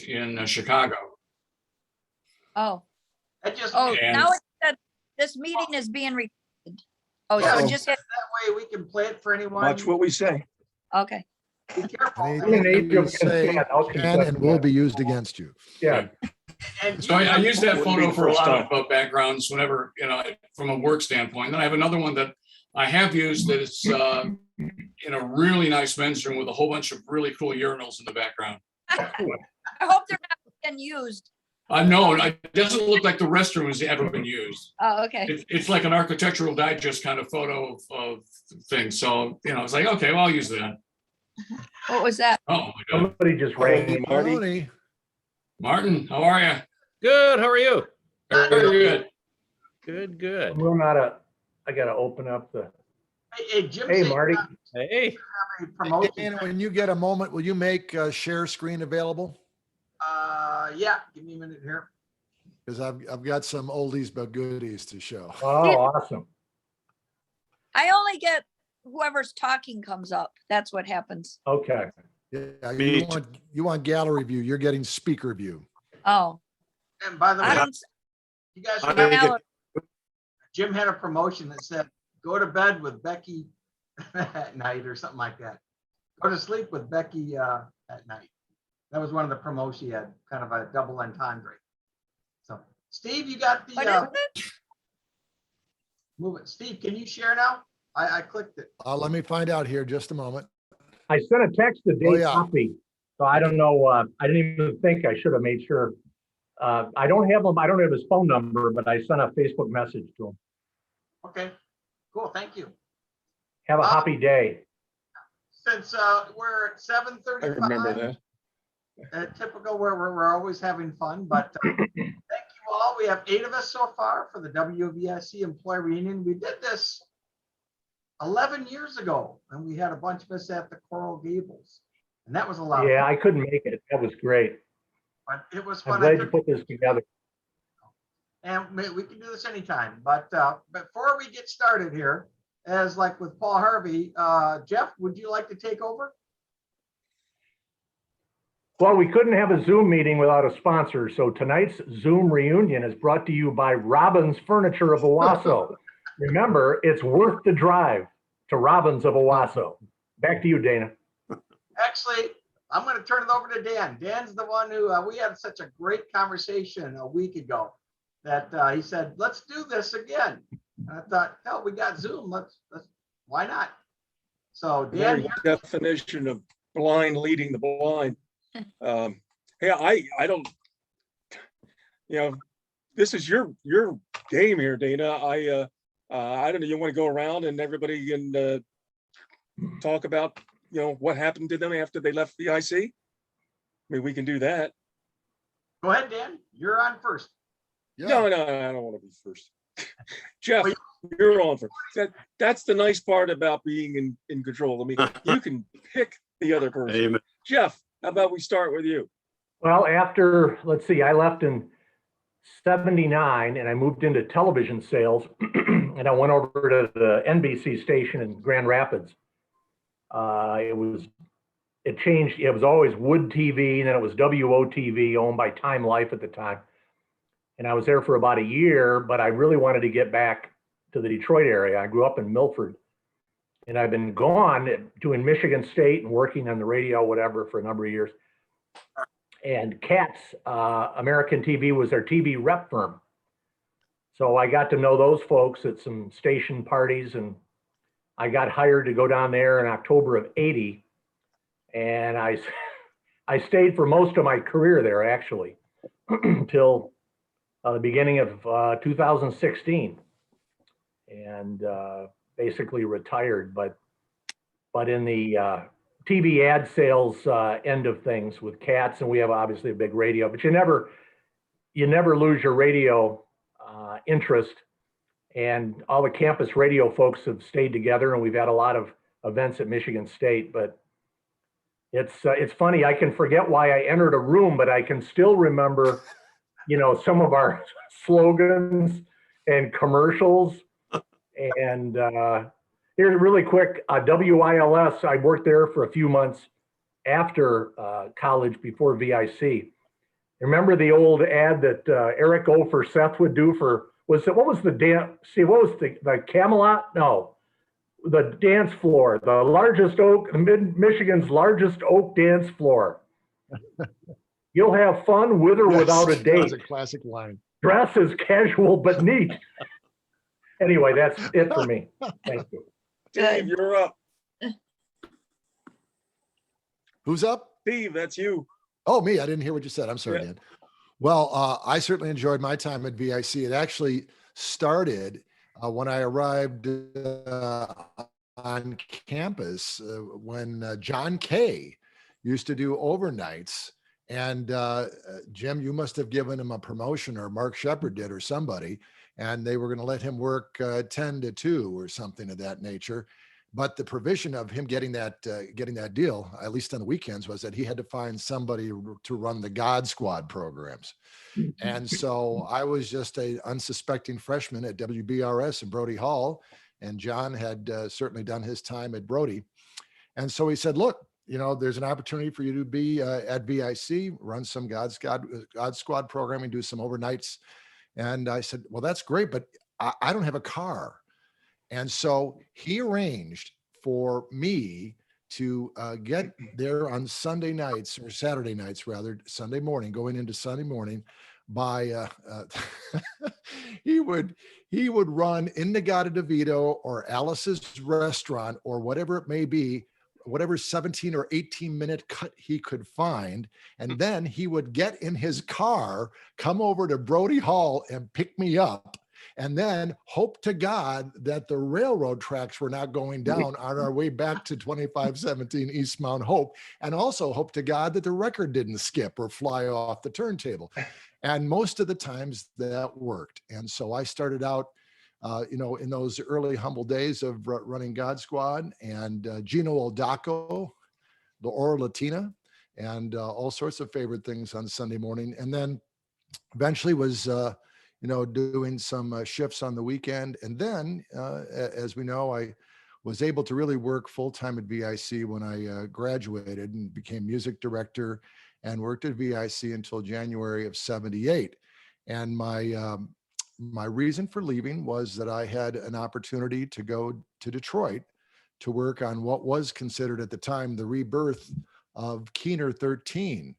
in Chicago. Oh, That just, oh, And- now it's that this meeting is being recorded. Oh, Yeah. so just, that way we can play it for anyone. Watch what we say. okay. Be careful. Anything you say can and will be used against you. Yeah, And So I use that Wouldn't be photo the for a first lot of backgrounds whenever, from a work standpoint. Then I have another one that I have used that is in a really nice men's room with a whole bunch of really cool urinals in the background. I hope they're not being used. No, it doesn't look like the restroom has ever been used. Oh, okay. It's like an Architectural Digest kind of photo of things. So, it's like, okay, well, I'll use that. What was that? Oh, my God. somebody just rang me. Marty. Pennoni, Martin, how are you? Good. How are you? Very good. Good. Good. I gotta open up the, Hey, Jim. hey, said Marty. Hey. have a promotion. Dana, when you get a moment, will you make share screen available? Yeah, give me a minute here. Because I've got some oldies but goodies to show. Oh, awesome. I only get whoever's talking comes up. That's what happens. Okay. Yeah, Me you want gallery view, you're getting speaker view. Oh, And by the I way, don't, you guys I remember think it- Jim had a promotion that said, go to bed with Becky at night or something like that. Go to sleep with Becky at night. That was one of the promotions he had, kind of a double entendre. So Steve, you got what the, is it? move it. Steve, can you share now? I clicked it. Let me find out here, just a moment. I sent a text to Oh, Dave yeah. Hoppy, so I don't know, I didn't even think I should have made sure. I don't have him, I don't have his phone number, but I sent a Facebook message to him. Okay, cool, thank you. Have a happy day. Since we're at I remember 7:35, that. typical where we're always having fun, but thank you all. We have 8 of us so far for the WVIC Employee Reunion. We did this 11 years ago, and we had a bunch of us at the Coral Gables, and that was a lot of Yeah, fun, I couldn't make it. That was great. but it was I'm fun. glad you put this together. And we can do this anytime, but before we get started here, as like with Paul Harvey, Jeff, would you like to take over? Well, we couldn't have a Zoom meeting without a sponsor, so tonight's Zoom reunion is brought to you by Robbins Furniture of Owasso. Remember, it's worth the drive to Robbins of Owasso. Back to you, Dana. Actually, I'm going to turn it over to Dan. Dan's the one who, we had such a great conversation a week ago that he said, let's do this again. And I thought, hell, we got Zoom. Let's why not? So Dan, Very definition of blind leading the blind. Hey, I don't, this is your game here, Dana. I don't know, you want to go around and everybody can talk about, what happened to them after they left VIC? I mean, we can do that. go ahead, Dan. You're on first. Yeah. No, I don't want to be first. Jeff, Well, you're on first. That's the nice part about being in control. I mean, you can pick the other person. Amen. Jeff, how about we start with you? Well, let's see, I left in 79 and I moved into television sales and I went over to the NBC station in Grand Rapids. It changed. It was always Wood TV, and then it was WOTV, owned by Time Life at the time. And I was there for about a year, but I really wanted to get back to the Detroit area. I grew up in Milford, and I've been gone doing Michigan State and working on the radio, whatever, for a number of years. And Katz American TV was their TV rep firm. So I got to know those folks at some station parties, and I got hired to go down there in October of '80. And I stayed for most of my career there, actually, until the beginning of 2016, and basically retired. But in the TV ad sales end of things with Katz, and we have obviously a big radio, but you never lose your radio interest. And all the campus radio folks have stayed together, and we've had a lot of events at Michigan State. But it's funny, I can forget why I entered a room, but I can still remember, some of our slogans and commercials. And here's really quick, WILS, I worked there for a few months. after college before VIC. Remember the old ad that Eric O for Seth would do for, what was the dance? See, what was the Camelot? No, the dance floor, the largest oak, Michigan's largest oak dance floor. You'll have fun with or without a That date. was a classic line. Dress is casual but neat. Anyway, that's it for me. Thank you. Steve, you're up. Who's up? Steve, that's you. Oh, me. I didn't hear what you said. I'm sorry, Yeah. Dan. Well, I certainly enjoyed my time at VIC. It actually started when I arrived on campus when John Kay used to do overnights. And Jim, you must have given him a promotion, or Mark Shepard did, or somebody, and they were going to let him work 10 to 2 or something of that nature. But the provision of him getting that deal, at least on the weekends, was that he had to find somebody to run the God Squad programs. And so I was just a unsuspecting freshman at WBRS in Brody Hall, and John had certainly done his time at Brody. And so he said, look, you know, there's an opportunity for you to be at VIC, run some God Squad programming, do some overnights. And I said, well, that's great, but I don't have a car. And so he arranged for me to get there on Sunday nights, or Saturday nights rather, Sunday morning, going into Sunday morning by, he would run in Negata DeVito or Alice's Restaurant or whatever it may be, whatever 17 or 18 minute cut he could find. And then he would get in his car, come over to Brody Hall and pick me up, and then hope to God that the railroad tracks were not going down on our way back to 2517 East Mount Hope, and also hope to God that the record didn't skip or fly off the turntable. And most of the times that worked. And so I started out, you know, in those early humble days of running God Squad, and Gino Aldaco, the Hora Latina, and all sorts of favorite things on Sunday morning. And then eventually was, you know, doing some shifts on the weekend. And then, as we know, I was able to really work full-time at VIC when I graduated and became music director, and worked at VIC until January of '78. And my reason for leaving was that I had an opportunity to go to Detroit to work on what was considered at the time the rebirth of Keener 13.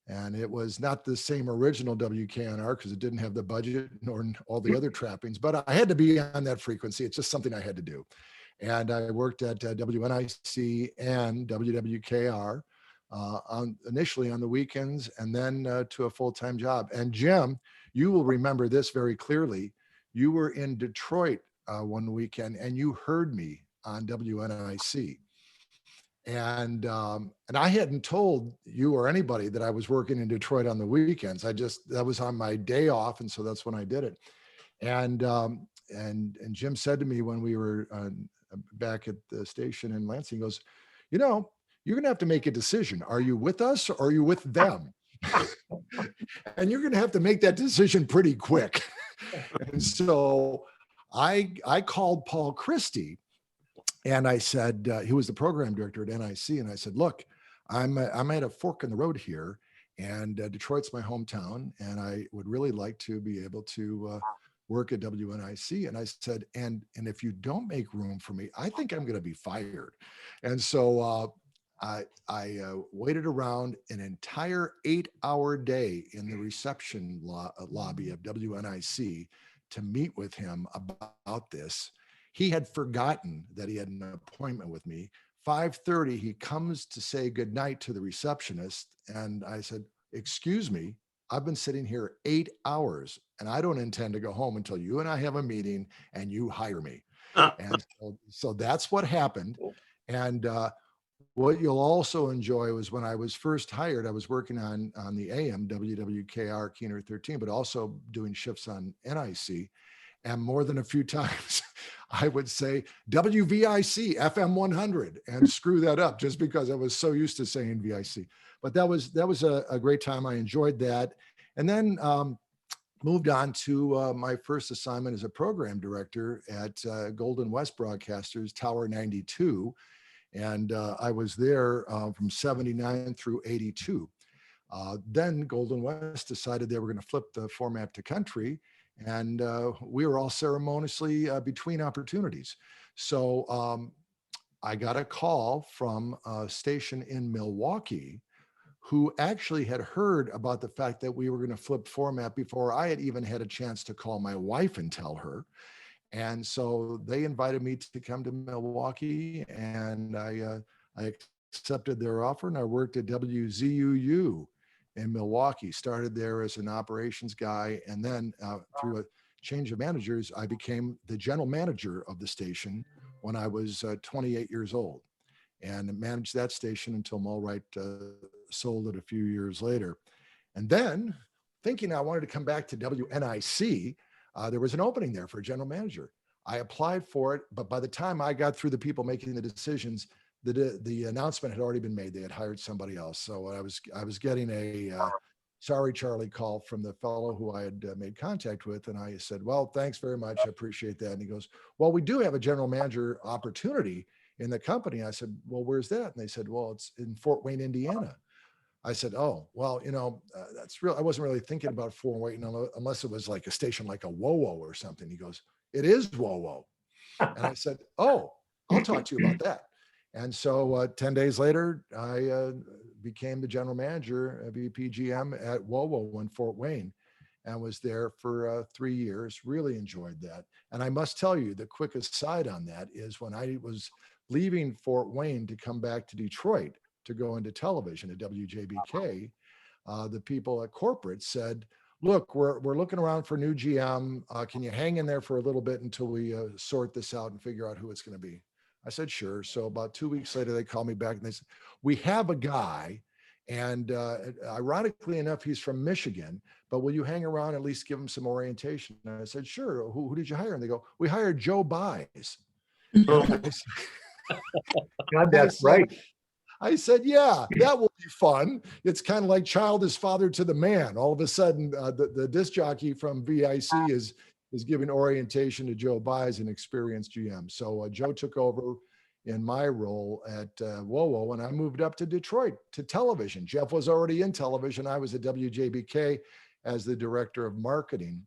And it was not the same original WKNR because it didn't have the budget nor all the other trappings, but I had to be on that frequency. It's just something I had to do. And I worked at WNIC and WWKR initially on the weekends, and then to a full-time job. And Jim, you will remember this very clearly. You were in Detroit one weekend, and you heard me on WNIC. And I hadn't told you or anybody that I was working in Detroit on the weekends. That was on my day off, and so that's when I did it. And Jim said to me when we were back at the station in Lansing, he goes, you know, you're going to have to make a decision. Are you with us or are you with them? And you're going to have to make that decision pretty quick. And so I called Paul Christie, and I said, he was the program director at NIC. And I said, look, I'm at a fork in the road here, and Detroit's my hometown, and I would really like to be able to work at WNIC. And I said, and if you don't make room for me, I think I'm going to be fired. And so I waited around an entire 8-hour day in the reception lobby of WNIC to meet with him about this. He had forgotten that he had an appointment with me. 5:30, he comes to say goodnight to the receptionist. And I said, excuse me, I've been sitting here 8 hours and I don't intend to go home until you and I have a meeting and you hire me. And so that's what happened. And what you'll also enjoy was when I was first hired, I was working on the AM WWKR Keener 13, but also doing shifts on NIC. And more than a few times, I would say WVIC FM 100 and screw that up just because I was so used to saying VIC. But that was a great time. I enjoyed that. And then moved on to my first assignment as a program director at Golden West Broadcasters, Tower 92. And I was there from 79 through 82. Then Golden West decided they were going to flip the format to country, and we were all ceremoniously between opportunities. So I got a call from a station in Milwaukee who actually had heard about the fact that we were going to flip format before I had even had a chance to call my wife and tell her. And so they invited me to come to Milwaukee, and I accepted their offer, and I worked at WZUU in Milwaukee, started there as an operations guy. And then through a change of managers, I became the general manager of the station when I was 28 years old, and managed that station until Mulwright sold it a few years later. And then thinking I wanted to come back to WNIC, there was an opening there for a general manager. I applied for it, but by the time I got through the people making the decisions, the announcement had already been made. They had hired somebody else. So I was getting a sorry, Charlie call from the fellow who I had made contact with. And I said, well, thanks very much. I appreciate that. And he goes, well, we do have a general manager opportunity in the company. I said, well, where's that? And they said, well, it's in Fort Wayne, Indiana. I said, oh, well, that's real. I wasn't really thinking about Fort Wayne unless it was like a station like a WOWO or something. He goes, it is WOWO. And I said, oh, I'll talk to you about that. And so 10 days later, I became the general manager of VPGM at WOWO in Fort Wayne, and was there for 3 years. Really enjoyed that. And I must tell you, the quick aside on that is when I was leaving Fort Wayne to come back to Detroit to go into television at WJBK, the people at corporate said, look, we're looking around for new GM. Can you hang in there for a little bit until we sort this out and figure out who it's going to be? I said, sure. So about 2 weeks later, they called me back and they said, we have a guy. And ironically enough, he's from Michigan, but will you hang around, at least give him some orientation? And I said, sure. Who did you hire? And they go, we hired Joe Buys. God, that's right. I said, yeah, that will be fun. It's kind of like child is father to the man. All of a sudden, the disc jockey from VIC is giving orientation to Joe Buys, an experienced GM. So Joe took over in my role at WOWO, and I moved up to Detroit to television. Jeff was already in television. I was at WJBK as the director of marketing,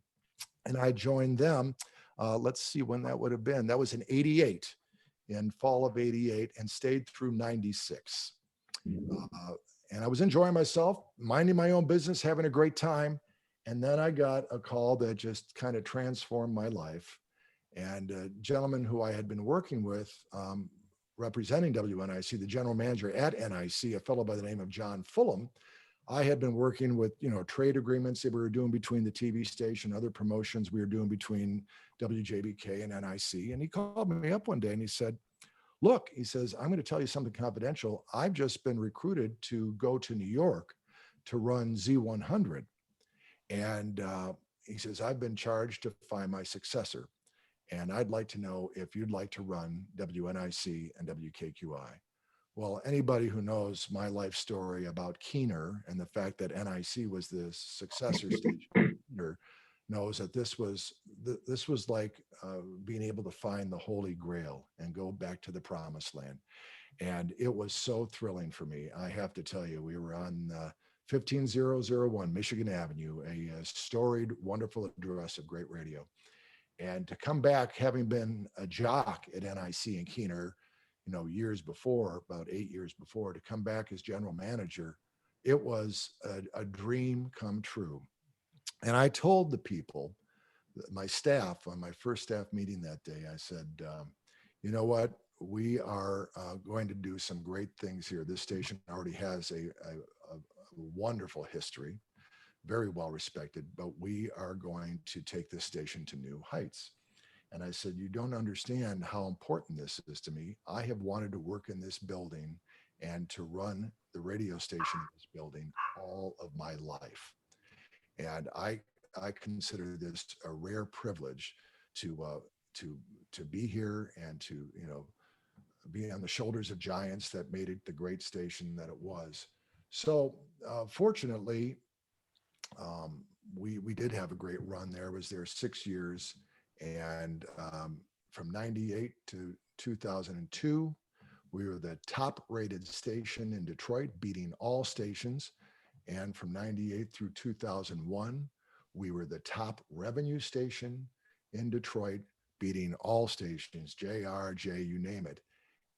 and I joined them. Let's see when that would have been. That was in 88. In fall of 88, and stayed through 96. And I was enjoying myself, minding my own business, having a great time. And then I got a call that just kind of transformed my life. And a gentleman who I had been working with, representing WNIC, the general manager at NIC, a fellow by the name of John Fulham, I had been working with, trade agreements that we were doing between the TV station, other promotions we were doing between WJBK and NIC. And he called me up one day and he said, look, he says, I'm going to tell you something confidential. I've just been recruited to go to New York to run Z100. And he says, I've been charged to find my successor. And I'd like to know if you'd like to run WNIC and WKQI. Well, anybody who knows my life story about Keener and the fact that NIC was the successor station knows that this was like being able to find the Holy Grail and go back to the promised land. And it was so thrilling for me. I have to tell you, we were on 15001 Michigan Avenue, a storied, wonderful address of great radio. And to come back, having been a jock at NIC and Keener, years before, about 8 years before, to come back as general manager, it was a dream come true. And I told the people, my staff, on my first staff meeting that day, I said, you know what, we are going to do some great things here. This station already has a wonderful history, very well respected, but we are going to take this station to new heights. And I said, you don't understand how important this is to me. I have wanted to work in this building and to run the radio station in this building all of my life. And I consider this a rare privilege to be here and to, be on the shoulders of giants that made it the great station that it was. So fortunately, we did have a great run there. I was there 6 years. And from 98 to 2002, We were the top rated station in Detroit, beating all stations. And from 98 through 2001, we were the top revenue station in Detroit, beating all stations, JRJ, you name it.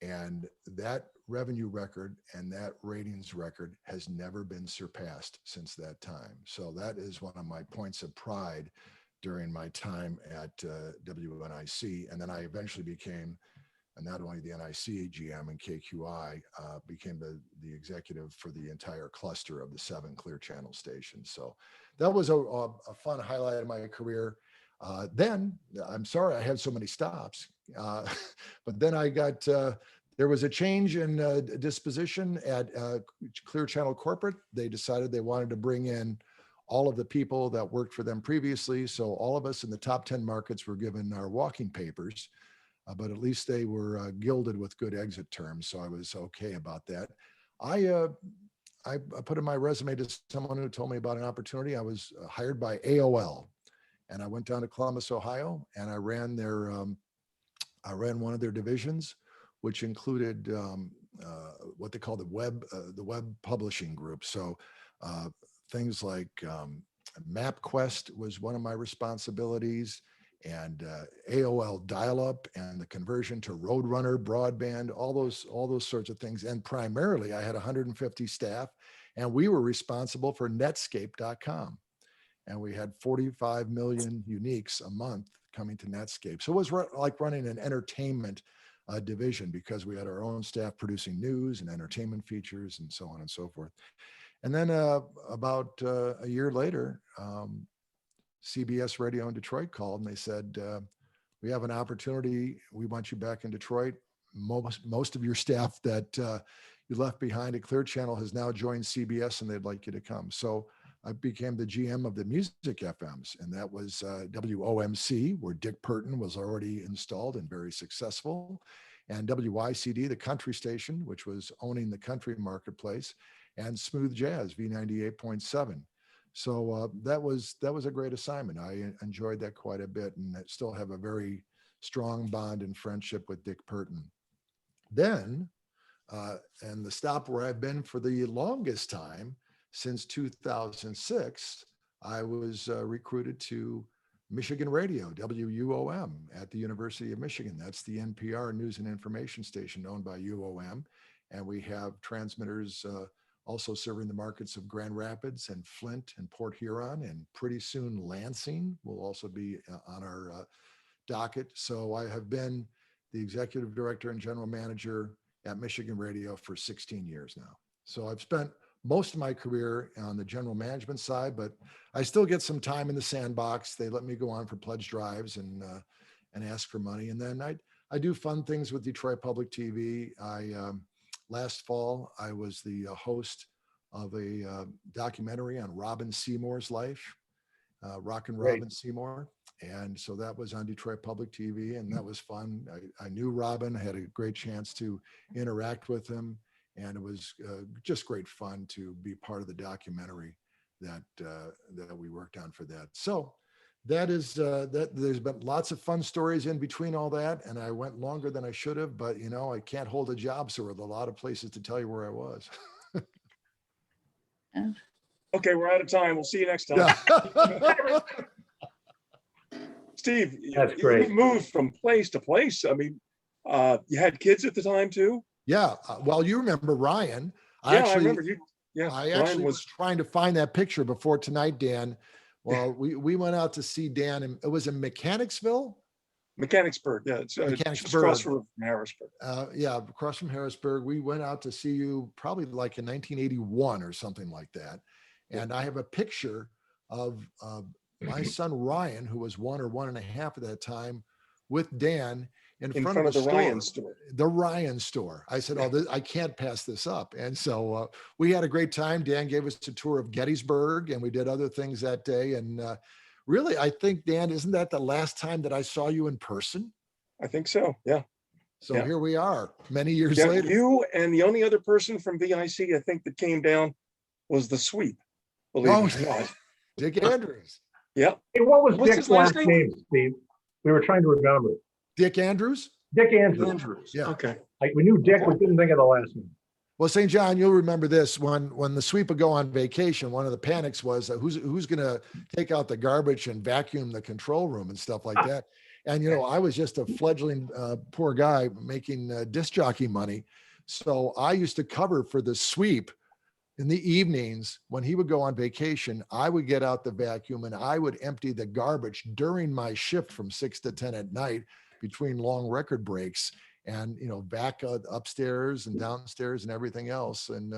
And that revenue record and that ratings record has never been surpassed since that time. So that is one of my points of pride during my time at WNIC. And then I eventually became not only the NIC GM and KQI, became the executive for the entire cluster of the 7 Clear Channel stations. So that was a fun highlight of my career. Then, I'm sorry I had so many stops, but then I got, there was a change in disposition at Clear Channel Corporate. They decided they wanted to bring in all of the people that worked for them previously. So all of us in the top 10 markets were given our walking papers, but at least they were gilded with good exit terms. So I was okay about that. I put in my resume to someone who told me about an opportunity. I was hired by AOL. And I went down to Columbus, Ohio, and I ran one of their divisions, which included what they call the web publishing group. So things like MapQuest was one of my responsibilities, and AOL dial-up and the conversion to Roadrunner broadband, all those sorts of things. And primarily, I had 150 staff, and we were responsible for Netscape.com. And we had 45 million uniques a month coming to Netscape. So it was like running an entertainment division, because we had our own staff producing news and entertainment features and so on and so forth. And then about a year later, CBS Radio in Detroit called and they said, we have an opportunity. We want you back in Detroit. Most of your staff that you left behind at Clear Channel has now joined CBS and they'd like you to come. So I became the GM of the music FMs, and that was WOMC, where Dick Purton was already installed and very successful, and WYCD, the country station, which was owning the country marketplace, and Smooth Jazz, V98.7. So that was a great assignment. I enjoyed that quite a bit, and I still have a very strong bond and friendship with Dick Purton. Then, and the stop where I've been for the longest time, since 2006, I was recruited to Michigan Radio, WUOM, at the University of Michigan. That's the NPR news and information station owned by UOM. And we have transmitters also serving the markets of Grand Rapids and Flint and Port Huron, and pretty soon Lansing will also be on our docket. So I have been the executive director and general manager at Michigan Radio for 16 years now. So I've spent most of my career on the general management side, but I still get some time in the sandbox. They let me go on for pledge drives and ask for money. And then I do fun things with Detroit Public TV. Last fall, I was the host of a documentary on Robin Seymour's life, Rockin' Robin Seymour. And so that was on Detroit Public TV, and that was fun. I knew Robin, had a great chance to interact with him. And it was just great fun to be part of the documentary that we worked on for that. So that is that. There's been lots of fun stories in between all that, and I went longer than I should have. But you know, I can't hold a job, so there are a lot of places to tell you where I was. Okay, we're out of time. We'll see you next time. Yeah. Steve, That's great. You moved from place to place. I mean, you had kids at the time too? Yeah. Well, you remember Ryan. I remember you. Yeah, I actually was trying to find that picture before tonight, Dan. Well, we went out to see Dan, and it was in Mechanicsville. Mechanicsburg. Yeah, it's just across from Harrisburg. Yeah, across from Harrisburg. We went out to see you probably like in 1981 or something like that. And I have a picture of my son Ryan, who was 1 or 1.5 at that time, with Dan in front of the Ryan store. The Ryan store. I said, "Oh, I can't pass this up." And so we had a great time. Dan gave us a tour of Gettysburg, and we did other things that day. And really, I think, Dan, isn't that the last time that I saw you in person? I think so. Yeah. So yeah. Here we are, many years later. You and the only other person from VIC, I think, that came down was the sweep. Believe it or not. Dick Yeah. Hey, what was What's Dick's his last last name, Steve? We were trying to remember. Dick Andrews? Dick Andrews. Andrews. Yeah. Okay. Like, we knew Dick, we couldn't think of the last name. Well, St. John, you'll remember this when the sweep would go on vacation. One of the panics was who's going to take out the garbage and vacuum the control room and stuff like that. And I was just a fledgling poor guy making disc jockey money, so I used to cover for the sweep in the evenings when he would go on vacation. I would get out the vacuum and I would empty the garbage during my shift from 6 to 10 at night between long record breaks. And back upstairs and downstairs and everything else, and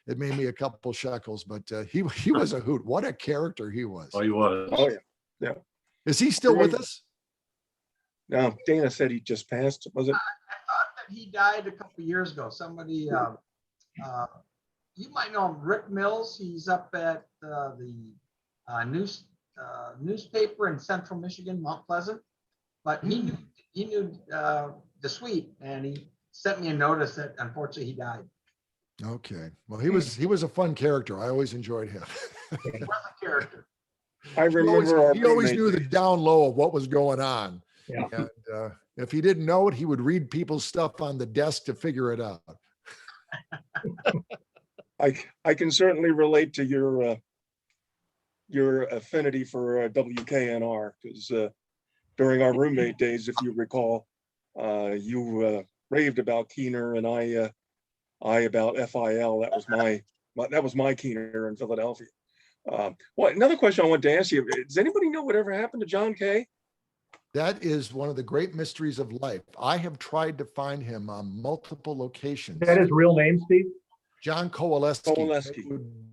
it made me a couple shekels. But he was a hoot. What a character he was! Oh, he was. Oh yeah. Is he still with us? No, Dana said he just passed. Was it? I thought that he died a couple of years ago. Somebody, you might know him, Rick Mills. He's up at the newspaper in Central Michigan, Mount Pleasant. But he knew the sweep, and he sent me a notice that unfortunately he died. Okay. Well, he was a fun character. I always enjoyed him. He was a character. I remember he always knew the down low of what was going on. Yeah. And if he didn't know it, he would read people's stuff on the desk to figure it out. I can certainly relate to your affinity for WKNR, because during our roommate days, if you recall, you raved about Keener and I about FIL. That was my Keener in Philadelphia. Well, another question I want to ask you: does anybody know whatever happened to John Kay? That is one of the great mysteries of life. I have tried to find him on multiple locations. Is that his real name, Steve? John Kowaleski.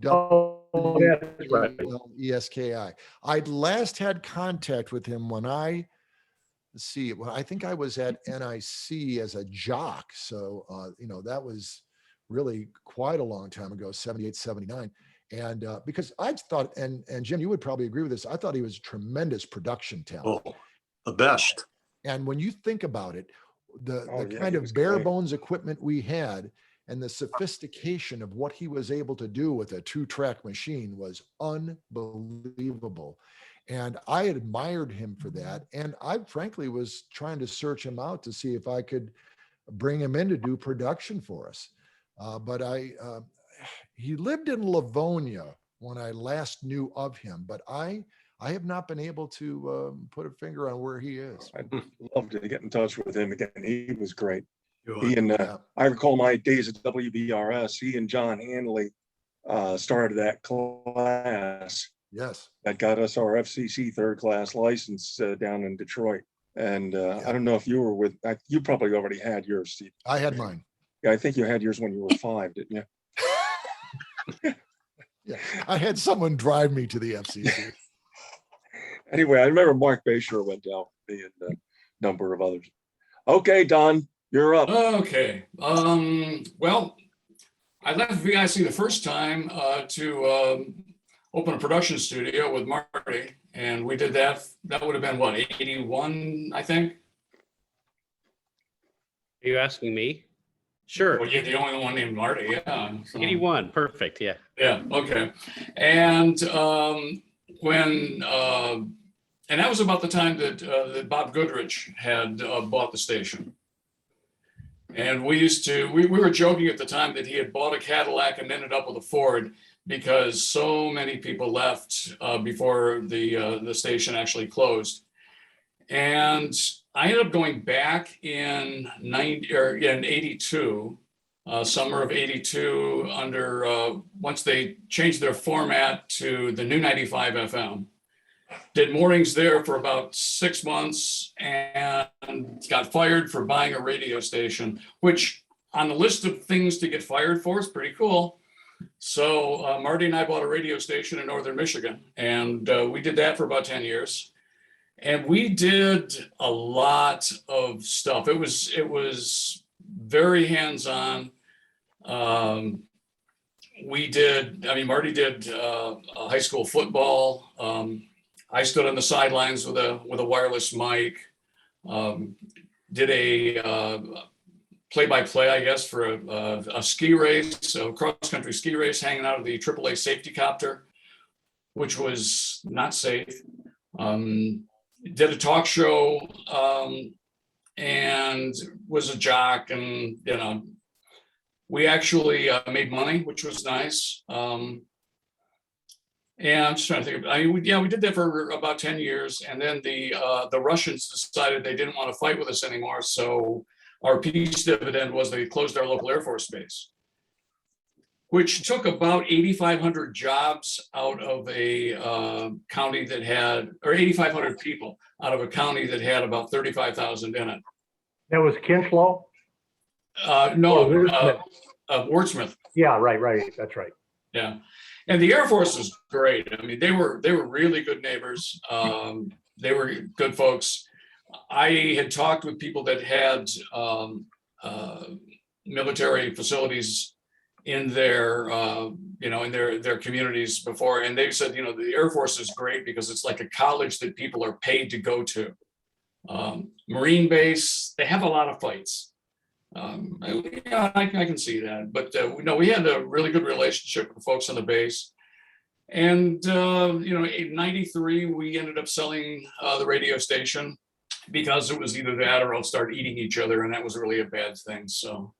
Oh, that's right. ESKI. I'd last had contact with him when I think I was at NIC as a jock. So, that was really quite a long time ago, 78, 79. And because I thought, and Jim, you would probably agree with this, I thought he was a tremendous production talent. Oh, the best. And when you think about it, the kind he of was bare great. bones equipment we had and the sophistication of what he was able to do with a 2-track machine was unbelievable. And I admired him for that. And I frankly was trying to search him out to see if I could bring him in to do production for us. But he lived in Livonia when I last knew of him, but I have not been able to put a finger on where he is. I'd love to get in touch with him again. He was great. You He and Yeah. I recall my days at WVRS. He and John Hanley started that class Yes. that got us our FCC third class license down in Detroit. And I don't know if you were you probably already had yours, Steve. I had mine. Yeah, I think you had yours when you were 5, didn't you? Yeah. I had someone drive me to the FCC. Anyway, I remember Mark Bayshore went down with me and a number of others. Okay, Don, you're up. Okay. Well, I left VIC the first time to open a production studio with Marty, and we did that. That would have been what, 81, I think. Are you asking me? Sure. Well, you're the only one named Marty. Yeah. So- 81. Perfect. Yeah. Yeah. Okay. And and that was about the time that Bob Goodrich had bought the station. And we were joking at the time that he had bought a Cadillac and ended up with a Ford because so many people left before the station actually closed. And I ended up going back in 82, summer of 82, under once they changed their format to the new 95 FM. Did mornings there for about 6 months and got fired for buying a radio station, which on the list of things to get fired for is pretty cool. So Marty and I bought a radio station in Northern Michigan, and we did that for about 10 years. And we did a lot of stuff. It was very hands-on. Marty did high school football. I stood on the sidelines with a wireless mic. Did a play-by-play, I guess, for a ski race, a cross-country ski race, hanging out of the AAA safety copter, which was not safe. Did a talk show and was a jock, and we actually made money, which was nice. And I'm just trying to think. We did that for about 10 years, and then the Russians decided they didn't want to fight with us anymore. So our peace dividend was they closed our local Air Force base, which took about 8,500 jobs out of a county that had, or 8,500 people out of a county that had about 35,000 in it. That was Kinchlow? No, Wordsmith. Wordsmith. Yeah, right. That's right. Yeah, and the Air Force was great. I mean, they were really good neighbors. They were good folks. I had talked with people that had military facilities in their in their communities before, and they said, the Air Force is great because it's like a college that people are paid to go to. Marine base, they have a lot of fights. I can see that, but we had a really good relationship with folks on the base. And in '93 we ended up selling the radio station because it was either that or I'll start eating each other, and that was really a bad thing. So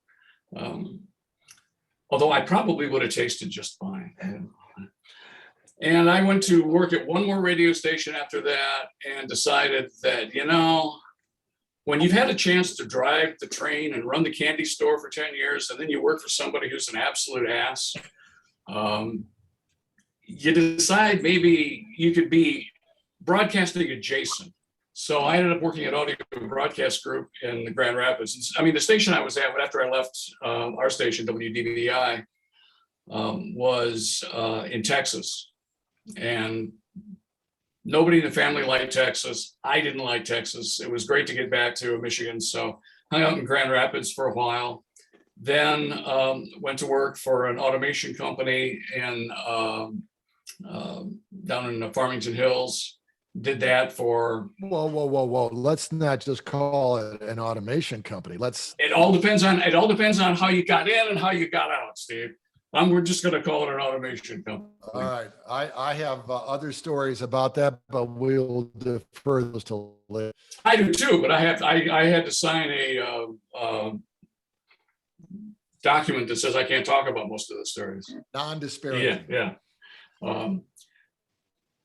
although I probably would have tasted just fine. And I went to work at one more radio station after that and decided that, when you've had a chance to drive the train and run the candy store for 10 years, and then you work for somebody who's an absolute ass, you decide maybe you could be broadcasting adjacent. So I ended up working at Audio Broadcast Group in the Grand Rapids. I mean, the station I was at after I left our station, WVIC, was in Texas. And nobody in the family liked Texas. I didn't like Texas. It was great to get back to Michigan. So hung out in Grand Rapids for a while. Then went to work for an automation company down in the Farmington Hills. Did that for. Whoa. Let's not just call it an automation company. It all depends on how you got in and how you got out, Steve. We're just going to call it an automation company. All right. I have other stories about that, but we'll defer those to later. I do too, but I had to sign a document that says I can't talk about most of the stories. Non-disparity. Yeah.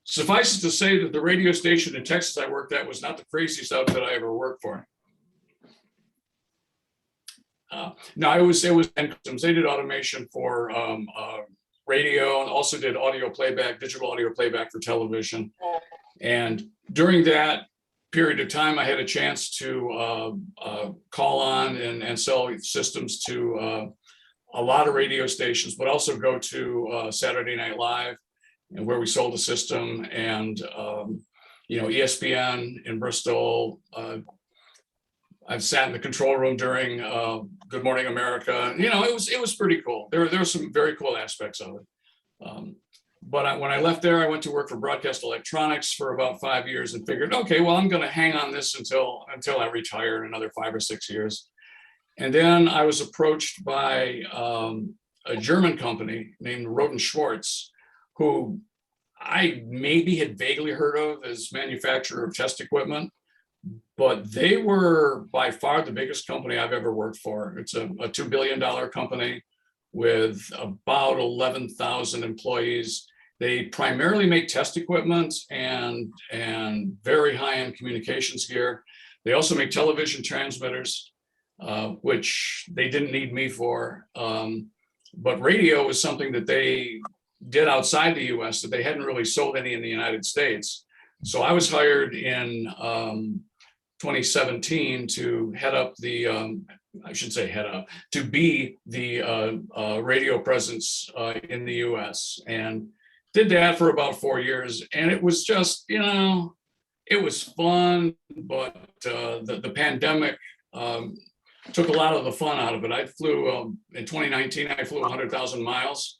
Suffice it to say that the radio station in Texas I worked at was not the craziest outfit I ever worked for. No, it was they did automation for radio, and also did digital audio playback for television. And during that period of time, I had a chance to call on and sell systems to a lot of radio stations, but also go to Saturday Night Live, and where we sold a system, and ESPN in Bristol. I've sat in the control room during Good Morning America. It was pretty cool. There were some very cool aspects of it. But when I left there, I went to work for Broadcast Electronics for about 5 years and figured, okay, well, I'm going to hang on this until I retire in another 5 or 6 years. And then I was approached by a German company named Roden Schwartz, who I maybe had vaguely heard of as manufacturer of test equipment. But they were by far the biggest company I've ever worked for. It's a $2 billion company with about 11,000 employees. They primarily make test equipment and very high-end communications gear. They also make television transmitters, which they didn't need me for. But radio was something that they did outside the US that they hadn't really sold any in the United States. So I was hired in 2017 to head up to be the radio presence in the US, and did that for about 4 years. And it was just, it was fun, but the pandemic took a lot of the fun out of it. I flew, in 2019, I flew 100,000 miles.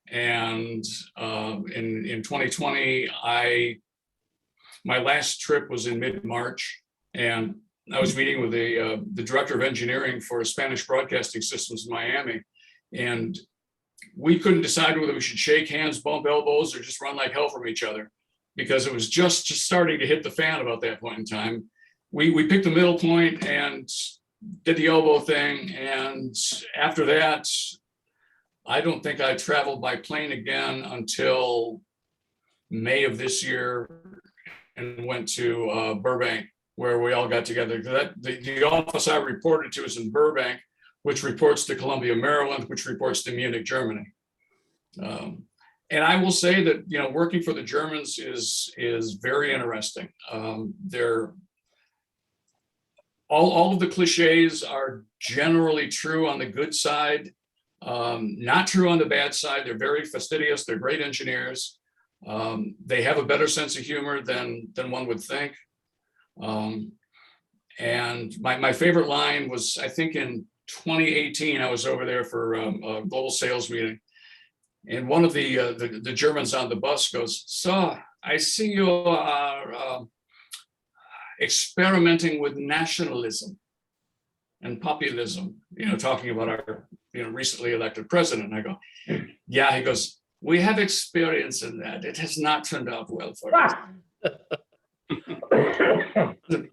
And in 2020, my last trip was in mid-March. And I was meeting with the director of engineering for Spanish Broadcasting Systems in Miami. And we couldn't decide whether we should shake hands, bump elbows, or just run like hell from each other, because it was just starting to hit the fan about that point in time. we picked the middle point and did the elbow thing. And after that, I don't think I traveled by plane again until May of this year and went to Burbank, where we all got together. The office I reported to is in Burbank, which reports to Columbia, Maryland, which reports to Munich, Germany. And I will say that, you know, working for the Germans is very interesting. They're all of the cliches are generally true on the good side, not true on the bad side. They're very fastidious. They're great engineers. They have a better sense of humor than one would think. And my favorite line was, I think in 2018, I was over there for a global sales meeting. And one of the Germans on the bus goes, "So I see you are experimenting with nationalism and populism," you know, talking about our, you know, recently elected president. And I go, "Yeah." He goes, "We have experience in that. It has not turned out well for us."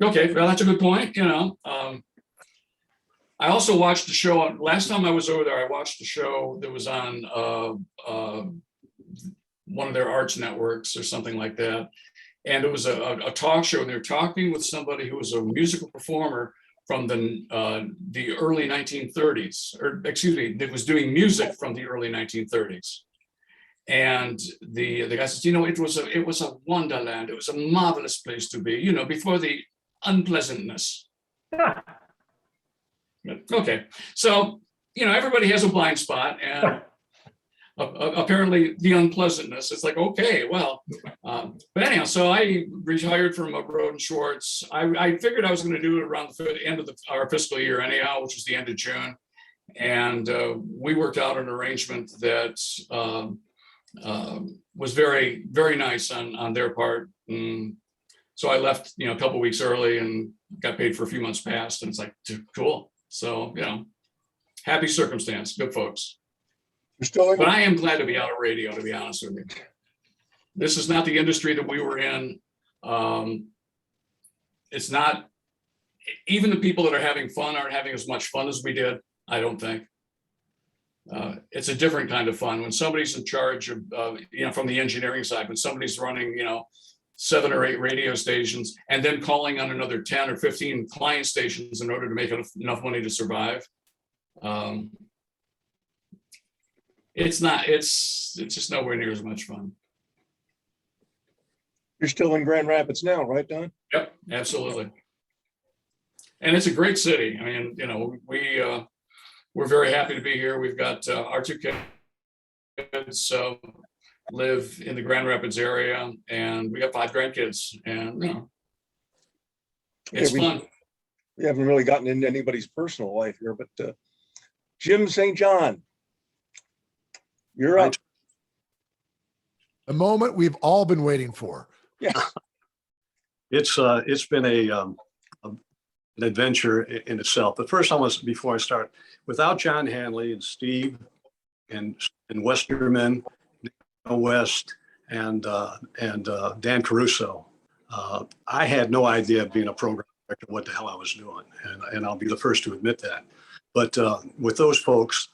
Okay, well, that's a good point, you know. I also watched the show. Last time I was over there, I watched the show that was on one of their arts networks or something like that. And it was a talk show. And they're talking with somebody who was a musical performer from the early 1930s, or excuse me, that was doing music from the early 1930s. And the guy says, "You know, it was a wonderland. It was a marvelous place to be, you know, before the unpleasantness." Okay, so, you know, everybody has a blind spot, and apparently the unpleasantness. It's like, okay, well, but anyhow, so I retired from Roden and Schwartz. I figured I was going to do it around the end of our fiscal year anyhow, which was the end of June, and we worked out an arrangement that was very, very nice on their part. So I left, you know, a couple of weeks early and got paid for a few months past, and it's like, cool. So, you know, happy circumstance, good folks. You're still in? But I am glad to be out of radio, to be honest with you. This is not the industry that we were in. It's not, even the people that are having fun aren't having as much fun as we did, I don't think. It's a different kind of fun when somebody's in charge of, you know, from the engineering side, when somebody's running, you know, 7 or 8 radio stations and then calling on another 10 or 15 client stations in order to make enough money to survive. It's just nowhere near as much fun. You're still in Grand Rapids now, right, Don? Yep, absolutely. And it's a great city. I mean, you know, we're very happy to be here. We've got our 2 kids live in the Grand Rapids area, and we got 5 grandkids, and you know, it's fun. We haven't really gotten into anybody's personal life here, but Jim St. John, you're up. The moment we've all been waiting for. Yeah. It's been an adventure in itself. But first, before I start, without John Hanley and Steve and Westerman, West and Dan Caruso, I had no idea of being a program director what the hell I was doing, and I'll be the first to admit that. But with those folks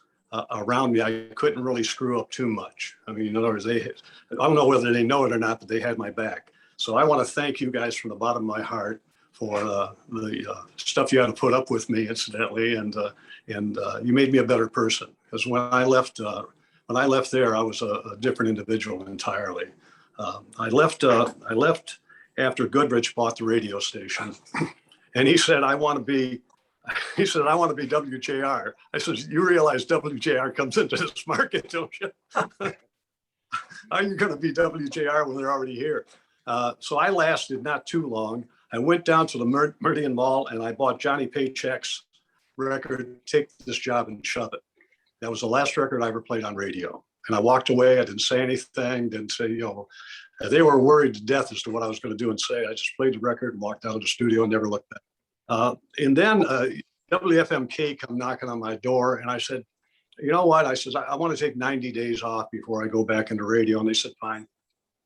around me, I couldn't really screw up too much. I mean, in other words, I don't know whether they know it or not, but they had my back. So I want to thank you guys from the bottom of my heart for the stuff you had to put up with me, incidentally, and you made me a better person. Because when I left there, I was a different individual entirely. I left after Goodrich bought the radio station, and he said, I want to be WJR. I said, you realize WJR comes into this market, don't you? How are you going to be WJR when they're already here? So I lasted not too long. I went down to the Meridian Mall and I bought Johnny Paycheck's record, Take This Job and Shove It. That was the last record I ever played on radio. And I walked away. I didn't say anything, didn't say, you know, they were worried to death as to what I was going to do and say. I just played the record and walked out of the studio and never looked back. And then WFMK come knocking on my door. And I said, you know what? I said, I want to take 90 days off before I go back into radio. And they said, fine.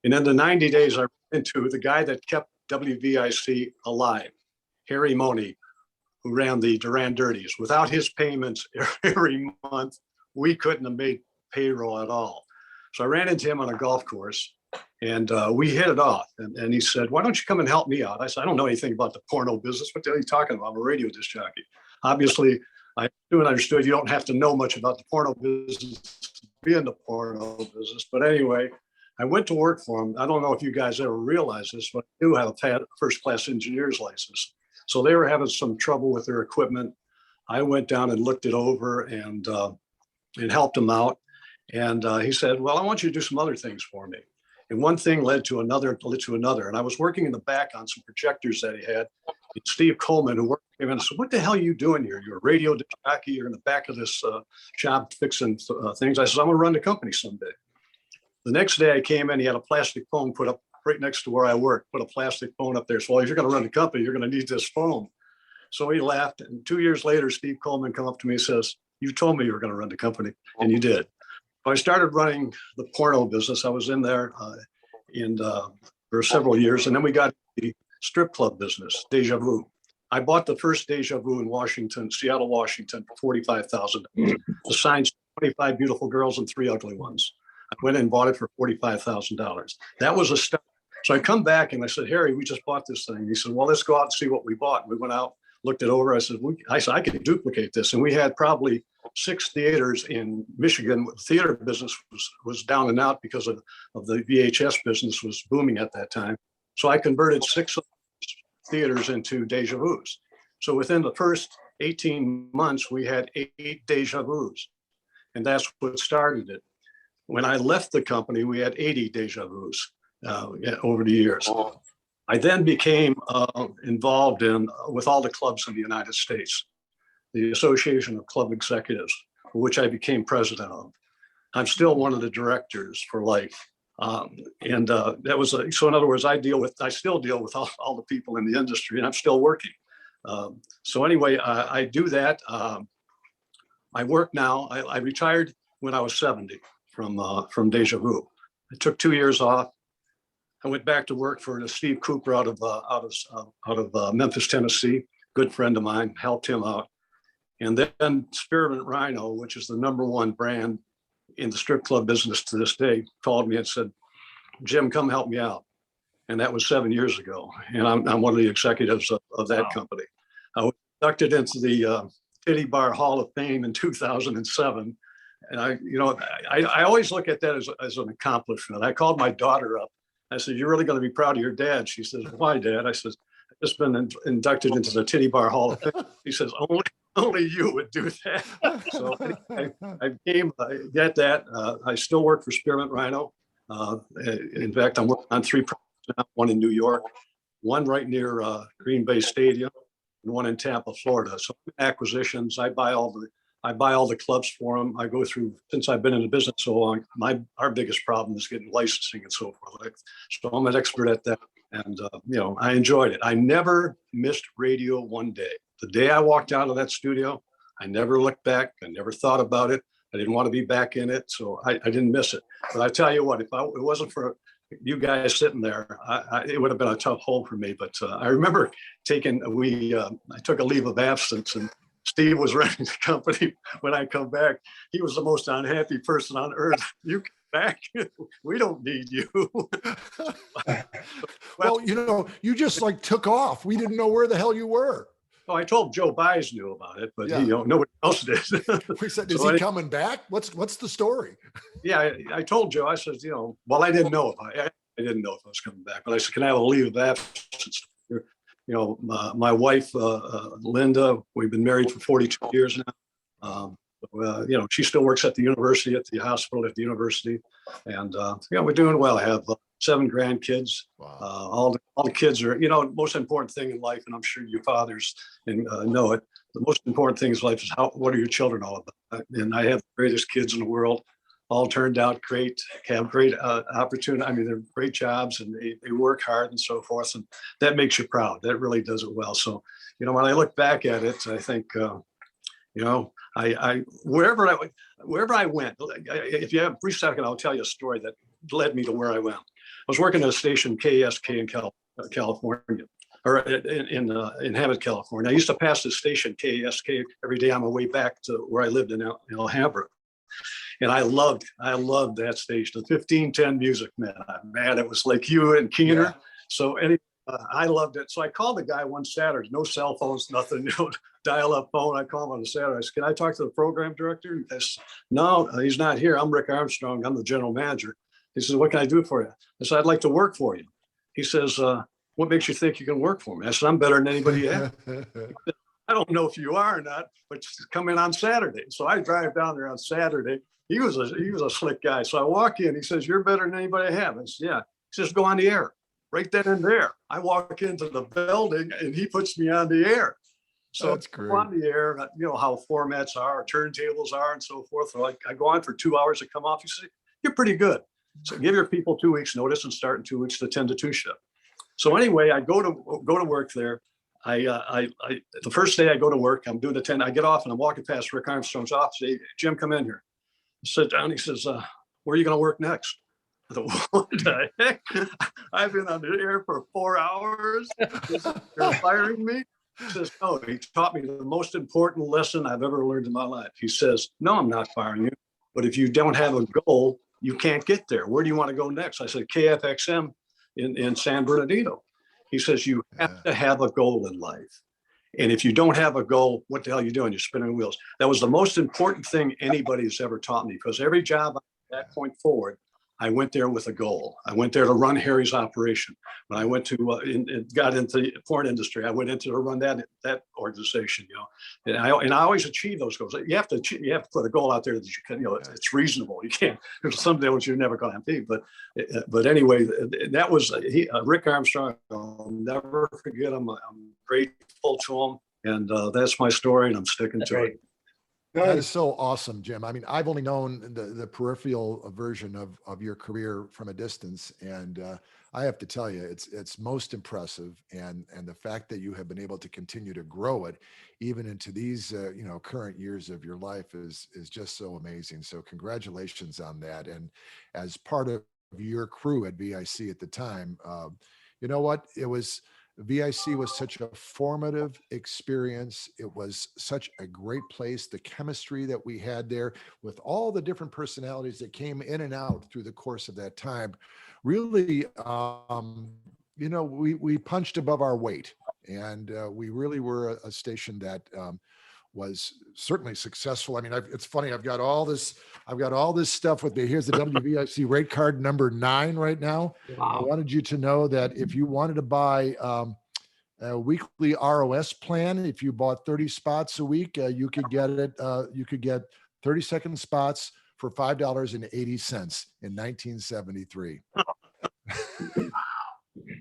And then the 90 days I went into the guy that kept WVIC alive. Harry Money, who ran the Duran Dirties. Without his payments every month, we couldn't have made payroll at all. So I ran into him on a golf course, and we hit it off. And he said, "Why don't you come and help me out?" I said, "I don't know anything about the porno business. What the hell are you talking about? I'm a radio disc jockey." Obviously, I knew and understood you don't have to know much about the porno business to be in the porno business. But anyway, I went to work for him. I don't know if you guys ever realize this, but I do have a first-class engineer's license. So they were having some trouble with their equipment. I went down and looked it over and helped them out. And he said, "Well, I want you to do some other things for me." And one thing led to another, And I was working in the back on some projectors that he had. And Steve Coleman, who worked with him, and I said, "What the hell are you doing here? You're a radio jockey. You're in the back of this shop fixing things." I said, "I'm going to run the company someday." The next day I came in, he had a plastic phone put up right next to where I worked, put a plastic phone up there. So, "Well, if you're going to run the company, you're going to need this phone." So he laughed. And 2 years later, Steve Coleman come up to me and says, "You told me you were going to run the company, and you did." So I started running the porno business. I was in there for several years. And then we got the strip club business, Deja Vu. I bought the first Deja Vu in Washington, Seattle, Washington, for $45,000. The signs, 25 beautiful girls and 3 ugly ones. I went in and bought it for $45,000. That was a start. So I come back and I said, "Harry, we just bought this thing." He said, "Well, let's go out and see what we bought." And we went out, looked it over. I said, I can duplicate this. And we had probably 6 theaters in Michigan. The theater business was down and out because of the VHS business was booming at that time. So I converted 6 theaters into Deja Vus. So within the first 18 months, we had 8 Deja Vus. And that's what started it. When I left the company, we had 80 Deja Vus over the years. I then became involved with all the clubs in the United States, the Association of Club Executives, which I became president of. I'm still one of the directors for life. That was so in other words, I still deal with all the people in the industry, and I'm still working. So anyway, I do that. I work now. I retired when I was 70 from Deja Vu. I took 2 years off. I went back to work for Steve Cooper out of Memphis, Tennessee. Good friend of mine, helped him out. And then Spearmint Rhino, which is the #1 brand in the strip club business to this day, called me and said, "Jim, come help me out." And that was 7 years ago. And I'm one of the executives of that company. I was inducted into the Titty Bar Hall of Fame in 2007. And I always look at that as an accomplishment. I called my daughter up. I said, "You're really going to be proud of your dad." She says, "Why, Dad?" I said, "I've just been inducted into the Titty Bar Hall of Fame." He says, only you would do that. So I get that. I still work for Spearmint Rhino. In fact, I'm working on 3 projects now, one in New York, one right near Green Bay Stadium, and one in Tampa, Florida. So acquisitions, I buy all the clubs for them. I go through, since I've been in the business so long, our biggest problem is getting licensing and so forth. So I'm an expert at that. And, I enjoyed it. I never missed radio one day. The day I walked out of that studio, I never looked back. I never thought about it. I didn't want to be back in it. So I didn't miss it. But I tell you what, if it wasn't for you guys sitting there, it would have been a tough hole for me. But I remember I took a leave of absence, and Steve was running the company. When I come back, he was the most unhappy person on earth. "You come back, we don't need you." Well, you just took off. We didn't know where the hell you were. Well, I told Joe Baez knew about it, but Yeah. nobody else did. We said, "Is he coming back? What's the story?" Yeah, I told Joe. I said, well, I didn't know if I didn't know if I was coming back, but I said, "Can I have a leave of absence?" My wife, Linda, we've been married for 42 years now. She still works at the university, at the hospital at the university. And, we're doing well. I have 7 grandkids. Wow. All the kids are, most important thing in life, and I'm sure your fathers know it. The most important thing in life is what are your children all about? And I have the greatest kids in the world. All turned out great, have great opportunity. I mean, they're great jobs, and they work hard and so forth. And that makes you proud. That really does it well. So, when I look back at it, I think, wherever I went, if you have a brief second, I'll tell you a story that led me to where I went. I was working at a station, KSK in California, or in Hammond, California. I used to pass the station KSK every day on my way back to where I lived in Alhambra. And I loved that station, the 1510 music, man, it was like you and Keener. Yeah. So anyway, I loved it. So I called the guy one Saturday, no cell phones, nothing, dial up phone. I called him on a Saturday. I said, can I talk to the program director? He said, no, he's not here. I'm Rick Armstrong. I'm the general manager. He says, what can I do for you? I said, I'd like to work for you. He says, what makes you think you can work for me? I said, I'm better than anybody you have. I don't know if you are or not, but come in on Saturday. So I drive down there on Saturday. He was a slick guy. So I walk in, he says, you're better than anybody I have. I said, yeah. He says, go on the air. Right then and there. I walk into the building and he puts me on the air. So That's great. on the air, how formats are, turntables are and so forth. So I go on for 2 hours to come off. You say, you're pretty good. So give your people 2 weeks notice and start in 2 weeks the 10 to 2 shift. So anyway, I go to work there. The first day I go to work, I'm doing the 10, I get off and I'm walking past Rick Armstrong's office. Hey, Jim, come in here. Sit down. He says, where are you going to work next? I thought, what the heck? I've been on the air for 4 hours. You're firing me? He says, no, he taught me the most important lesson I've ever learned in my life. He says, no, I'm not firing you. But if you don't have a goal, you can't get there. Where do you want to go next? I said, KFXM in San Bernardino. He says, you have to have a goal in life. And if you don't have a goal, what the hell are you doing? You're spinning wheels. That was the most important thing anybody has ever taught me, because every job at that point forward, I went there with a goal. I went there to run Harry's operation. When I went to got into the porn industry, I went into to run that organization. And I always achieve those goals. You have to put a goal out there that you can. It's reasonable. You can't. There's some days you're never going to be. But anyway, that was Rick Armstrong. I'll never forget him. I'm grateful to him, and that's my story, and I'm sticking to it. That is so awesome, Jim. I mean, I've only known the peripheral version of your career from a distance, and I have to tell you, it's most impressive, and the fact that you have been able to continue to grow it, even into these current years of your life, is just so amazing. So congratulations on that. And as part of your crew at VIC at the time, you know what? VIC was such a formative experience. It was such a great place. The chemistry that we had there with all the different personalities that came in and out through the course of that time, really, we punched above our weight, and we really were a station that was certainly successful. I mean, it's funny. I've got all this stuff with me. Here's the WVIC rate card number 9 right now. Wow. I wanted you to know that if you wanted to buy a weekly ROS plan, if you bought 30 spots a week, you could get it. You could get 30-second spots for $5.80 in 1973.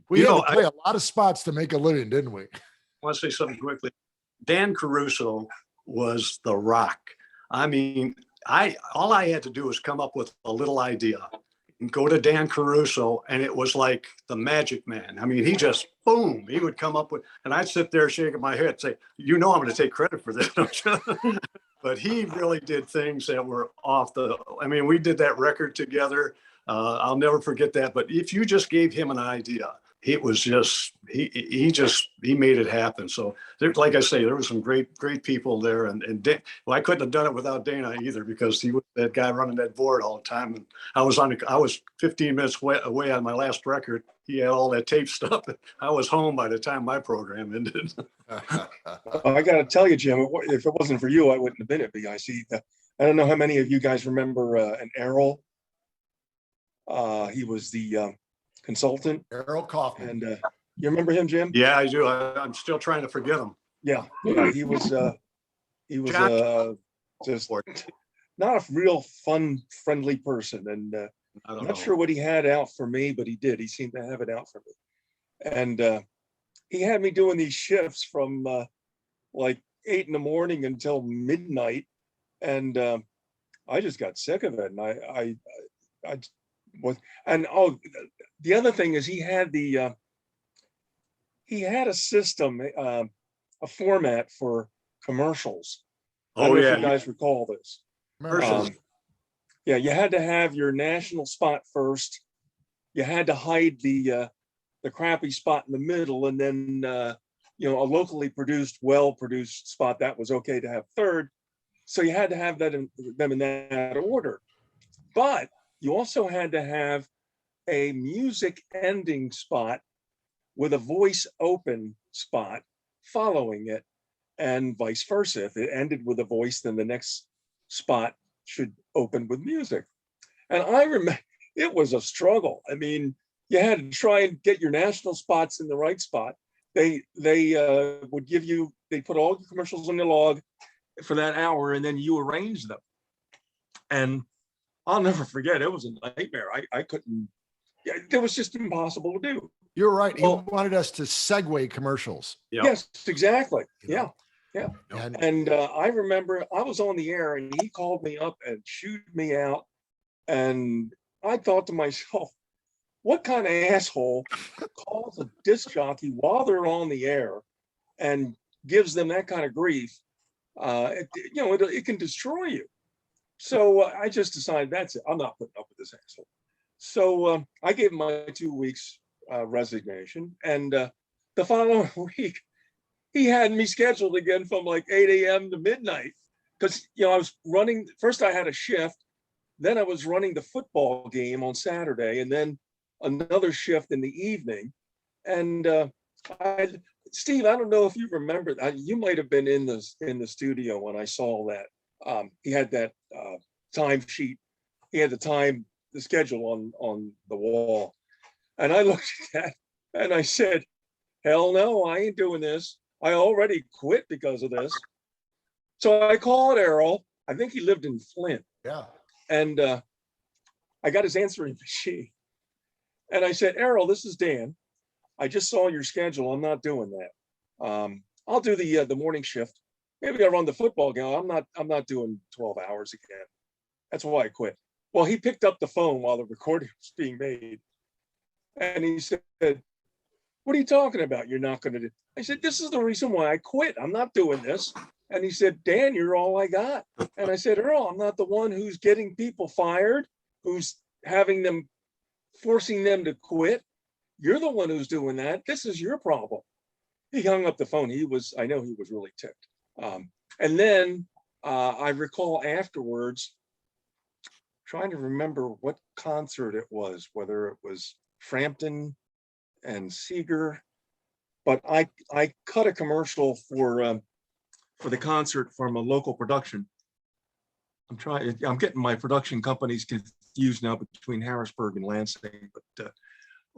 We had to play a lot of spots to make a living, didn't we? I want to say something quickly. Dan Caruso was the rock. I mean, all I had to do was come up with a little idea and go to Dan Caruso, and it was like the magic man. I mean, he just, boom, he would come up with, and I'd sit there shaking my head, say, I'm going to take credit for this, don't you? But he really did things that were we did that record together. I'll never forget that. But if you just gave him an idea, it was just, he made it happen. So like I say, there were some great people there, and Dan, I couldn't have done it without Dana either, because he was that guy running that board all the time. And I was 15 minutes away on my last record. He had all that tape stuff. I was home by the time my program ended. I got to tell you, Jim, if it wasn't for you, I wouldn't have been at VIC. I don't know how many of you guys remember an Errol. He was the consultant. Errol Kaufman. And you remember him, Jim? Yeah, I do. I'm still trying to forget him. Yeah, he was just not a real fun, friendly person. And I'm not sure what he had out for me, but he did. He seemed to have it out for me. And he had me doing these shifts from like 8 a.m. until midnight. And I just got sick of it. And the other thing is he had a system, a format for commercials. I don't know if you guys recall this. You had to have your national spot first. You had to hide the the crappy spot in the middle, and then a locally produced, well-produced spot that was okay to have third. So you had to have them in that order. But you also had to have a music ending spot with a voice open spot following it, and vice versa. If it ended with a voice, then the next spot should open with music. And I remember it was a struggle. I mean, you had to try and get your national spots in the right spot. They would give you, they put all the commercials on the log for that hour, and then you arrange them. And I'll never forget, it was a nightmare. I couldn't, it was just impossible to do. You're right. He Well- wanted us to segue commercials. Yeah. Yes, exactly. You know? Yeah. And And I remember I was on the air and he called me up and chewed me out. And I thought to myself, what kind of asshole calls a disc jockey while they're on the air and gives them that kind of grief? It can destroy you. So I just decided, that's it. I'm not putting up with this asshole. So I gave him my 2 weeks resignation. And the following week, he had me scheduled again from like 8 a.m. to midnight. Because, I was running, first I had a shift, then I was running the football game on Saturday, and then another shift in the evening. And Steve, I don't know if you remember, you might have been in the studio when I saw that. He had that time sheet. He had the schedule on the wall. And I looked at that and I said, hell no, I ain't doing this. I already quit because of this. So I called Errol. I think he lived in Flint. yeah, And I got his answering machine. And I said, Errol, this is Dan. I just saw your schedule. I'm not doing that. I'll do the morning shift. Maybe I'll run the football game. I'm not doing 12 hours again. That's why I quit. Well, he picked up the phone while the recording was being made. And he said, what are you talking about? You're not going to do. I said, this is the reason why I quit. I'm not doing this. And he said, Dan, you're all I got. And I said, Earl, I'm not the one who's getting people fired, who's forcing them to quit. You're the one who's doing that. This is your problem. He hung up the phone. I know he was really ticked. And then I recall afterwards, trying to remember what concert it was, whether it was Frampton and Seeger, but I cut a commercial for the concert from a local production. I'm getting my production companies confused now between Harrisburg and Lansing, but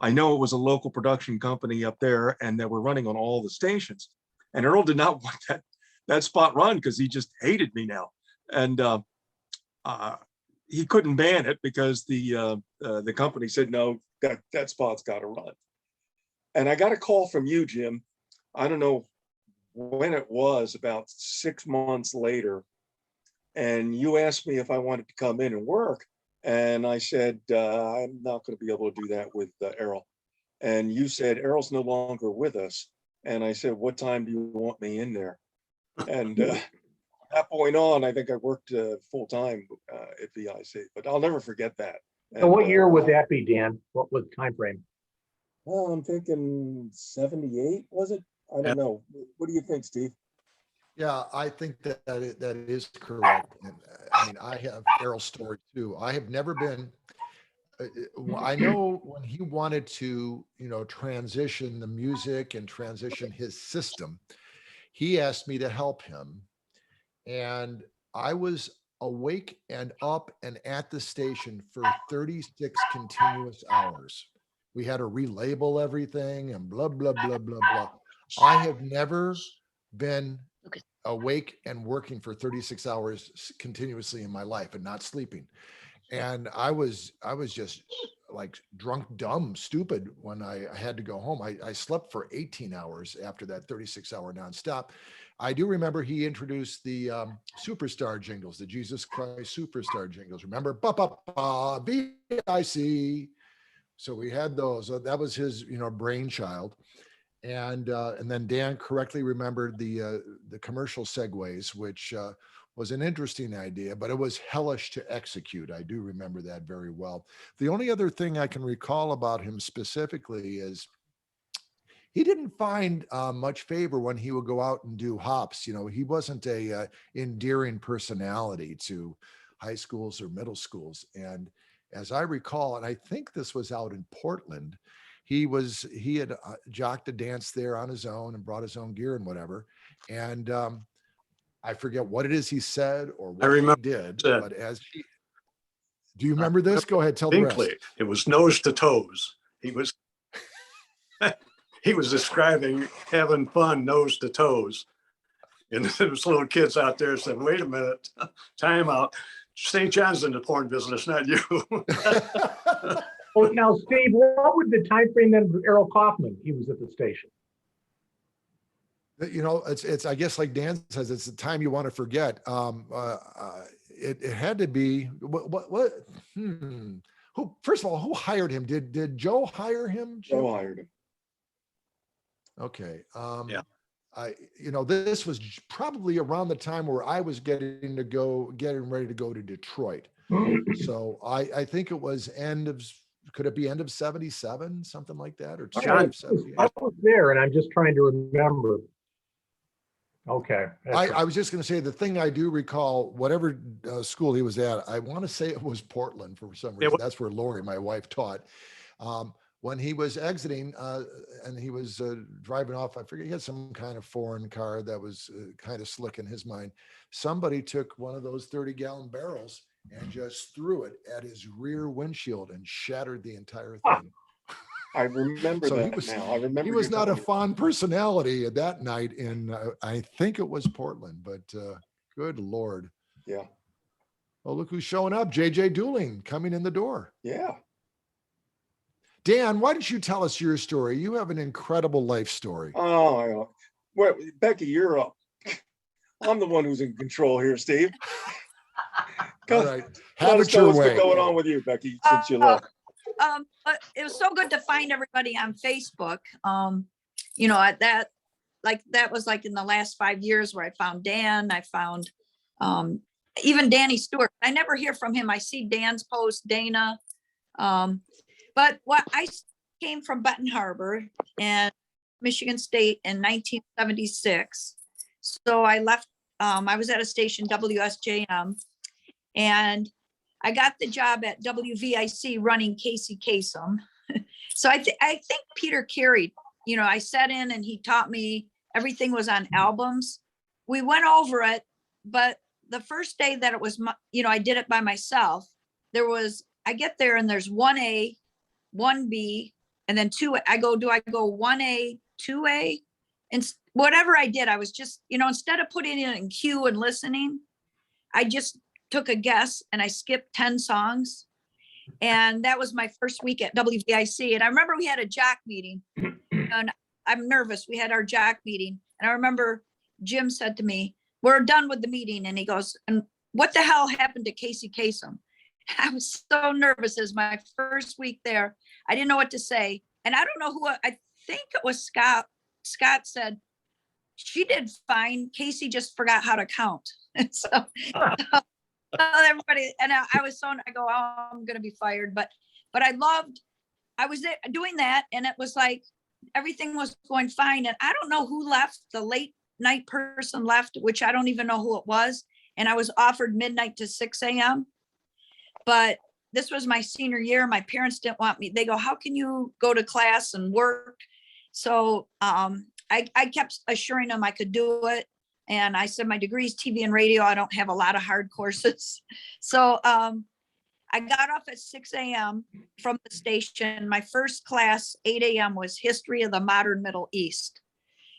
I know it was a local production company up there, and they were running on all the stations. And Earl did not want that spot run because he just hated me now, and he couldn't ban it because the company said no, that spot's got to run. And I got a call from you, Jim. I don't know when it was, about 6 months later, and you asked me if I wanted to come in and work. And I said, I'm not going to be able to do that with Errol. And you said, Errol's no longer with us. And I said, what time do you want me in there? And from that point on, I think I worked full time at VIC, but I'll never forget that. And what year would that be, Dan? What was the time frame? Well, I'm thinking 78, was it? I don't know. What do you think, Steve? yeah, I think that is correct. And I mean, I have Errol's story too. I have never been. I know when he wanted to, transition the music and transition his system, he asked me to help him, and I was awake and up and at the station for 36 continuous hours. We had to relabel everything and blah, blah, blah, blah, blah. I have never been awake and working for 36 hours continuously in my life and not sleeping. And I was just like drunk, dumb, stupid when I had to go home. I slept for 18 hours after that 36-hour nonstop. I do remember he introduced the Superstar jingles, the Jesus Christ Superstar jingles. Remember? Ba, ba, ba, VIC. So we had those. That was his, brainchild. And then Dan correctly remembered the commercial segues, which was an interesting idea, but it was hellish to execute. I do remember that very well. The only other thing I can recall about him specifically is he didn't find much favor when he would go out and do hops. You know, he wasn't a endearing personality to high schools or middle schools. And as I recall, and I think this was out in Portland, he had jocked a dance there on his own and brought his own gear and whatever. And I forget what it is he said or what he did, but do you remember this? Go ahead, tell the rest. It was nose to toes. He was he was describing having fun nose to toes. And those little kids out there said, wait a minute, time out. St. John's in the porn business, not you. Well, now, Steve, what would the time frame then for Errol Kaufman? He was at the station. You know, it's I guess like Dan says, it's the time you want to forget. It had to be who, first of all, who hired him? Did Joe hire him? Joe hired him. Okay. Yeah. This was probably around the time where I was getting ready to go to Detroit. So I think it was could it be end of 77, something like that? Or I was there and I'm just trying to remember. Okay. I was just going to say, the thing I do recall, whatever school he was at, I want to say it was Portland for some reason. That's where Lori, my wife, taught. When he was exiting and he was driving off, I forget, he had some kind of foreign car that was kind of slick in his mind. Somebody took one of those 30-gallon barrels and just threw it at his rear windshield and shattered the entire thing. I remember So that now. I remember he was you not a telling me. fond personality that night in, I think it was Portland, but good Lord. Yeah. Oh, look who's showing up. JJ Duling coming in the door. Yeah. Dan, why don't you tell us your story? You have an incredible life story. Oh, well, Becky, you're up. I'm the one who's in control here, Steve. All right. Have Have it your what's way. going on with you, Becky, since you left. But it was so good to find everybody on Facebook. That was like in the last 5 years where I found Dan. I found even Danny Stewart. I never hear from him. I see Dan's post, Dana. But what I came from Benton Harbor and Michigan State in 1976. So I left, I was at a station, WSJM, and I got the job at WVIC running Casey Kasem. So I think Peter Carey, I sat in and he taught me, everything was on albums. We went over it, but the first day that it was, I did it by myself. I get there and there's 1A, 1B, and then 2. Do I go 1A, 2A? And whatever I did, I was just, instead of putting it in queue and listening, I just took a guess and I skipped 10 songs. And that was my first week at WVIC. And I remember we had a jock meeting and I'm nervous. We had our jock meeting. And I remember Jim said to me, we're done with the meeting. And he goes, and what the hell happened to Casey Kasem? I was so nervous. It was my first week there. I didn't know what to say. And I don't know who, I think it was Scott. Scott said, she did fine. Casey just forgot how to count. So everybody, and I was I go, oh, I'm going to be fired. But I was there doing that. And it was like, everything was going fine. And I don't know who left. The late night person left, which I don't even know who it was. And I was offered midnight to 6 a.m. But this was my senior year. My parents didn't want me. They go, how can you go to class and work? So I kept assuring them I could do it. And I said, my degree is TV and radio. I don't have a lot of hard courses. So I got off at 6 a.m. from the station. My first class, 8 a.m., was history of the modern Middle East.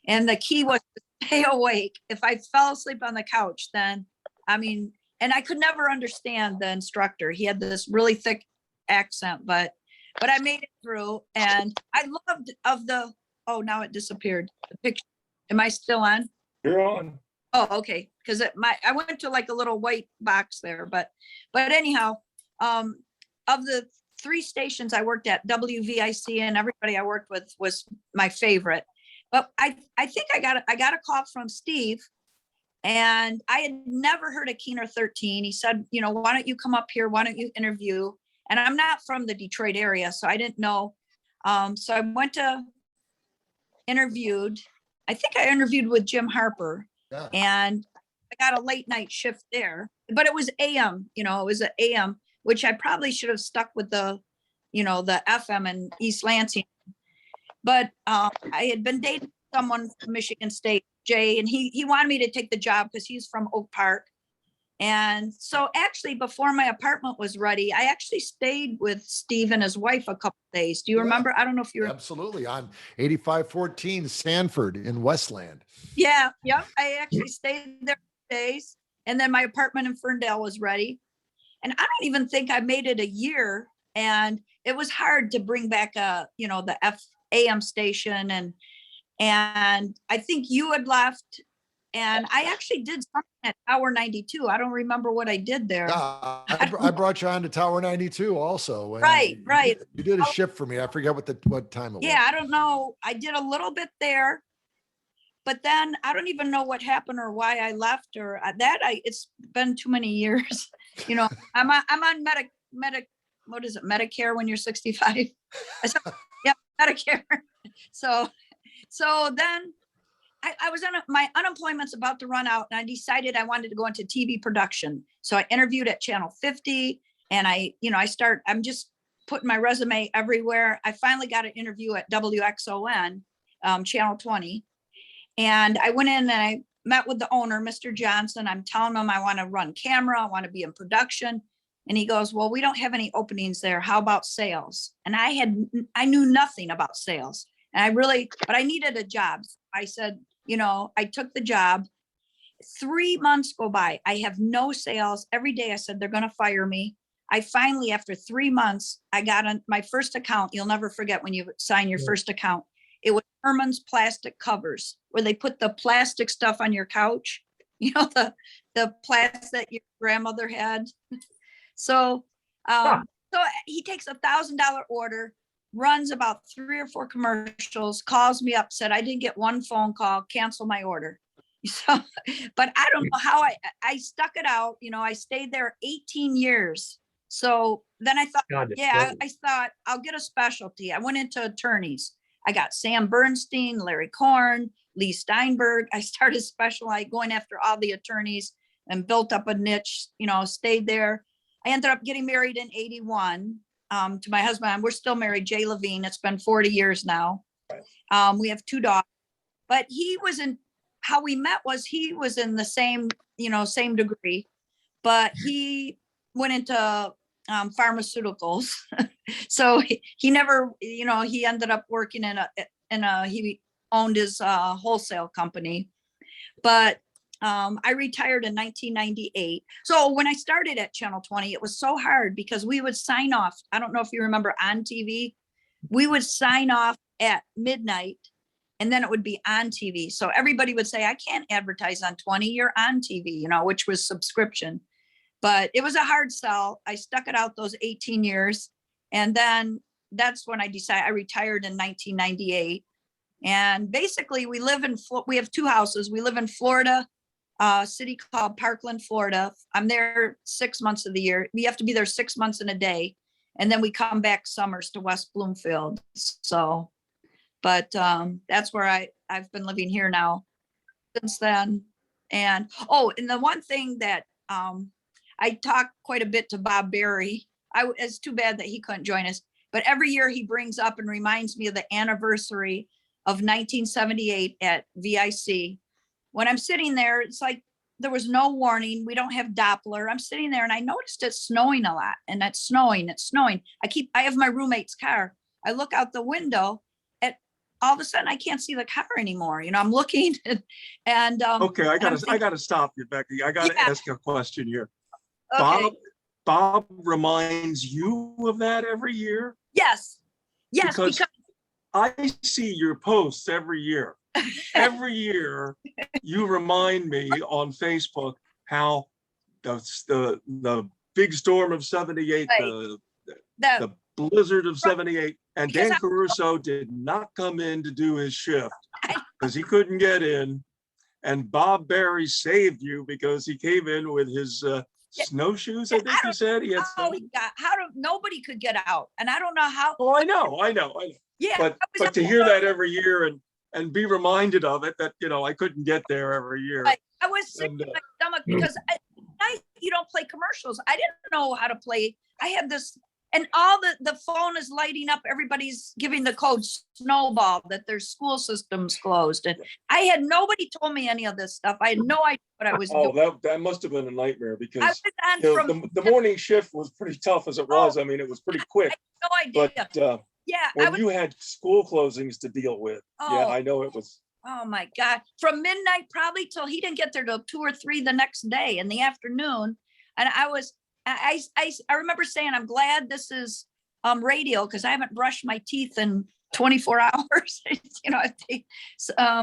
And the key was to stay awake. If I fell asleep on the couch, then, and I could never understand the instructor. He had this really thick accent, but I made it through. And I loved now it disappeared. The picture. Am I still on? You're on. Oh, okay. Because I went to like a little white box there, but anyhow, of the 3 stations I worked at, WVIC and everybody I worked with was my favorite. But I think I got a call from Steve, and I had never heard of Keener 13. He said, why don't you come up here? Why don't you interview? And I'm not from the Detroit area, so I didn't know. So I went to interviewed. I think I interviewed with Jim Harper, Yeah. and I got a late night shift there, but it was AM, it was an AM, which I probably should have stuck with the FM in East Lansing. But I had been dating someone from Michigan State, Jay, and he wanted me to take the job because he's from Oak Park. And so actually before my apartment was ready, I actually stayed with Steve and his wife a couple days. Do you Yeah. remember? I don't know if you remember. Absolutely. On 8514 Sanford in Westland. Yeah. I actually stayed there for days. And then my apartment in Ferndale was ready. And I don't even think I made it a year. And it was hard to bring back the AM station. And I think you had left. And I actually did something at Tower 92. I don't remember what I did there. Yeah, I brought you on to Tower 92 also. and Right. You did a shift for me. I forget what time it was. Yeah, I don't know. I did a little bit there, but then I don't even know what happened or why I left or it's been too many years. I'm on what is it? Medicare when you're 65. Yeah, Medicare. So then I was my unemployment's about to run out, and I decided I wanted to go into TV production. So I interviewed at Channel 50, and I'm just putting my resume everywhere. I finally got an interview at WXON, Channel 20. And I went in and I met with the owner, Mr. Johnson. I'm telling him I want to run camera. I want to be in production. And he goes, well, we don't have any openings there. How about sales? And I knew nothing about sales. And but I needed a job. I said, I took the job. 3 months go by. I have no sales. Every day I said, they're going to fire me. I finally, after 3 months, I got on my first account. You'll never forget when you sign your first account. It was Herman's Plastic Covers, where they put the plastic stuff on your couch, the plastic that your grandmother had. So he takes $1,000 order, runs about 3 or 4 commercials, calls me up, said, I didn't get one phone call, cancel my order. So, but I don't know how I stuck it out. I stayed there 18 years. So then I thought, I thought I'll get a specialty. I went into attorneys. I got Sam Bernstein, Larry Korn, Lee Steinberg. I started going after all the attorneys and built up a niche, stayed there. I ended up getting married in 81 to my husband. We're still married, Jay Levine. It's been 40 years now. We have 2 daughters, but how we met was he was in the same degree, but he went into pharmaceuticals. So he never, he ended up working he owned his wholesale company, but I retired in 1998. So when I started at Channel 20, it was so hard because we would sign off. I don't know if you remember on TV, we would sign off at midnight and then it would be on TV. So everybody would say, I can't advertise on 20, you're on TV, which was subscription. But it was a hard sell. I stuck it out those 18 years. And then that's when I decided I retired in 1998. And basically we have 2 houses. We live in Florida, a city called Parkland, Florida. I'm there 6 months of the year. We have to be there 6 months in a day. And then we come back summers to West Bloomfield. So, but that's where I've been living here now since then. And the one thing that I talked quite a bit to Bob Berry. It's too bad that he couldn't join us, but every year he brings up and reminds me of the anniversary of 1978 at VIC. When I'm sitting there, it's like there was no warning. We don't have Doppler. I'm sitting there and I noticed it's snowing a lot, and it's snowing. I have my roommate's car. I look out the window and all of a sudden I can't see the car anymore. I'm looking and Okay, I gotta stop you, Becky. I gotta ask you a question here. Okay. Bob reminds you of that every year? Yes, because I see your posts every year. Every year you remind me on Facebook how the big storm of 78, right. the blizzard of 78, and Because Dan Caruso did not come in to do his shift because he couldn't get in, and Bob Berry saved you because he came in with his snowshoes. I think he said he had. Nobody could get out, and I don't know how. Oh, I know. Yeah, But to hear that every year, and and be reminded of it that, I couldn't get there every year. I was sick And, to my stomach because you don't play commercials. I didn't know how to play. I had this, and all the phone is lighting up. Everybody's giving the code snowball that their school system's closed. And nobody told me any of this stuff. I had no idea what I was doing. That must have been a nightmare I because was on from, the morning shift was pretty tough as it was. I mean, it was pretty quick, no idea. but Yeah. I when was, you had school closings to deal with, yeah, I know it was. oh my God, from midnight probably till he didn't get there till 2 or 3 the next day in the afternoon. And I remember saying, I'm glad this is radio because I haven't brushed my teeth in 24 hours.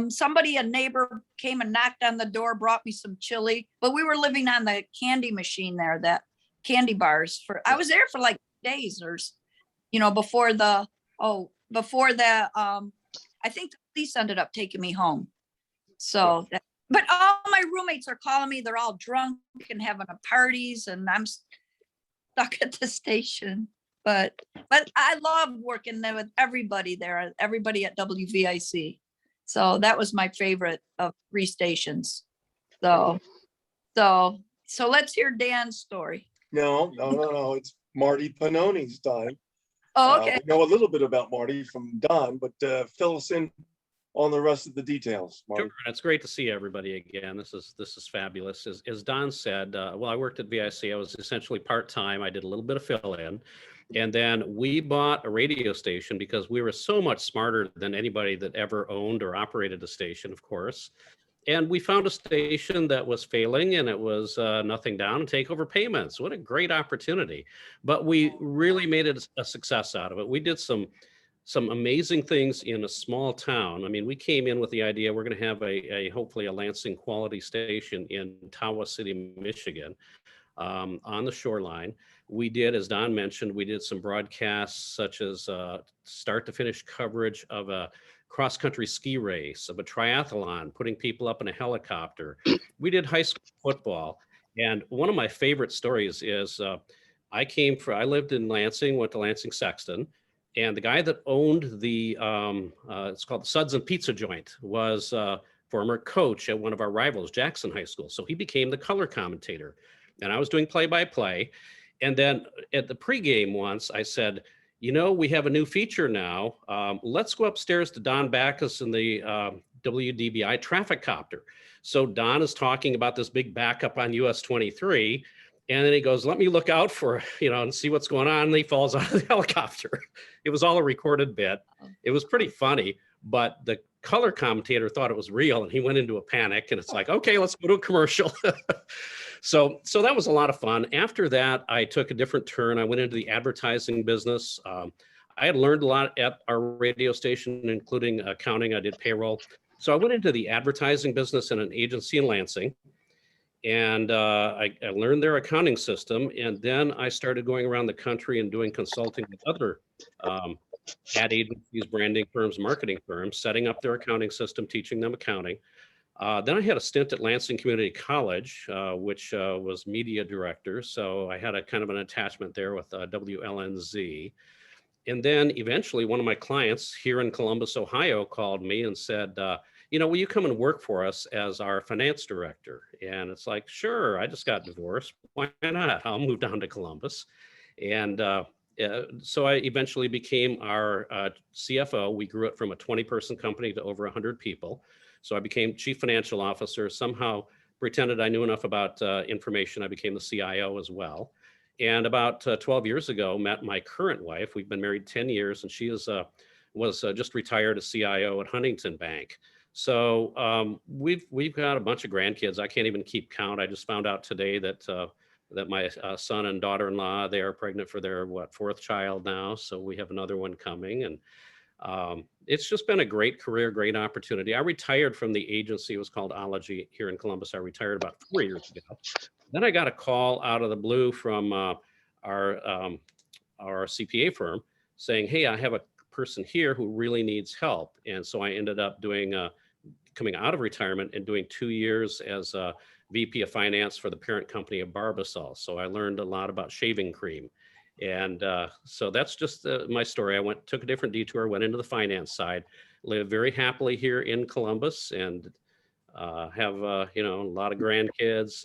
Somebody, a neighbor came and knocked on the door, brought me some chili, but we were living on the candy machine there, that candy bars I was there for like days or, before I think the police ended up taking me home. So, but all my roommates are calling me. They're all drunk and having parties, and I'm stuck at the station. But I love working there with everybody there, everybody at WVIC. So that was my favorite of 3 stations. So let's hear Dan's story. No. It's Marty Pennoni's time. Oh, okay. We know a little bit about Marty from Don, but fill us in on the rest of the details, Marty. Sure, and it's great to see everybody again. This is fabulous. As Don said, I worked at VIC. I was essentially part-time. I did a little bit of fill-in. And then we bought a radio station because we were so much smarter than anybody that ever owned or operated a station, of course. And we found a station that was failing, and it was nothing down and take over payments. What a great opportunity. But we really made it a success out of it. We did some amazing things in a small town. I mean, we came in with the idea we're going to have hopefully a Lansing quality station in Tawa City, Michigan, on the shoreline. We did, as Don mentioned, we did some broadcasts such as start to finish coverage of a cross-country ski race, of a triathlon, putting people up in a helicopter. We did high school football. And one of my favorite stories is I lived in Lansing, went to Lansing Sexton, and the guy that owned the, it's called the Suds and Pizza Joint, was former coach at one of our rivals, Jackson High School. So he became the color commentator, and I was doing play-by-play. And then at the pregame once, I said, we have a new feature now. Let's go upstairs to Don Backus and the WDBI traffic copter. So Don is talking about this big backup on US 23. And then he goes, let me look out for, and see what's going on. And he falls out of the helicopter. It was all a recorded bit. It was pretty funny, but the color commentator thought it was real and he went into a panic, and it's like, okay, let's go to a commercial. So that was a lot of fun. After that, I took a different turn. I went into the advertising business. I had learned a lot at our radio station, including accounting. I did payroll. So I went into the advertising business in an agency in Lansing, and I learned their accounting system. And then I started going around the country and doing consulting with other ad agencies, branding firms, marketing firms, setting up their accounting system, teaching them accounting. Then I had a stint at Lansing Community College, which was media director. So I had a kind of an attachment there with WLNZ. And then eventually one of my clients here in Columbus, Ohio, called me and said, will you come and work for us as our finance director? And it's like, sure, I just got divorced. Why not? I'll move down to Columbus. And so I eventually became our CFO. We grew it from a 20-person company to over 100 people. So I became chief financial officer, somehow pretended I knew enough about information. I became the CIO as well. And about 12 years ago, met my current wife. We've been married 10 years, and she was just retired as CIO at Huntington Bank. So we've got a bunch of grandkids. I can't even keep count. I just found out today that my son and daughter-in-law, they are pregnant for their 4th child now. So we have another one coming, and it's just been a great career, great opportunity. I retired from the agency. It was called Ology here in Columbus. I retired about 4 years ago. Then I got a call out of the blue from our CPA firm saying, hey, I have a person here who really needs help. And so I ended up coming out of retirement and doing 2 years as a VP of finance for the parent company of Barbasol. So I learned a lot about shaving cream. And so that's just my story. I took a different detour, went into the finance side. live very happily here in Columbus and have, you know, a lot of grandkids,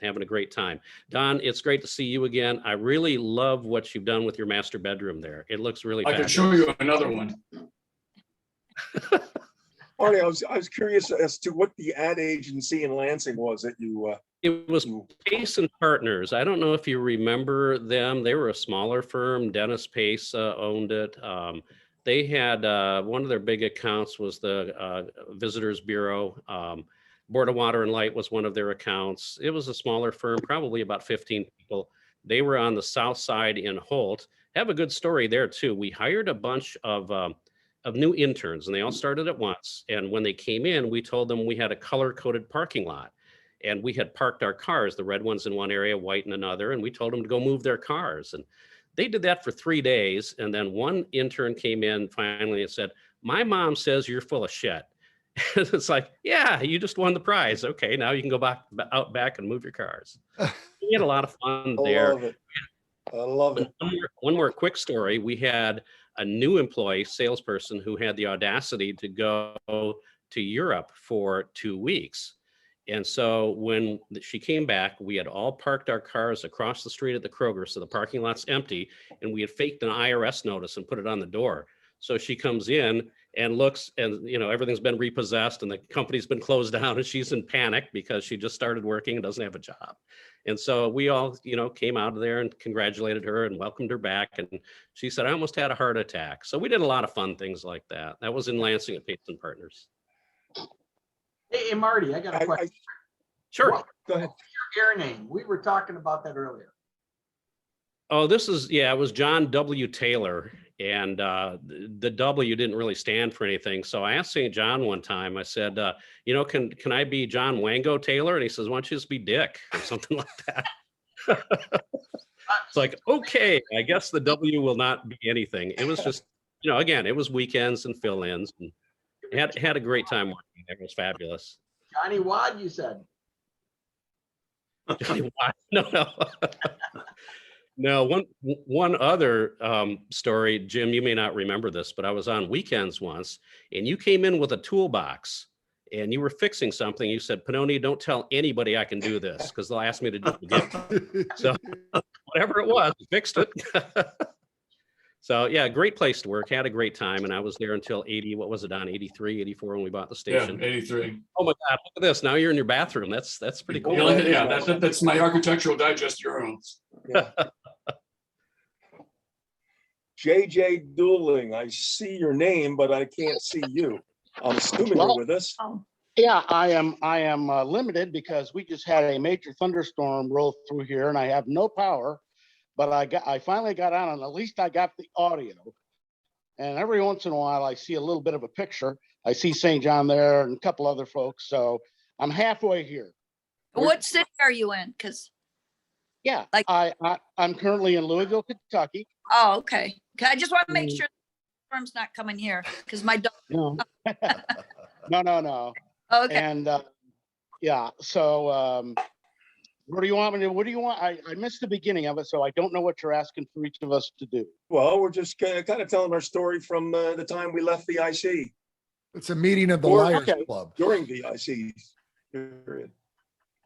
having a great time. Don, it's great to see you again. I really love what you've done with your master bedroom there. It looks really I can fabulous. show you another one. Marty, I was curious as to what the ad agency in Lansing was that you, It was Pace and Partners. I don't know if you remember them. They were a smaller firm. Dennis Pace owned it. They had one of their big accounts was the Visitors Bureau. Board of Water and Light was one of their accounts. It was a smaller firm, probably about 15 people. They were on the south side in Holt. Have a good story there too. We hired a bunch of new interns, and they all started at once. And when they came in, we told them we had a color-coded parking lot. And we had parked our cars, the red ones in one area, white in another, and we told them to go move their cars. And they did that for 3 days. And then one intern came in finally and said, "My mom says you're full of shit." It's like, yeah, you just won the prize. Okay, now you can go out back and move your cars. We had a lot of fun there. I love it. One more quick story. We had a new employee, salesperson, who had the audacity to go to Europe for 2 weeks. And so when she came back, we had all parked our cars across the street at the Kroger, so the parking lot's empty, and we had faked an IRS notice and put it on the door. So she comes in and looks, and you know, everything's been repossessed and the company's been closed down, and she's in panic because she just started working and doesn't have a job. And so we all, you know, came out of there and congratulated her and welcomed her back. And she said, "I almost had a heart attack." So we did a lot of fun things like that. That was in Lansing at Pace and Partners. Hey, Marty, I got a question. Sure. Go ahead. Your air name. We were talking about that earlier. Oh, this is, yeah, it was John W. Taylor. And the W didn't really stand for anything. So I asked St. John one time, I said, you know, can I be John Wango Taylor? And he says, "Why don't you just be Dick?" or something like that. It's like, okay, I guess the W will not be anything. It was just, you know, again, it was weekends and fill-ins, and had a great time working there. It was fabulous. Johnny Wad, you said. Johnny Watt. No. No, one other story, Jim, you may not remember this, but I was on Weekends once, and you came in with a toolbox, and you were fixing something. You said, "Pennoni, don't tell anybody I can do this, because they'll ask me to do it again." So whatever it was, we fixed it. So yeah, great place to work. Had a great time, and I was there until 80. What was it, on 83, 84 when we bought the Yeah, station? 83. Oh my God, look at this! Now you're in your bathroom. That's pretty cool. Yeah, that's my Architectural Digest urinals. Yeah. JJ Duling, I see your name, but I can't see you. I'm assuming you're with us. Yeah, I am limited because we just had a major thunderstorm roll through here and I have no power, but I finally got on and at least I got the audio. And every once in a while I see a little bit of a picture. I see St. John there and a couple other folks. So I'm halfway here. What city are you in? Because, Yeah, Like- I'm currently in Louisville, Kentucky. oh, okay. I just want to make sure the storm's not coming here because my dog. No, no. Okay. And yeah, so what do you want me to, what do you want? I missed the beginning of it, so I don't know what you're asking for each of us to do. Well, we're just kind of telling our story from the time we left the IC, It's a meeting of the Or- Liars okay. Club. during the IC period.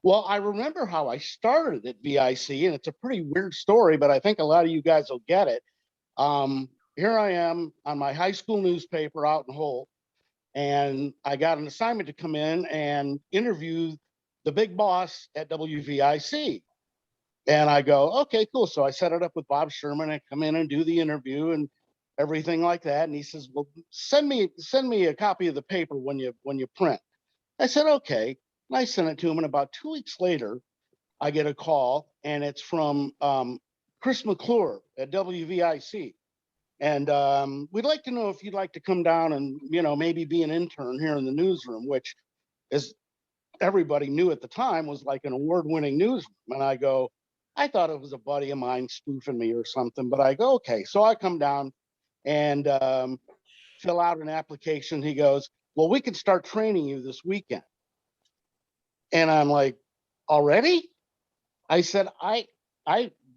Well, I remember how I started at VIC, and it's a pretty weird story, but I think a lot of you guys will get it. Here I am on my high school newspaper out in Holt, and I got an assignment to come in and interview the big boss at WVIC. And I go, okay, cool. So I set it up with Bob Sherman and come in and do the interview and everything like that. And he says, "Well, send me a copy of the paper when you print." I said, okay. And I sent it to him. And about 2 weeks later, I get a call, and it's from Chris McClure at WVIC. And we'd like to know if you'd like to come down and, you know, maybe be an intern here in the newsroom, which is everybody knew at the time was like an award-winning newsroom. And I go, I thought it was a buddy of mine spoofing me or something, but I go, okay. So I come down and fill out an application. He goes, "Well, we can start training you this weekend." And I'm like, already? I said, I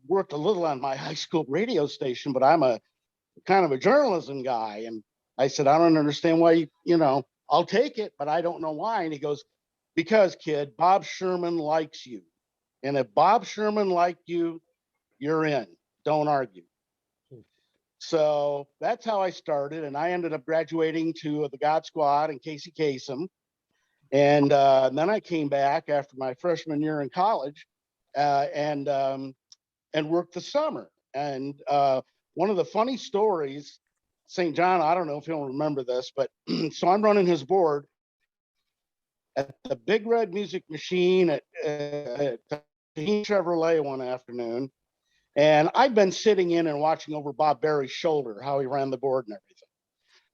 worked a little on my high school radio station, but I'm a kind of a journalism guy. And I said, I don't understand why I'll take it, but I don't know why. And he goes, because kid, Bob Sherman likes you. And if Bob Sherman liked you, you're in. Don't argue. So that's how I started. And I ended up graduating to the God Squad and Casey Kasem. And then I came back after my freshman year in college and worked the summer. And one of the funny stories, St. John, I don't know if he'll remember this, but so I'm running his board at the Big Red Music Machine at Shaheen Chevrolet one afternoon. And I'd been sitting in and watching over Bob Berry's shoulder, how he ran the board and everything.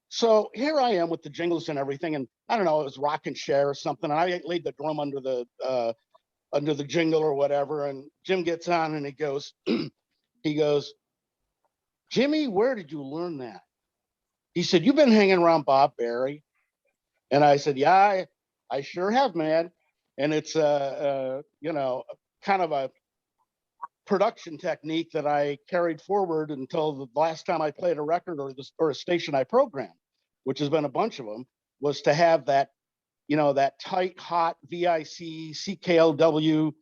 So here I am with the jingles and everything. And I don't know, it was Rock and Share or something. And I laid the drum under the jingle or whatever. And Jim gets on and he goes, Jimmy, where did you learn that? He said, you've been hanging around Bob Berry. And I said, yeah, I sure have, man. And it's kind of a production technique that I carried forward until the last time I played a record or a station I programmed, which has been a bunch of them, was to have that, that tight, hot VIC, CKLW,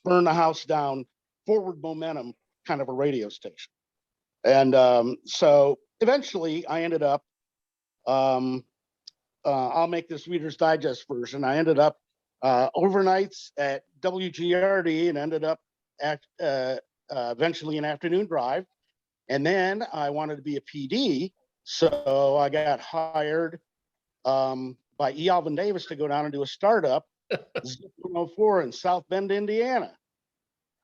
burn the house down, forward momentum kind of a radio station. And so eventually I ended up, I'll make this Reader's Digest version. I ended up overnights at WGRD and ended up at eventually an afternoon drive. And then I wanted to be a PD. So I got hired by E. Alvin Davis to go down and do a startup, 104 in South Bend, Indiana.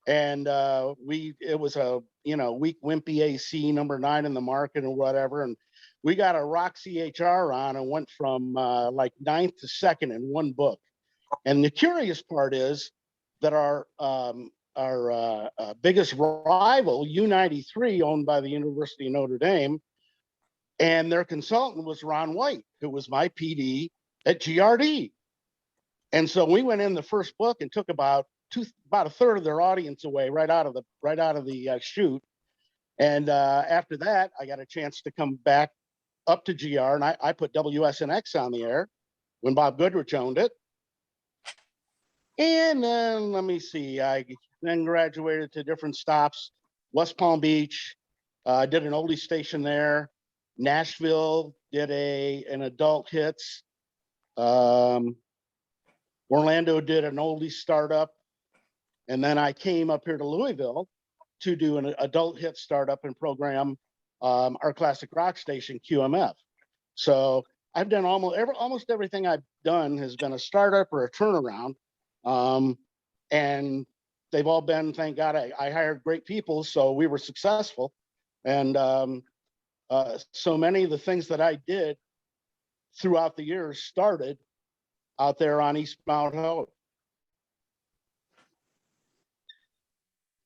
And it was a, weak wimpy AC number 9 in the market or whatever. And we got a rock CHR on and went from like 9th to 2nd in one book. And the curious part is that our biggest rival, U93, owned by the University of Notre Dame, and their consultant was Ron White, who was my PD at GRD. And so we went in the first book and took about a third of their audience away right out of the chute. And after that, I got a chance to come back up to GR, and I put WSNX on the air when Bob Goodrich owned it. And then let me see, I then graduated to different stops. West Palm Beach, did an oldie station there. Nashville did an adult hits. Orlando did an oldie startup. And then I came up here to Louisville to do an adult hit startup and program our classic rock station, QMF. So I've done almost everything I've done has been a startup or a turnaround. And they've all been, thank God, I hired great people, so we were successful. And so many of the things that I did throughout the years started out there on East Mount Hope.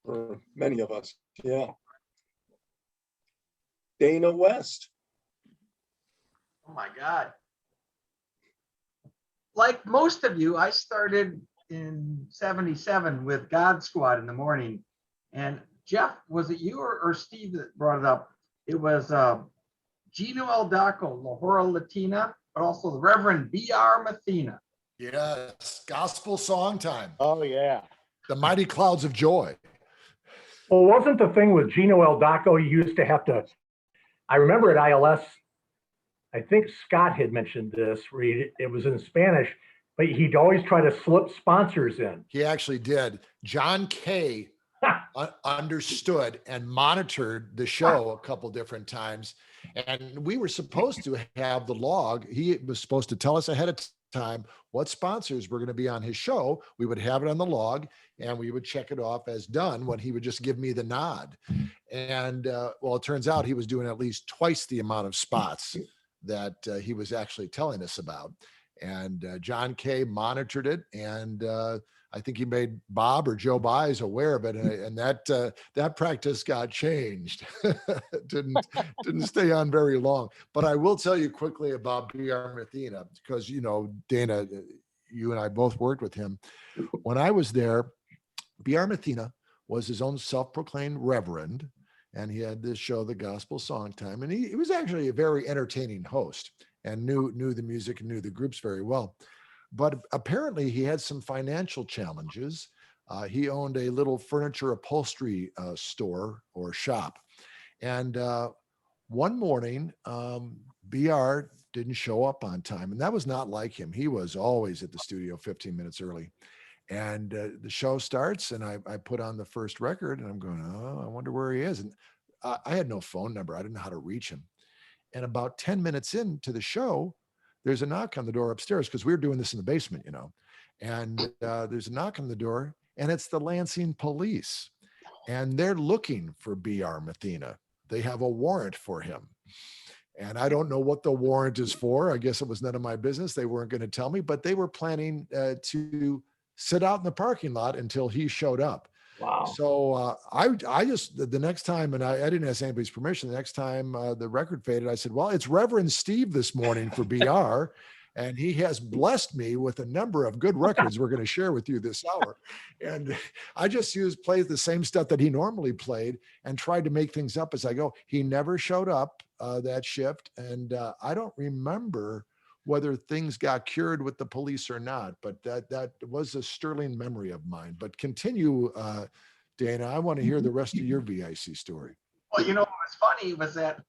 For many of us, yeah. Dana West. Oh my God. Like most of you, I started in 77 with God Squad in the morning. And Jeff, was it you or Steve that brought it up? It was Gino Aldaco, La Hora Latina, but also the Reverend B.R. Mathena. Yes, gospel song time. Oh, yeah. The Mighty Clouds of Joy. Well, wasn't the thing with Gino Aldaco, you used to have to, I remember at ILS, I think Scott had mentioned this, Reed, it was in Spanish, but he'd always try to slip sponsors in. He actually did. John Kay understood and monitored the show a couple different times. And we were supposed to have the log. He was supposed to tell us ahead of time what sponsors were going to be on his show. We would have it on the log and we would check it off as done when he would just give me the nod. And well, it turns out he was doing at least twice the amount of spots that he was actually telling us about. And John Kay monitored it, and I think he made Bob or Joe Buys aware of it, and that practice got changed. didn't stay on very long. But I will tell you quickly about B.R. Mathena, because Dana, you and I both worked with him. When I was there, B.R. Mathena was his own self-proclaimed reverend, and he had this show, The Gospel Song Time, and he was actually a very entertaining host and knew the music and knew the groups very well. But apparently he had some financial challenges. He owned a little furniture upholstery store or shop. And one morning, BR didn't show up on time. And that was not like him. He was always at the studio 15 minutes early. And the show starts, and I put on the first record, and I'm going, oh, I wonder where he is. And I had no phone number. I didn't know how to reach him. And about 10 minutes into the show, there's a knock on the door upstairs, because we were doing this in the basement, you know. And there's a knock on the door, and it's the Lansing police. And they're looking for B.R. Mathena. They have a warrant for him. And I don't know what the warrant is for. I guess it was none of my business. They weren't going to tell me, but they were planning to sit out in the parking lot until he showed up. Wow. So I just, the next time, and I didn't ask anybody's permission, the next time the record faded, I said, well, it's Reverend Steve this morning for BR, and he has blessed me with a number of good records we're going to share with you this hour. And I just played the same stuff that he normally played and tried to make things up as I go. He never showed up that shift. And I don't remember whether things got cured with the police or not, but that was a sterling memory of mine. But continue, Dana. I want to hear the rest of your VIC story. Well, you know, what's funny was that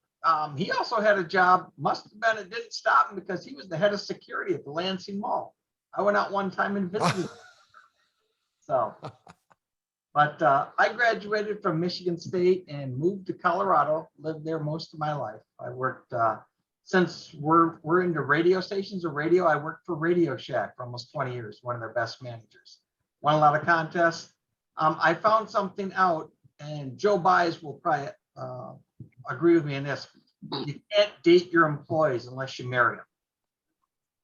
he also had a job, must have been, it didn't stop him because he was the head of security at the Lansing Mall. I went out one time and visited. So, but I graduated from Michigan State and moved to Colorado, lived there most of my life. I worked, since we're into radio stations or radio, I worked for Radio Shack for almost 20 years, one of their best managers. Won a lot of contests. I found something out, and Joe Buys will probably agree with me in this. You can't date your employees unless you marry them.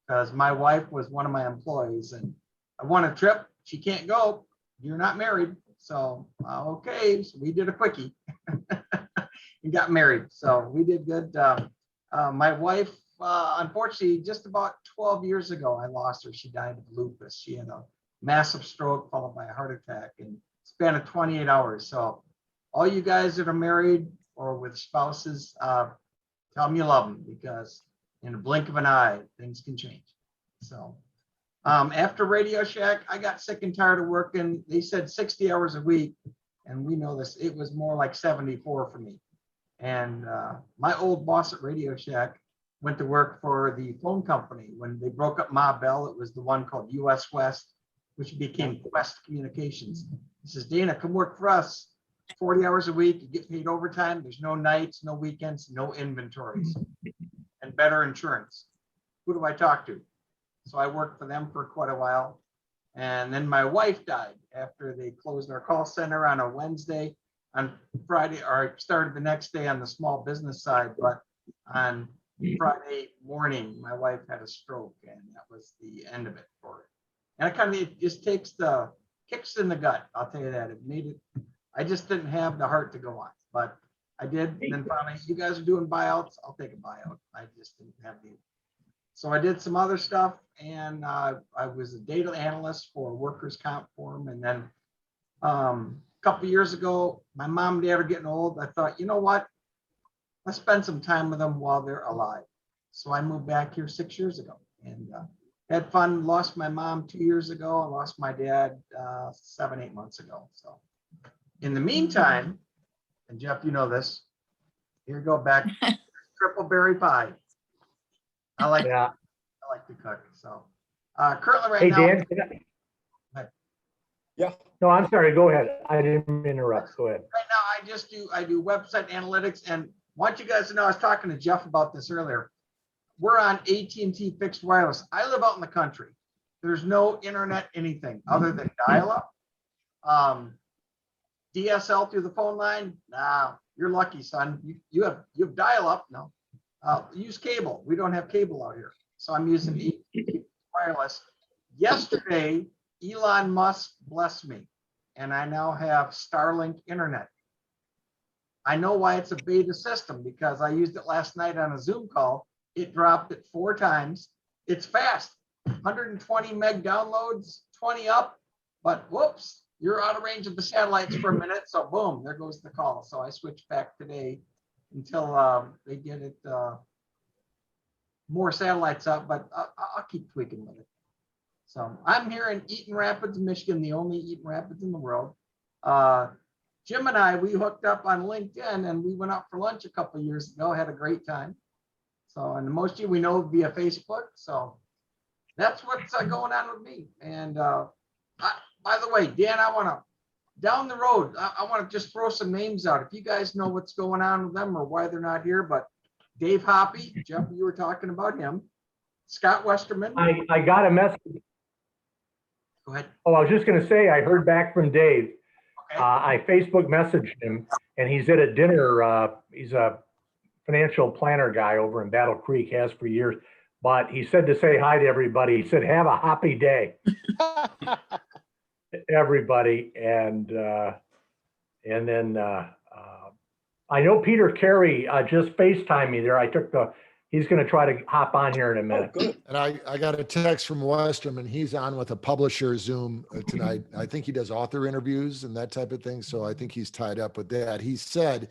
Because my wife was one of my employees, and I won a trip. She can't go. You're not married. So, okay. So we did a quickie and got married. So we did good. My wife, unfortunately, just about 12 years ago, I lost her. She died of lupus. She had a massive stroke followed by a heart attack in a span of 28 hours. So all you guys that are married or with spouses, tell them you love them, because in a blink of an eye, things can change. So after Radio Shack, I got sick and tired of working. They said 60 hours a week. And we know this, it was more like 74 for me. And my old boss at Radio Shack went to work for the phone company. When they broke up Ma Bell, it was the one called US West, which became Quest Communications. He says, Dana, come work for us. 40 hours a week, you get paid overtime. There's no nights, no weekends, no inventories, and better insurance. Who do I talk to? So I worked for them for quite a while. And then my wife died after they closed our call center on a Wednesday. On Friday, or I started the next day on the small business side, but on Friday morning, my wife had a stroke, and that was the end of it for her. And it just takes the kicks in the gut. I'll tell you that. It made it, I just didn't have the heart to go on, but I did. And then finally, you guys are doing buyouts, I'll take a buyout. I just didn't have the, so I did some other stuff, and I was a data analyst for workers' comp form. And then a couple of years ago, my mom and dad are getting old. I thought, you know what? Let's spend some time with them while they're alive. So I moved back here 6 years ago and had fun. Lost my mom 2 years ago. I lost my dad 7, 8 months ago. So in the meantime, and Jeff, you know this, here we go back, triple berry pie. I like to cook. So currently right Hey, now. Dan, can I- Yeah. No, I'm sorry. Go ahead. I didn't interrupt. Go ahead. Right now, I do website analytics, and want you guys to know, I was talking to Jeff about this earlier. We're on AT&T fixed wireless. I live out in the country. There's no internet anything other than dial-up. DSL through the phone line. Nah, you're lucky, son. You have dial-up. No, use cable. We don't have cable out here, so I'm using AT&T wireless. Yesterday, Elon Musk blessed me, and I now have Starlink internet. I know why it's a beta system, because I used it last night on a Zoom call. It dropped it 4 times. It's fast, 120 meg downloads, 20 up, but whoops, you're out of range of the satellites for a minute. So boom, there goes the call. So I switched back today until they get it more satellites up, but I'll keep tweaking with it. So I'm here in Eaton Rapids, Michigan, the only Eaton Rapids in the world. Jim and I, we hooked up on LinkedIn and we went out for lunch a couple of years ago, had a great time. So, and most of you we know via Facebook. So that's what's going on with me. And by the way, Dan, I want to, down the road, I want to just throw some names out. If you guys know what's going on with them or why they're not here, but Dave Hoppy, Jeff, you were talking about him. Scott Westerman. I got a message. Go ahead. Oh, I was just going to say, I heard back from Dave. Okay. I Facebook messaged him and he's at a dinner. He's a financial planner guy over in Battle Creek, has for years. But he said to say hi to everybody. He said, have a happy day, everybody. And then I know Peter Carey just FaceTimed me there. He's going to try to hop on here in a minute. Oh, good. And I got a text from Westerman. He's on with a publisher Zoom tonight. I think he does author interviews and that type of thing. So I think he's tied up with that. He said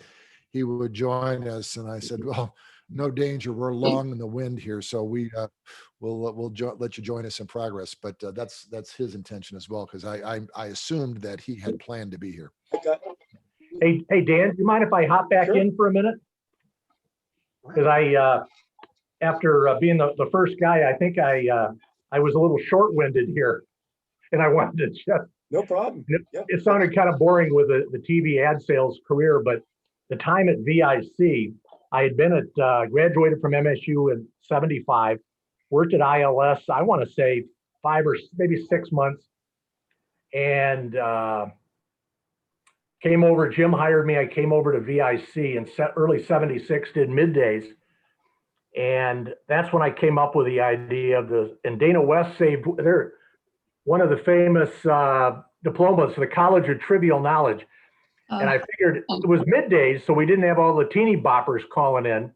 he would join us. And I said, well, no danger. We're long in the wind here. So we'll let you join us in progress. But that's his intention as well, because I assumed that he had planned to be here. Okay. Hey, Dan, do you mind if I hop back Sure. in for a minute? Because after being the first guy, I think I was a little short-winded here, and I wanted to just. No problem. Yeah. It sounded kind of boring with the TV ad sales career, but the time at VIC, I had been at graduated from MSU in '75, worked at ILS. I want to say 5 or maybe 6 months, and came over. Jim hired me. I came over to VIC in early '76, did middays. And that's when I came up with the idea of and Dana West saved one of the famous diplomas, the College of Trivial Knowledge. And I figured it was middays, so we didn't have all the teeny boppers calling in.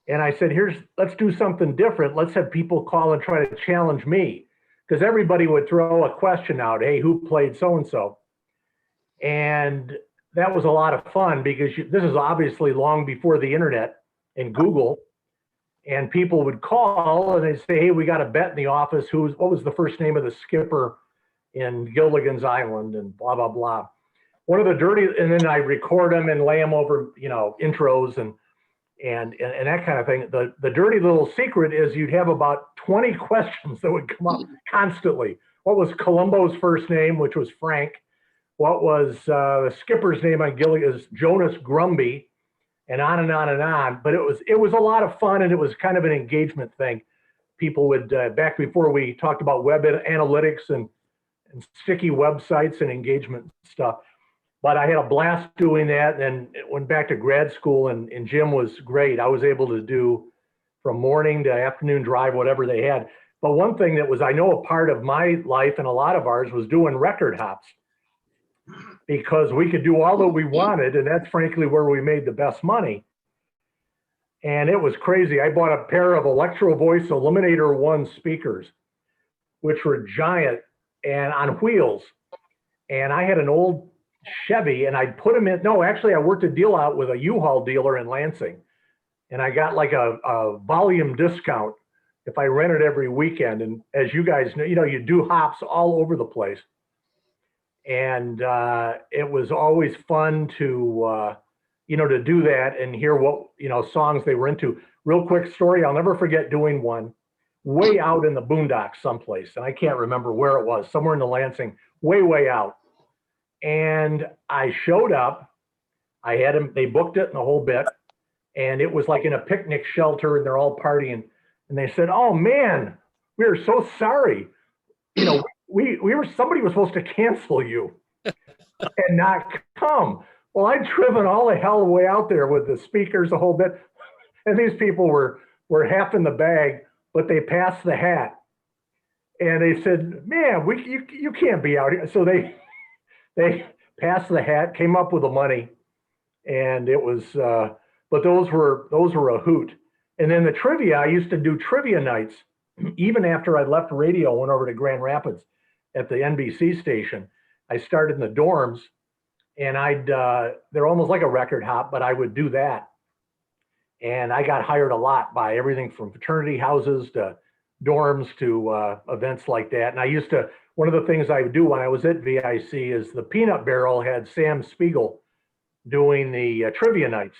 And I said, let's do something different. Let's have people call and try to challenge me. Because everybody would throw a question out. Hey, who played so-and-so? And that was a lot of fun because this is obviously long before the internet and Google. And people would call and they'd say, hey, we got a bet in the office. What was the first name of the skipper in Gilligan's Island and blah, blah, blah. One of the and then I record them and lay them over, intros and that kind of thing. The dirty little secret is you'd have about 20 questions that would come up constantly. What was Columbo's first name, which was Frank? What was the skipper's name on Gilligan's? Jonas Grumby. And on and on and on. But it was a lot of fun, and it was kind of an engagement thing. People would, back before we talked about web analytics and sticky websites and engagement stuff. But I had a blast doing that, and went back to grad school, and Jim was great. I was able to do from morning to afternoon drive, whatever they had. But one thing that was, I know, a part of my life and a lot of ours was doing record hops. Because we could do all that we wanted, and that's frankly where we made the best money. And it was crazy. I bought a pair of Electro Voice Eliminator 1 speakers, which were giant and on wheels. And I had an old Chevy, and I'd put them in. No, actually, I worked a deal out with a U-Haul dealer in Lansing, and I got like a volume discount if I rented every weekend. And as you guys know, you do hops all over the place. And it was always fun to, to do that and hear what, songs they were into. Real quick story, I'll never forget doing one way out in the boondocks someplace. And I can't remember where it was, somewhere in the Lansing, way out. And I showed up, I had them, they booked it and the whole bit. And it was like in a picnic shelter and they're all partying. And they said, oh man, we are so sorry. Somebody was supposed to cancel you and not come. Well, I'd driven all the hell way out there with the speakers, the whole bit. And these people were half in the bag, but they passed the hat. And they said, man, you can't be out here. So they passed the hat, came up with the money. And it was, but those were a hoot. And then the trivia, I used to do trivia nights, even after I left radio, went over to Grand Rapids at the NBC station. I started in the dorms, and they're almost like a record hop, but I would do that. And I got hired a lot by everything from fraternity houses to dorms to events like that. And I used to, one of the things I would do when I was at VIC is the Peanut Barrel had Sam Spiegel doing the trivia nights.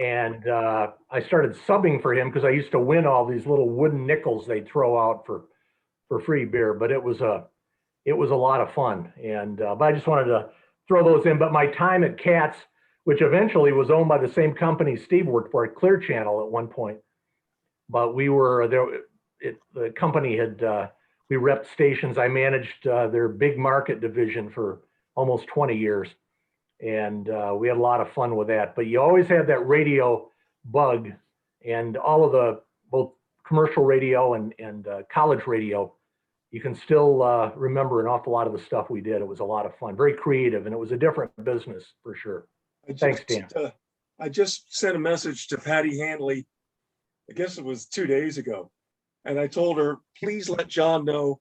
And I started subbing for him because I used to win all these little wooden nickels they'd throw out for free beer. But it was a lot of fun. And but I just wanted to throw those in. But my time at Katz, which eventually was owned by the same company Steve worked for at Clear Channel at one point. But we were there. The company had we repped stations. I managed their big market division for almost 20 years. And we had a lot of fun with that. But you always have that radio bug, and all of the both commercial radio and college radio. You can still remember an awful lot of the stuff we did. It was a lot of fun, very creative, and it was a different business for sure. Thanks, Dan. I just sent a message to Patty Hanley, I guess it was 2 days ago. And I told her, please let John know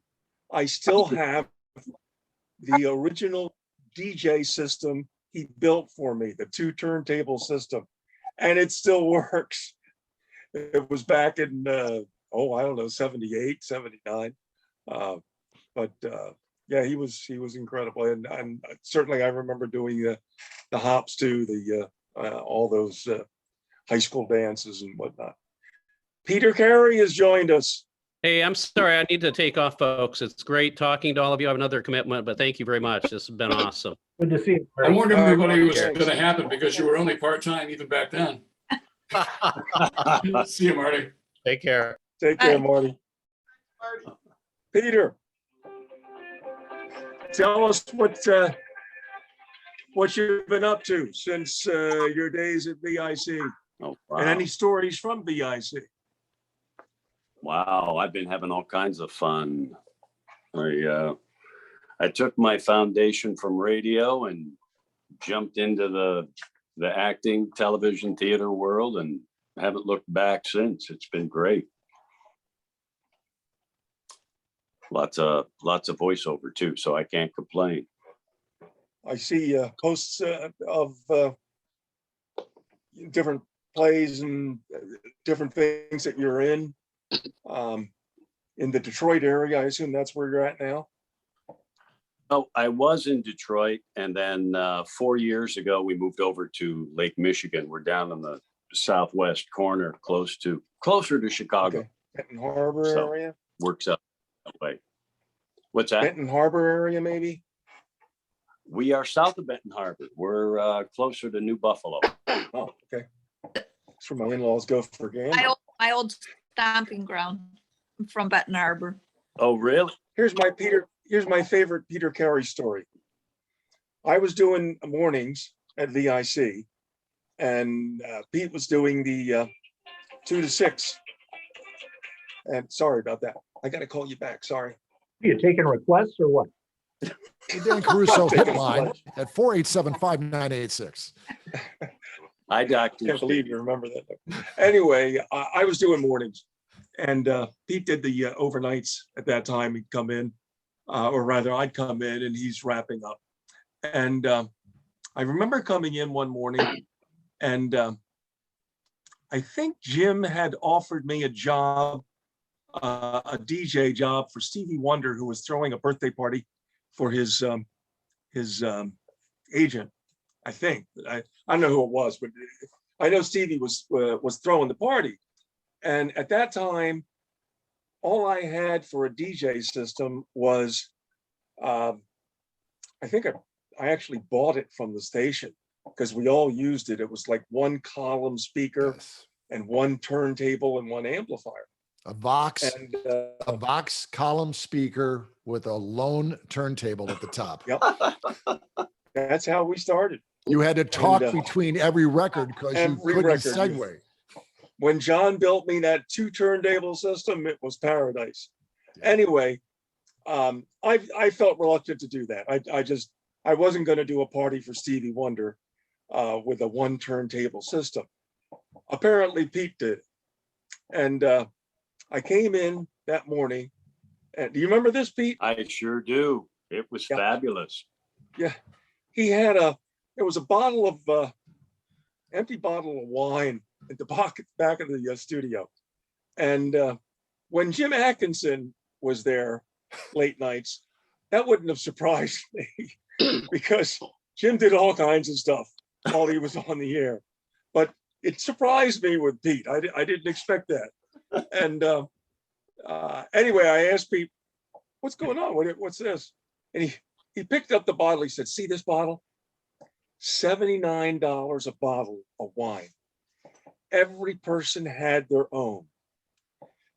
I still have the original DJ system he built for me, the 2 turntable system, and it still works. It was back in, I don't know, 78, 79. But yeah, he was incredible. And certainly I remember doing the hops too, all those high school dances and whatnot. Peter Carey has joined us. Hey, I'm sorry, I need to take off, folks. It's great talking to all of you. I have another commitment, but thank you very much. This has been awesome. Good to see you. I warned everybody it was going to happen because you were only part-time even back then. See you, Marty. Take care. Take care, Bye. Marty. Marty. Peter, tell us what you've been up to since your days at VIC, Oh, and any stories from VIC. wow. I've been having all kinds of fun. I took my foundation from radio and jumped into the acting, television, theater world, and haven't looked back since. It's been great. Lots of voiceover too, so I can't complain. I see posts of different plays and different things that you're in the Detroit area. I assume that's where you're at now. Oh, I was in Detroit, and then 4 years ago we moved over to Lake Michigan. We're down in the southwest corner, closer to Chicago. Okay. Benton Harbor So- area. Works out that way. What's that? Benton Harbor area, maybe. We are south of Benton Harbor. We're closer to New Buffalo. Oh, okay. That's where my in-laws go for gambling. My old stomping ground. I'm from Benton Harbor. Oh, really? Here's my favorite Peter Carey story. I was doing mornings at VIC, and Pete was doing the 2 to 6. And sorry about that. I got to call you back. Sorry. Are you taking requests or what? The Dan Caruso hotline at 487-5986. Hi, Doctor. Can't believe you remember that. Anyway, I was doing mornings, and Pete did the overnights at that time. He'd come in, or rather I'd come in and he's wrapping up. And I remember coming in one morning, and I think Jim had offered me a job, a DJ job for Stevie Wonder, who was throwing a birthday party for his agent. I think I don't know who it was, but I know Stevie was throwing the party. And at that time, all I had for a DJ system was, I think I actually bought it from the station because we all used it. It was like one column speaker Yes. and one turntable and one amplifier. A Vox, And a Vox column speaker with a lone turntable at the top. yep, that's how we started. You had to talk And, between every record because you every couldn't record, segue. When John built me that 2 turntable system, it was paradise. Anyway, I felt reluctant to do that. I wasn't going to do a party for Stevie Wonder with a 1 turntable system. Apparently Pete did. And I came in that morning. And do you remember this, Pete? I sure do. It was Yeah. fabulous. Yeah, there was a bottle of empty bottle of wine at the back of the studio. And when Jim Atkinson was there late nights, that wouldn't have surprised me because Jim did all kinds of stuff while he was on the air. But it surprised me with Pete. I didn't expect that. And anyway, I asked Pete, what's going on? What's this? And he picked up the bottle. He said, see this bottle? $79 a bottle of wine. Every person had their own.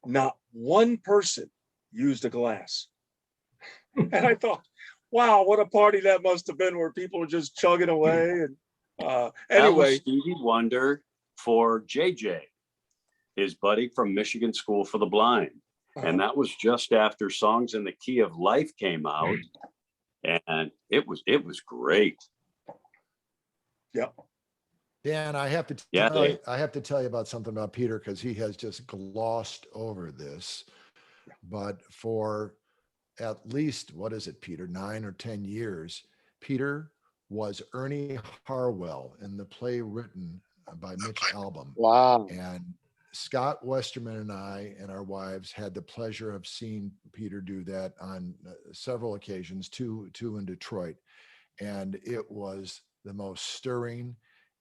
Not one person used a glass. And I thought, wow, what a party that must have been, where people were just chugging away. And That was anyway, Stevie Wonder for JJ, his buddy from Michigan School for the Blind. And that was just after Songs in the Key of Life came out. And it was great. yeah. Dan, I have to Yeah, tell you, Dave. I have to tell you about something about Peter, because he has just glossed over this. But for at least, what is it, Peter, 9 or 10 years, Peter was Ernie Harwell in the play written by Mitch Albom. Wow. And Scott Westerman and I and our wives had the pleasure of seeing Peter do that on several occasions, two in Detroit. And it was the most stirring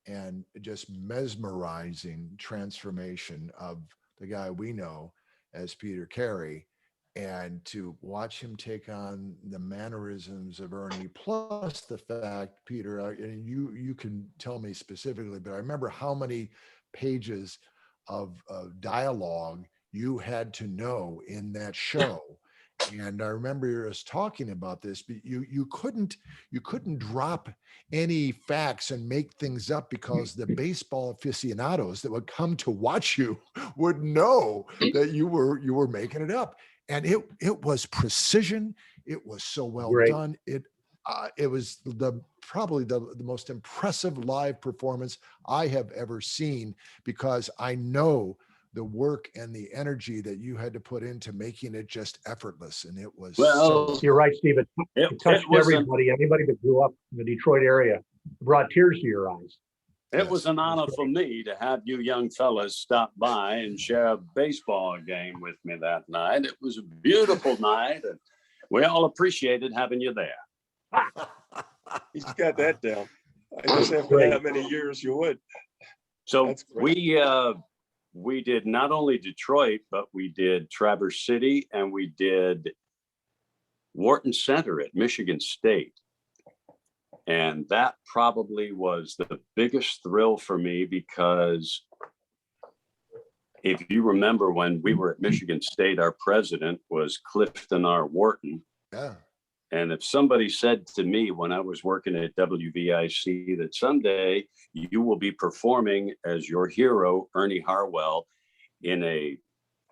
and just mesmerizing transformation of the guy we know as Peter Carey. And to watch him take on the mannerisms of Ernie, plus the fact, Peter, and you can tell me specifically, but I remember how many pages of dialogue you had to know in that show. And I remember us talking about this, but you couldn't drop any facts and make things up, because the baseball aficionados that would come to watch you would know that you were making it up. And it was precision. It was so well Great. done. It was probably the most impressive live performance I have ever seen, because I know the work and the energy that you had to put into making it just effortless. And it was Well, You're right, Steve. It touched was an- everybody, anybody that grew up in the Detroit area. It brought tears to your eyes. It was Yes, an honor for me to have you young fellas stop by and share a baseball game with me that night. It was a beautiful night, and we all appreciated having you there. He's got that down. I guess after Great. that many years, you would. So That's great. we did not only Detroit, but we did Traverse City, and we did Wharton Center at Michigan State. And that probably was the biggest thrill for me, because if you remember when we were at Michigan State, our president was Clifton R. Wharton. yeah. And if somebody said to me when I was working at WVIC that someday you will be performing as your hero, Ernie Harwell, in a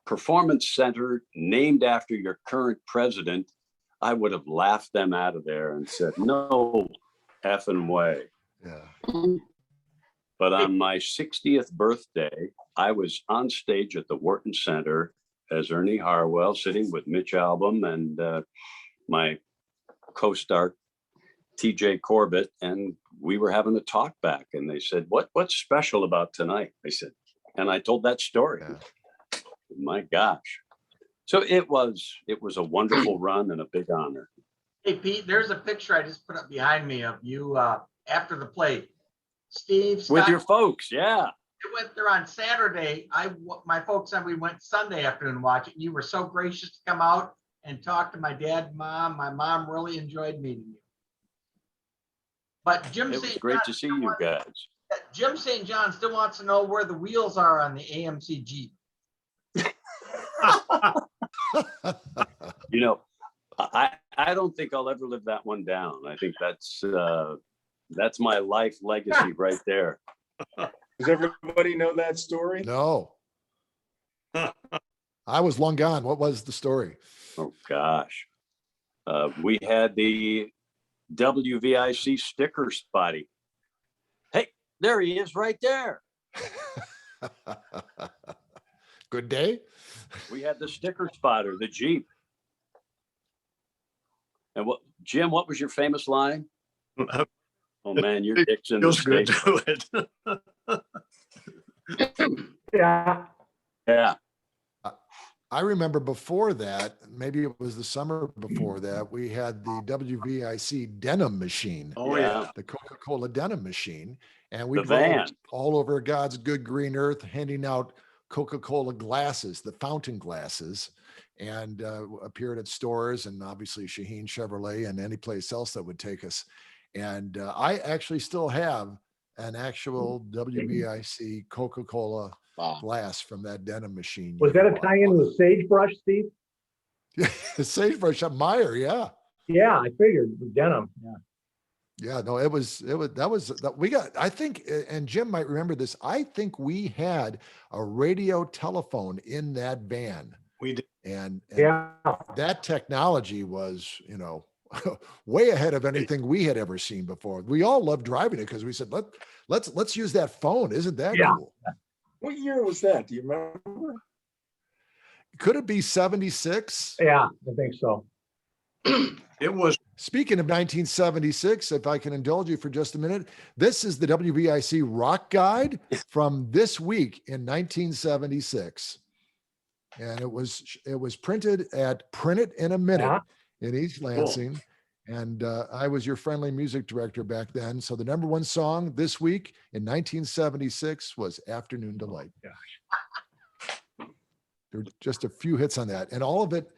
performance center named after your current president, I would have laughed them out of there and said, no effing way. Yeah. But on my 60th birthday, I was on stage at the Wharton Center as Ernie Harwell, sitting with Mitch Albom and my co-star TJ Corbett, and we were having a talk back, and they said, what's special about tonight? I said, and I told that story. Yeah. My gosh. So it was a wonderful run and a big honor. Hey, Pete, there's a picture I just put up behind me of you after the play. Steve, Scott, With your folks, yeah. I went there on Saturday. My folks and we went Sunday afternoon to watch it. You were so gracious to come out and talk to my dad and mom. My mom really enjoyed meeting you. But Jim It was St. great John to see you guys. Jim St. John still wants to know where the wheels are on the AMC Jeep. You know, I don't think I'll ever live that one down. I think that's my life legacy right there. Does everybody know that story? No. I was long gone. What was the story? Oh gosh. We had the WVIC sticker spotty. Hey, there he is right there. Good day. We had the sticker spotter, the Jeep. And Jim, what was your famous line? Oh man, your dick's in the Feels good state. to it. Yeah. Yeah. I remember before that, maybe it was the summer before that, we had the WVIC denim machine, Oh, yeah. the Coca-Cola denim machine. And we The drove van. all over God's good green earth, handing out Coca-Cola glasses, the fountain glasses, and appeared at stores and obviously Shaheen Chevrolet and any place else that would take us. And I actually still have an actual WVIC Coca-Cola Wow. glass from that denim machine. Was that a tie-in with Sagebrush, Steve? Sagebrush at Meyer, yeah. Yeah, I figured with denim. Yeah. Yeah, no, we got, I think, and Jim might remember this, I think we had a radio telephone in that van. We did. And Yeah. that technology was, way ahead of anything we had ever seen before. We all loved driving it because we said, let's use that phone. Isn't that Yeah. cool? What year was that? Do you remember? Could it be 76? Yeah, I think so. It was. Speaking of 1976, if I can indulge you for just a minute, this is the WVIC Rock Guide from this week in 1976. And it was printed at Print It in a Minute in East Lansing. And I was your friendly music director back then. So the number one song this week in 1976 was Afternoon Delight. Gosh. There were just a few hits on that. And all of it,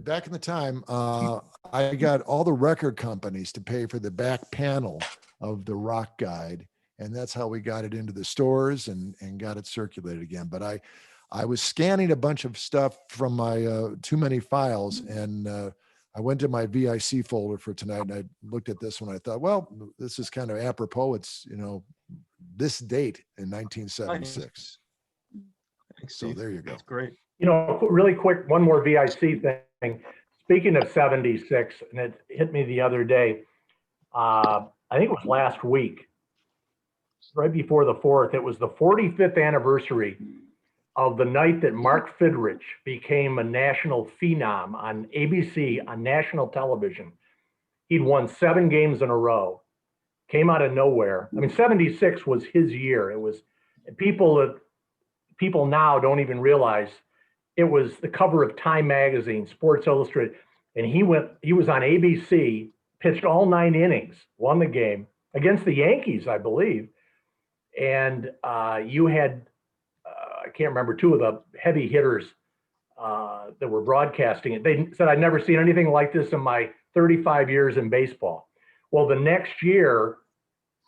back in the time, I got all the record companies to pay for the back panel of the Rock Guide. And that's how we got it into the stores and got it circulated again. But I was scanning a bunch of stuff from my too many files, and I went to my VIC folder for tonight, and I looked at this one. I thought, well, this is kind of apropos. It's, this date in 1976. So there you go. That's great. Really quick, one more VIC thing. Speaking of 76, and it hit me the other day, I think it was last week, right before the 4th, it was the 45th anniversary of the night that Mark Fidrich became a national phenom on ABC on national television. He'd won 7 games in a row, came out of nowhere. I mean, 76 was his year. It was people now don't even realize it was the cover of Time magazine, Sports Illustrated. And he was on ABC, pitched all 9 innings, won the game against the Yankees, I believe. And you had, I can't remember, 2 of the heavy hitters that were broadcasting it. They said, I'd never seen anything like this in my 35 years in baseball. Well, the next year,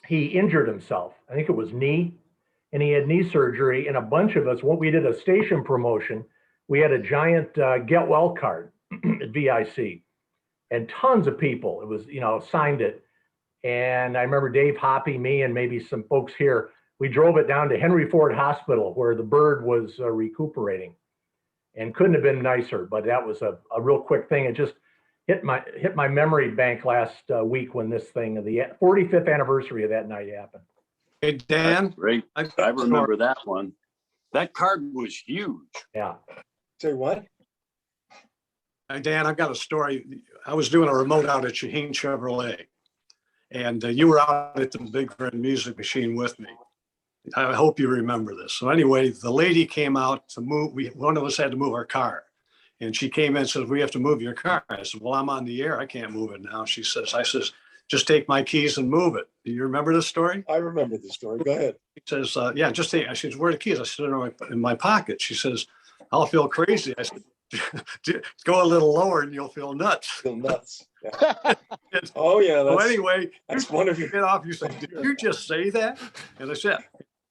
he injured himself. I think it was knee, and he had knee surgery. And a bunch of us, we did a station promotion. We had a giant get well card at VIC, and tons of people, it was, signed it. And I remember Dave Hoppy, me, and maybe some folks here, we drove it down to Henry Ford Hospital where the bird was recuperating, and couldn't have been nicer. But that was a real quick thing. It just hit my memory bank last week when this thing, the 45th anniversary of that night happened. Hey, Dan. That's great. I remember that one. That card was huge. Yeah. Say what? Dan, I've got a story. I was doing a remote out at Shaheen Chevrolet, and you were out at the Big Friend Music Machine with me. I hope you remember this. So anyway, the lady came out to move. One of us had to move our car, and she came in and said, "We have to move your car." I said, "Well, I'm on the air. I can't move it now." I says, "Just take my keys and move it." Do you remember this story? I remember the story. Go ahead. He says, "Yeah, just take." I said, "Where are the keys?" I said, "In my pocket." She says, "I'll feel crazy." I said, "Go a little lower and you'll feel nuts." Feel nuts. Yeah. Oh yeah. So anyway, that's one of your. Get off. You say, "Did you just say that?" And I said,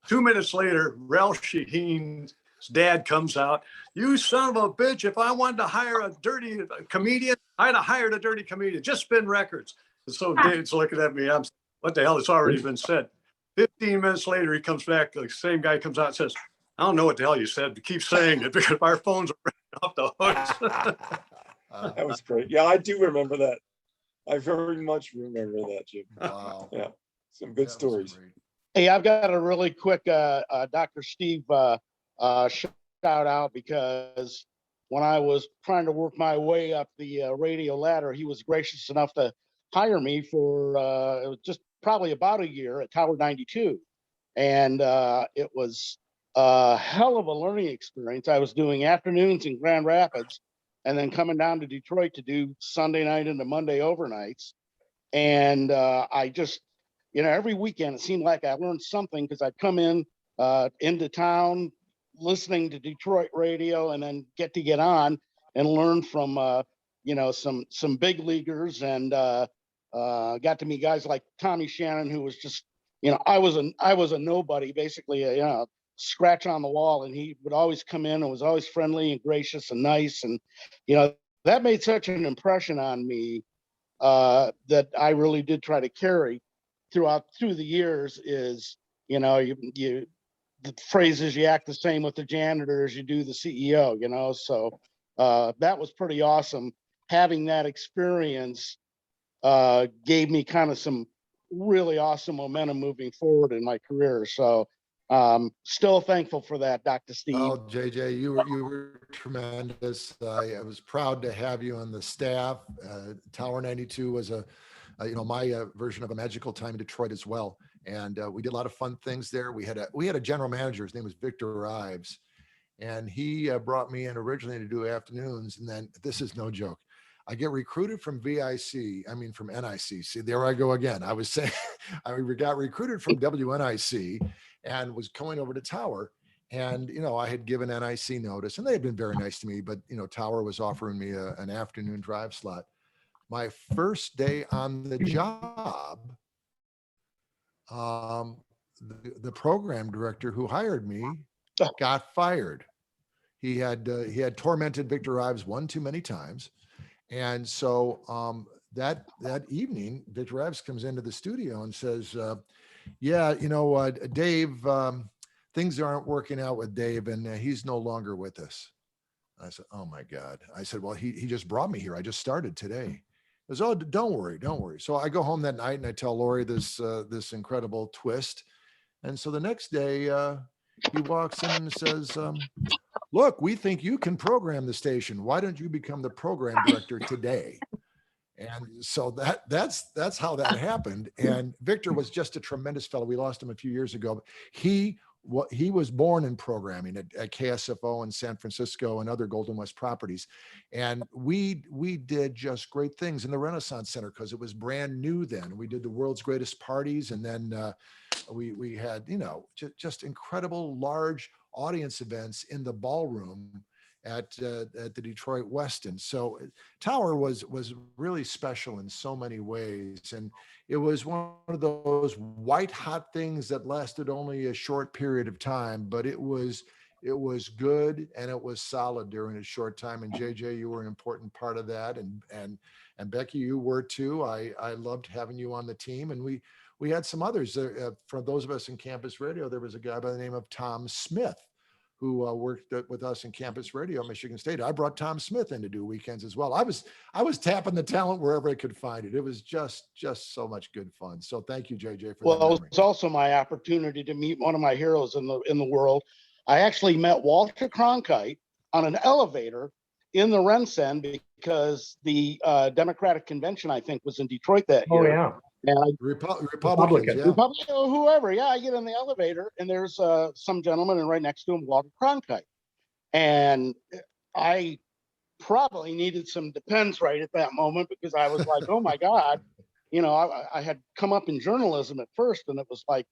2 minutes later, Ralph Shaheen's dad comes out. "You son of a bitch! If I wanted to hire a dirty comedian, I'd have hired a dirty comedian. Just spin records." And so Dave's looking at me. I'm, what the hell? It's already been said. 15 minutes later, he comes back. The same guy comes out and says, "I don't know what the hell you said, but keep saying it because our phones are off the hooks." That was great. Yeah, I do remember that. I very much remember that, Jim. Wow. Yeah, some good stories. Hey, I've got a really quick Dr. Steve shout out, because when I was trying to work my way up the radio ladder, he was gracious enough to hire me for it was just probably about a year at Tower 92. And it was a hell of a learning experience. I was doing afternoons in Grand Rapids and then coming down to Detroit to do Sunday night into Monday overnights. And I just, every weekend it seemed like I learned something because I'd come in into town listening to Detroit radio and then get on and learn from, some big leaguers, and got to meet guys like Tommy Shannon, who was just, I was a nobody, basically, scratch on the wall, and he would always come in and was always friendly and gracious and nice. And, that made such an impression on me that I really did try to carry through the years is, the phrases, you act the same with the janitor as you do the CEO, so that was pretty awesome. Having that experience gave me kind of some really awesome momentum moving forward in my career. So still thankful for that, Dr. Steve. Oh, JJ, you were tremendous. I was proud to have you on the staff. Tower 92 was my version of a magical time in Detroit as well. And we did a lot of fun things there. We had a general manager. His name was Victor Ives, and he brought me in originally to do afternoons. And then, this is no joke, I get recruited from from NIC. See, there I go again. I was saying I got recruited from WNIC and was going over to Tower. And, I had given NIC notice, and they had been very nice to me, but, Tower was offering me an afternoon drive slot. My first day on the job, the program director who hired me got fired. He had tormented Victor Ives one too many times. And so that evening, Victor Ives comes into the studio and says, Dave, things aren't working out with Dave, and he's no longer with us. I said, oh my God. I said, well, he just brought me here. I just started today. He goes, oh, don't worry. So I go home that night and I tell Lori this incredible twist. And so the next day he walks in and says, look, we think you can program the station. Why don't you become the program director today? And so that's how that happened. And Victor was just a tremendous fellow. We lost him a few years ago. He was born in programming at KSFO in San Francisco and other Golden West properties. And we did just great things in the Renaissance Center because it was brand new then. We did the world's greatest parties. And then we had, just incredible large audience events in the ballroom at the Detroit Westin. So Tower was really special in so many ways. And it was one of those white hot things that lasted only a short period of time, but it was good and it was solid during a short time. And JJ, you were an important part of that. And Becky, you were too. I loved having you on the team. And we had some others. For those of us in campus radio, there was a guy by the name of Tom Smith, who worked with us in campus radio at Michigan State. I brought Tom Smith in to do weekends as well. I was tapping the talent wherever I could find it. It was just so much good fun. So thank you, JJ, for that memory. Well, it's also my opportunity to meet one of my heroes in the world. I actually met Walter Cronkite on an elevator in the RenCen because the Democratic convention, I think, was in Detroit that year. Oh, yeah. And Republicans, yeah. Republican, whoever. Yeah, I get in the elevator and there's some gentleman, and right next to him, Walter Cronkite. And I probably needed some Depends right at that moment because I was like, oh my God. I had come up in journalism at first, and it was like,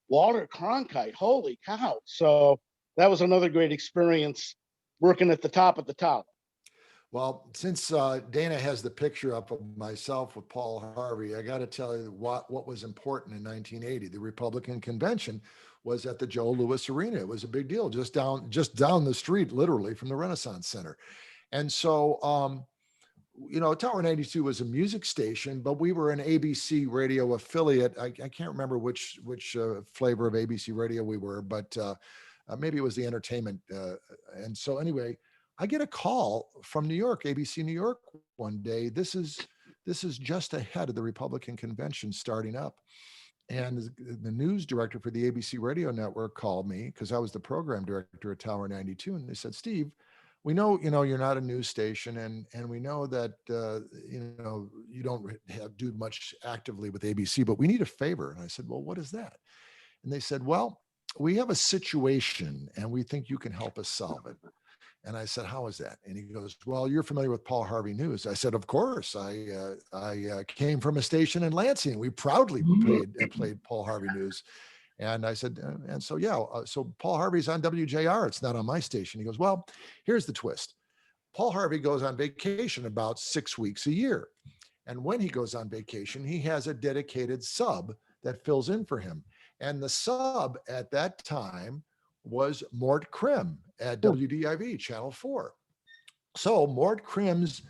Walter Cronkite, holy cow. So that was another great experience working at the top of the top. Well, since Dana has the picture up of myself with Paul Harvey, I got to tell you what was important in 1980. The Republican convention was at the Joe Louis Arena. It was a big deal, just down the street, literally, from the Renaissance Center. And so, Tower 92 was a music station, but we were an ABC radio affiliate. I can't remember which flavor of ABC radio we were, but maybe it was the entertainment. And so anyway, I get a call from New York, ABC New York one day. This is just ahead of the Republican convention starting up. And the news director for the ABC radio network called me because I was the program director at Tower 92. And they said, Steve, we know, you're not a news station, and we know that, you don't do much actively with ABC, but we need a favor. And I said, well, what is that? And they said, well, we have a situation and we think you can help us solve it. And I said, how is that? And he goes, well, you're familiar with Paul Harvey News. I said, of course. I came from a station in Lansing. We proudly played Paul Harvey News. And I said, and so, yeah, so Paul Harvey's on WJR. It's not on my station. He goes, well, here's the twist. Paul Harvey goes on vacation about 6 weeks a year. And when he goes on vacation, he has a dedicated sub that fills in for him. And the sub at that time was Mort Krim at WDIV Channel 4. So Mort Krim's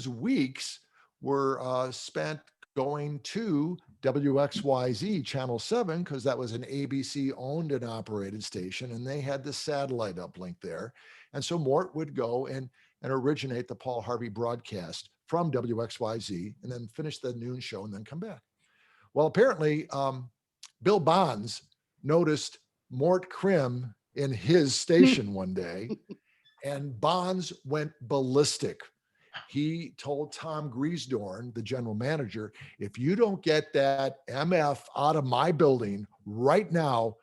weeks were spent going to WXYZ Channel 7, because that was an ABC owned and operated station, and they had the satellite uplink there. And so Mort would go and originate the Paul Harvey broadcast from WXYZ and then finish the noon show and then come back. Well, apparently Bill Bonds noticed Mort Krim in his station one day, and Bonds went ballistic. He told Tom Griesdorn, the general manager, if you don't get that MF out of my building right now,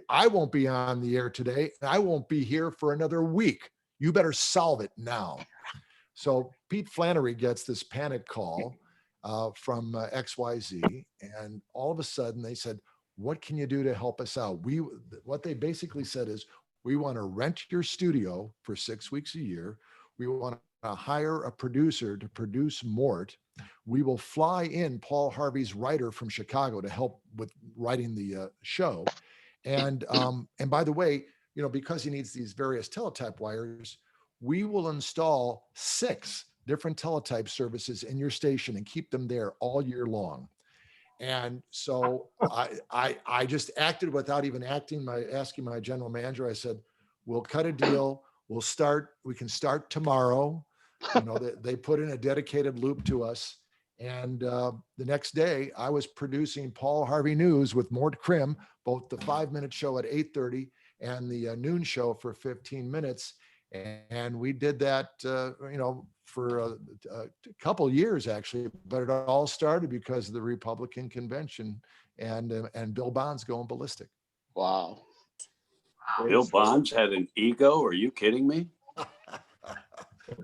I won't be on the air today, and I won't be here for another week. You better solve it now. So Pete Flannery gets this panic call from XYZ, and all of a sudden they said, what can you do to help us out? What they basically said is, we want to rent your studio for 6 weeks a year. We want to hire a producer to produce Mort. We will fly in Paul Harvey's writer from Chicago to help with writing the show. And by the way, because he needs these various teletype wires, we will install 6 different teletype services in your station and keep them there all year long. And so I just acted without even asking my general manager. I said, we'll cut a deal. We can start tomorrow. They put in a dedicated loop to us. And the next day I was producing Paul Harvey News with Mort Krim, both the 5-minute show at 8:30 and the noon show for 15 minutes. And we did that, for a couple of years actually, but it all started because of the Republican convention and Bill Bonds going ballistic. Wow. Bill Bonds had an ego. Are you kidding me?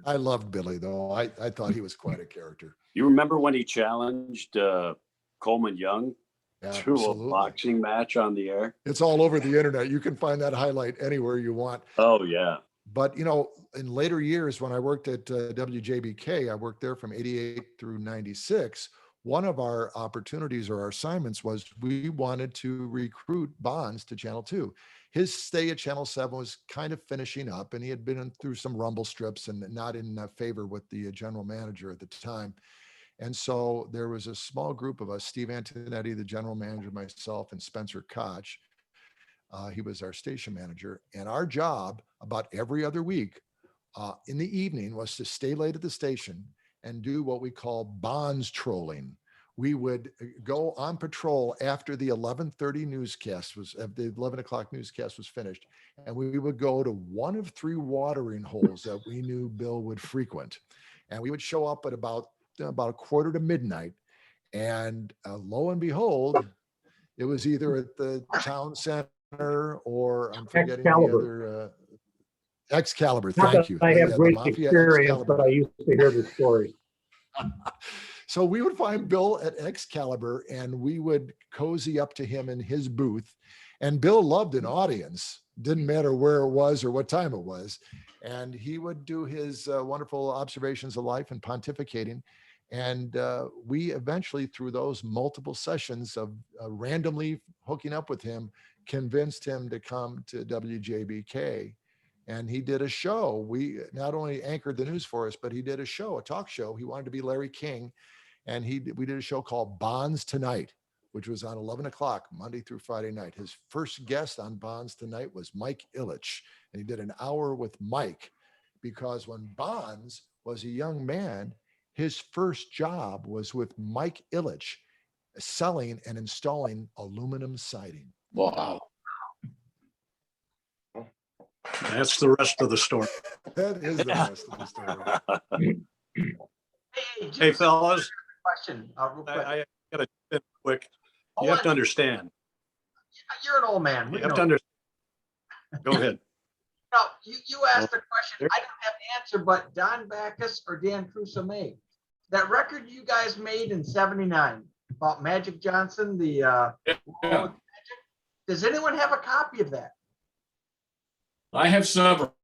I loved Billy though. I thought he was quite a character. You remember when he challenged Coleman Young to Absolutely. a boxing match on the air? It's all over the internet. You can find that highlight anywhere you want. Oh yeah. But, in later years, when I worked at WJBK, I worked there from 88 through 96. One of our opportunities or our assignments was we wanted to recruit Bonds to Channel 2. His stay at Channel 7 was kind of finishing up, and he had been through some rumble strips and not in favor with the general manager at the time. And so there was a small group of us, Steve Antonetti, the general manager, myself, and Spencer Koch. He was our station manager. And our job about every other week in the evening was to stay late at the station and do what we call Bonds trolling. We would go on patrol after the 11:30 newscast the 11 o'clock newscast was finished. And we would go to one of 3 watering holes that we knew Bill would frequent. And we would show up at about a quarter to midnight. And lo and behold, it was either at the town center or I'm forgetting Excalibur. the other Excalibur. Not Thank that you. I have Yeah, the great Mafia experience, Excalibur. but I used to hear the story. So we would find Bill at Excalibur and we would cozy up to him in his booth. And Bill loved an audience. Didn't matter where it was or what time it was. And he would do his wonderful observations of life and pontificating. And we eventually, through those multiple sessions of randomly hooking up with him, convinced him to come to WJBK. And he did a show. We not only anchored the news for us, but he did a show, a talk show. He wanted to be Larry King. And we did a show called Bonds Tonight, which was on 11 o'clock, Monday through Friday night. His first guest on Bonds Tonight was Mike Ilitch. And he did an hour with Mike because when Bonds was a young man, his first job was with Mike Ilitch selling and installing aluminum siding. Wow. That's the rest of the story. That is the rest of the story. Hey, Hey, fellas, question, real quick. I gotta say quick. You Hold have to on. understand. You're an old man. You We have know. to understand. Go ahead. No, you asked a question. I don't have the answer, but Don Backus or Dan Caruso made that record you guys made in '79 about Magic Johnson, the Yeah. Magic. Does anyone have a copy of that? I have several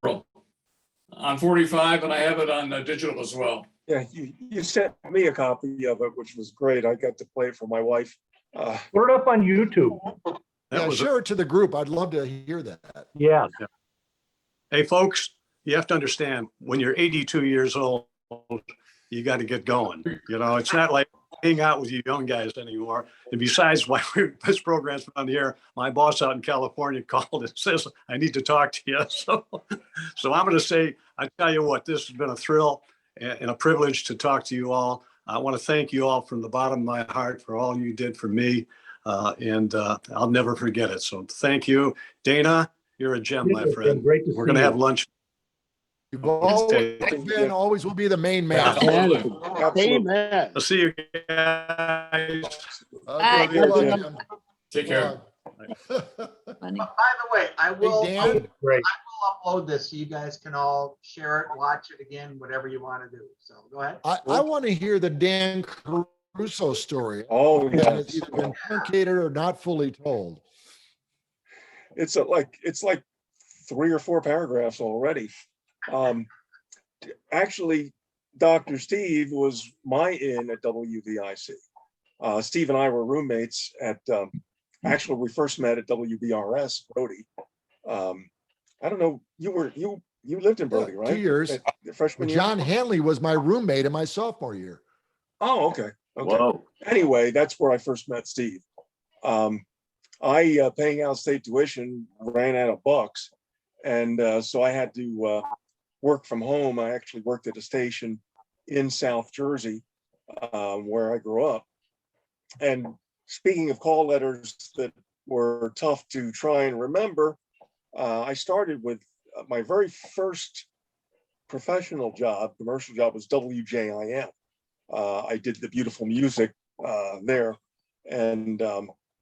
on 45, and I have it on digital as well. Yeah, you sent me a copy of it, which was great. I got to play it for my wife. Put it up on YouTube. That Yeah, was share it to the group. I'd love to hear that. Yeah. Hey, folks, you have to understand, when you're 82 years old, you got to get going. You know, it's not like hang out with you young guys anymore. And besides, why this program's on the air, my boss out in California called and says, I need to talk to you. So I'm going to say, I tell you what, this has been a thrill and a privilege to talk to you all. I want to thank you all from the bottom of my heart for all you did for me. And I'll never forget it. So thank you. Dana, you're a gem, my It's been friend. great to We're see going to you. have lunch. You've always been, always will be the main man. Absolutely. Absolutely. Amen. I'll see you guys. Okay, good luck, Jim. Take care. Funny. By the way, I will, Hey, I Dan, Great. will upload this so you guys can all share it, watch it again, whatever you want to do. So go ahead. I want to hear the Dan Caruso story. Oh, And yeah. it's either been truncated or not fully told. It's like 3 or 4 paragraphs already. Actually, Dr. Steve was my in at WVIC. Steve and I were roommates at, actually, we first met at WBRS, Brody. I don't know, you lived in Brody, Yeah, right? 2 years. At the freshman year? John Hanley was my roommate in my sophomore year. Oh, okay. Okay. Whoa. Anyway, that's where I first met Steve. I paying out state tuition ran out of bucks, and so I had to work from home. I actually worked at a station in South Jersey, where I grew up. And speaking of call letters that were tough to try and remember, I started with my very first professional job, commercial job, was WJIM. I did the beautiful music there, and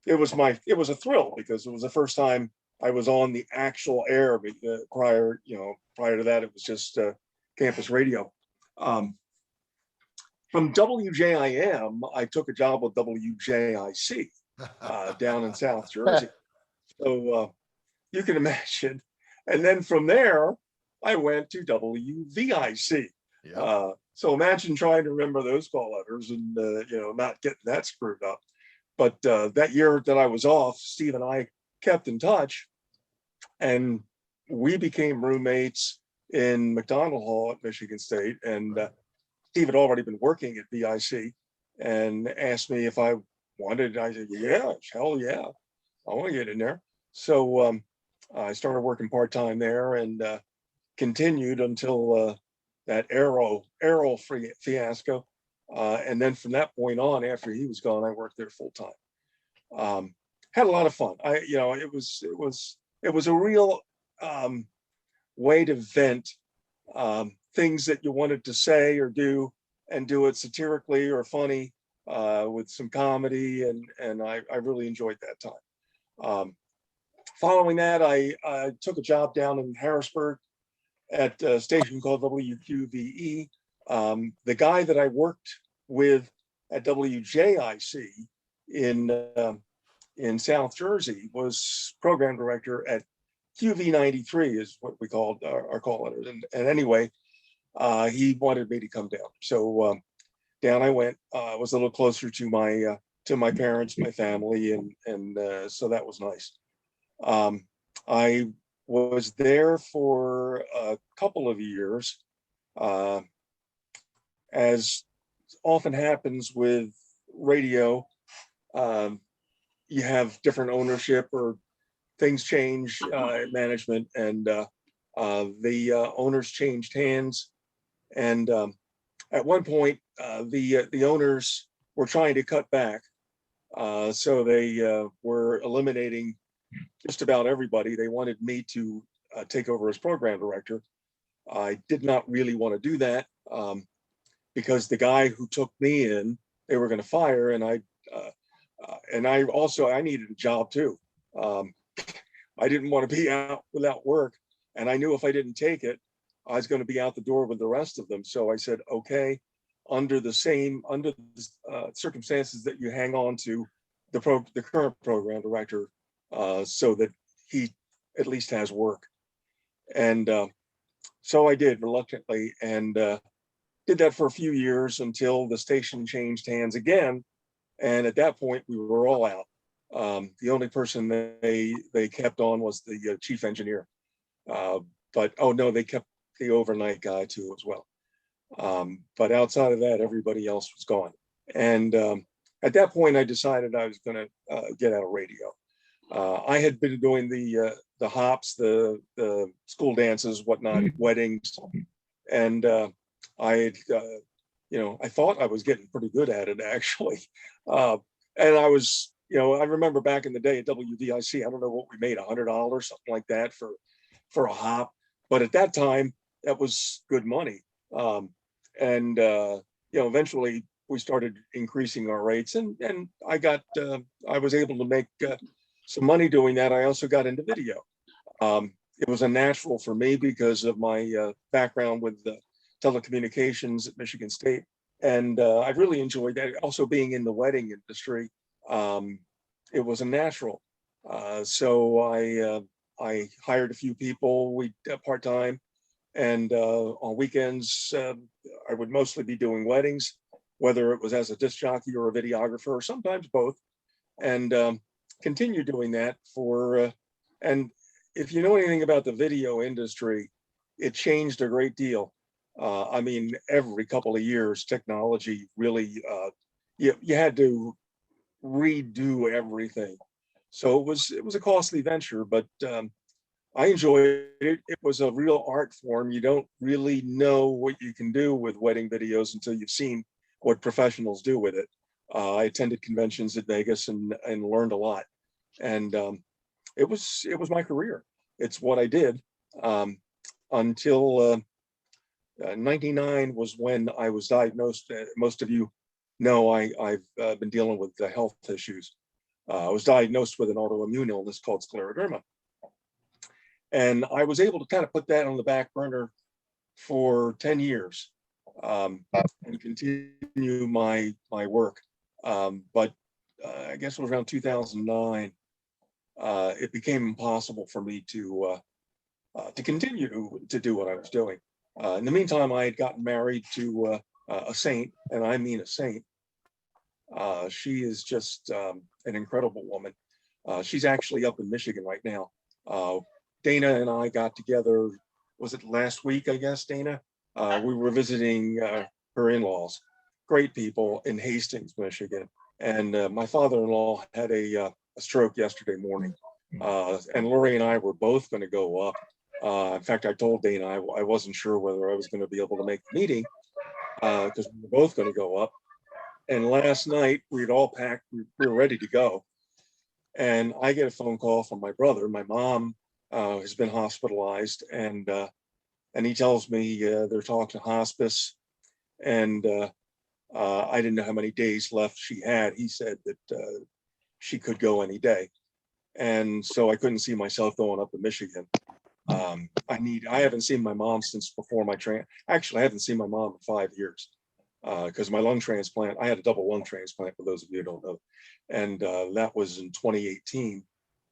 it was a thrill because it was the first time I was on the actual air. Prior to that, it was just campus radio. From WJIM, I took a job with WJIC down in South Jersey. So you can imagine. And then from there, I went to WVIC. Yeah. So imagine trying to remember those call letters and not getting that screwed up. But that year that I was off, Steve and I kept in touch, and we became roommates in McDonald Hall at Michigan State. And Steve had already been working at VIC and asked me if I wanted. I said, yeah, hell yeah, I want to get in there. So I started working part-time there and continued until that Arrow fiasco. And then from that point on, after he was gone, I worked there full-time. Had a lot of fun. It was a real way to vent things that you wanted to say or do, and do it satirically or funny with some comedy, and I really enjoyed that time. Following that, I took a job down in Harrisburg at a station called WQVE. The guy that I worked with at WJIC in South Jersey was program director at QV93, is what we called our call letters. And anyway, he wanted me to come down. So down I went. Was a little closer to my parents, my family, and so that was nice. I was there for a couple of years. As often happens with radio, you have different ownership or things change at management, and the owners changed hands. And at one point, the owners were trying to cut back. So they were eliminating just about everybody. They wanted me to take over as program director. I did not really want to do that because the guy who took me in, they were going to fire, and I needed a job too. I didn't want to be out without work, and I knew if I didn't take it, I was going to be out the door with the rest of them. So I said, okay, under the circumstances that you hang on to the current program director, so that he at least has work. And so I did reluctantly, and did that for a few years until the station changed hands again. And at that point, we were all out. The only person they kept on was the chief engineer. But oh no, they kept the overnight guy too as well. But outside of that, everybody else was gone. And at that point, I decided I was going to get out of radio. I had been doing the hops, the school dances, whatnot, weddings, and I had, I thought I was getting pretty good at it actually. And I was, I remember back in the day at WVIC, I don't know what we made, $100, something like that for a hop. But at that time, that was good money. And eventually we started increasing our rates, and I was able to make some money doing that. I also got into video. It was a natural for me because of my background with telecommunications at Michigan State. And I really enjoyed that. Also being in the wedding industry, it was a natural. So I hired a few people, part-time, and on weekends, I would mostly be doing weddings, whether it was as a disc jockey or a videographer, or sometimes both, and continue doing that and if you know anything about the video industry, it changed a great deal. I mean, every couple of years, technology really, you had to redo everything. So it was a costly venture, but I enjoyed it. It was a real art form. You don't really know what you can do with wedding videos until you've seen what professionals do with it. I attended conventions at Vegas and learned a lot. And it was my career. It's what I did until 99 was when I was diagnosed. Most of you know I've been dealing with the health issues. I was diagnosed with an autoimmune illness called scleroderma. And I was able to kind of put that on the back burner for 10 years and continue my work. But I guess it was around 2009, it became impossible for me to continue to do what I was doing. In the meantime, I had gotten married to a saint, and I mean a saint. She is just an incredible woman. She's actually up in Michigan right now. Dana and I got together, was it last week, I guess, Dana? We were visiting her in-laws, great people in Hastings, Michigan. And my father-in-law had a stroke yesterday morning. And Lori and I were both going to go up. In fact, I told Dana I wasn't sure whether I was going to be able to make the meeting because we were both going to go up. And last night, we had all packed, we were ready to go. And I get a phone call from my brother. My mom has been hospitalized, and he tells me they're talking to hospice, and I didn't know how many days left she had. He said that she could go any day, and so I couldn't see myself going up to Michigan. I haven't seen my mom since before my actually I haven't seen my mom in 5 years because my lung transplant, I had a double lung transplant, for those of you who don't know, and that was in 2018.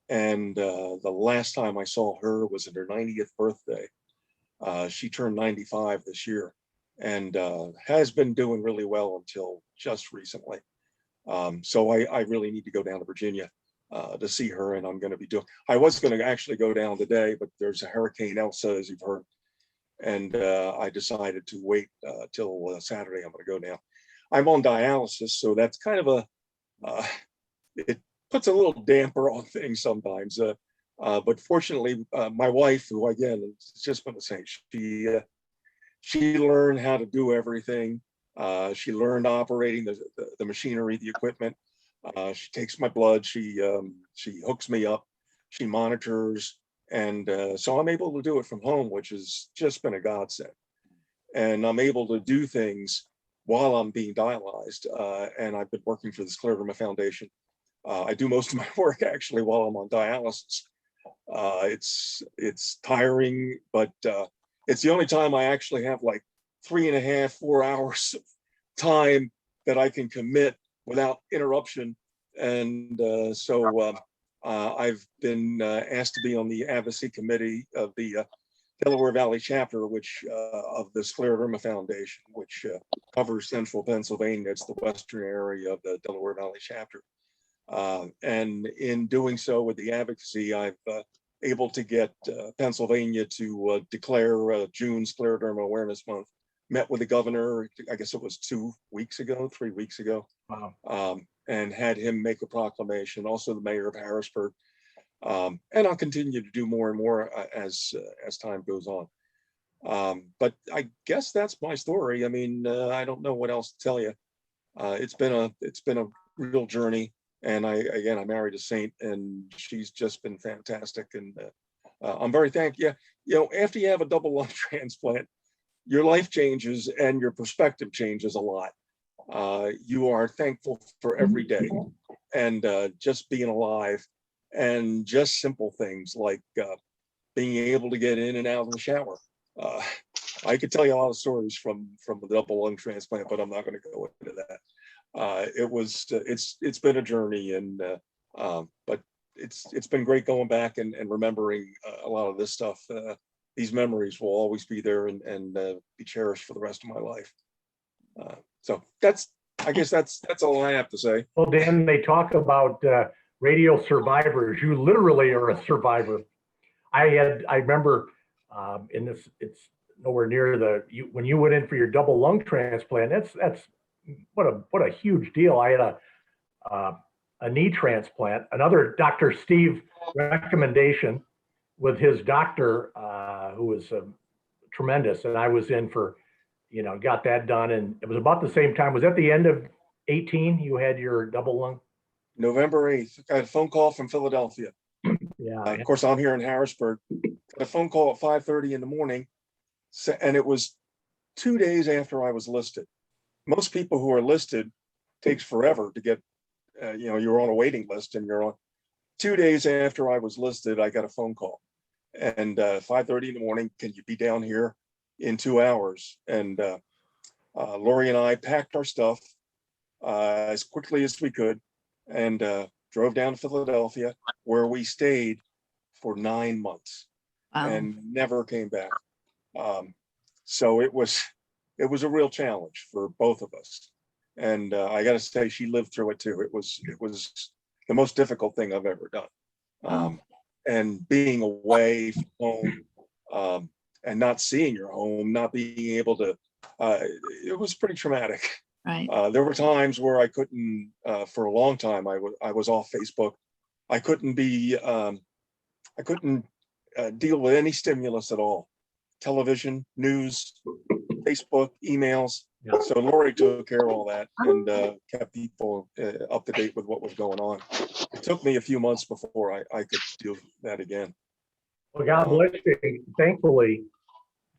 And the last time I saw her was at her 90th birthday. She turned 95 this year and has been doing really well until just recently. So I really need to go down to Virginia to see her, and I'm going to be I was going to actually go down today, but there's a Hurricane Elsa, as you've heard. And I decided to wait till Saturday. I'm going to go down. I'm on dialysis, so that's kind of it puts a little damper on things sometimes. But fortunately, my wife, who again, is just going to say, she learned how to do everything. She learned operating the machinery, the equipment. She takes my blood. She hooks me up. She monitors, And so I'm able to do it from home, which has just been a godsend. And I'm able to do things while I'm being dialyzed. And I've been working for the Scleroderma Foundation. I do most of my work actually while I'm on dialysis. It's tiring, but it's the only time I actually have like 3.5, 4 hours of time that I can commit without interruption. And so I've been asked to be on the advocacy committee of the Delaware Valley chapter, which of the Scleroderma Foundation, which covers central Pennsylvania. It's the western area of the Delaware Valley chapter. And in doing so with the advocacy, I've able to get Pennsylvania to declare June Scleroderma Awareness Month. Met with the governor, I guess it was 3 weeks ago. Wow. And had him make a proclamation, also the mayor of Harrisburg. And I'll continue to do more and more as time goes on. But I guess that's my story. I mean, I don't know what else to tell you. It's been a real journey. And I married a saint, and she's just been fantastic. And I'm very thankful. Yeah, you know, after you have a double lung transplant, your life changes and your perspective changes a lot. You are thankful for every day, and just being alive, and just simple things like being able to get in and out of the shower. I could tell you a lot of stories from the double lung transplant, but I'm not going to go into that. It's been a journey, and but it's been great going back and remembering a lot of this stuff. These memories will always be there and be cherished for the rest of my life. So I guess that's all I have to say. Well, Dan, they talk about radio survivors. You literally are a survivor. I remember in this, it's nowhere near when you went in for your double lung transplant. That's what a huge deal. I had a knee transplant. Another Dr. Steve recommendation with his doctor, who was tremendous, and I was in for, got that done, and it was about the same time. Was that the end of 18? You had your double lung? November 8th. I got a phone call from Philadelphia. Yeah. Of course, I'm here in Harrisburg. Got a phone call at 5:30 in the morning, and it was 2 days after I was listed. Most people who are listed takes forever to get, you're on a waiting list, and you're on. 2 days after I was listed, I got a phone call, and 5:30 in the morning, can you be down here in 2 hours? And Lori and I packed our stuff as quickly as we could, and drove down to Philadelphia, where we stayed for 9 months. Wow. And never came back. So it was a real challenge for both of us. And I got to say, she lived through it too. It was the most difficult thing I've ever done. And being away from home, and not seeing your home, not being able to, it was pretty traumatic. Right. There were times where I couldn't, for a long time, I was off Facebook. I couldn't deal with any stimulus at all. Television, news, Facebook, emails. Yeah. So Lori took care of all that and kept people up to date with what was going on. It took me a few months before I could do that again. Well, God bless you. Thankfully,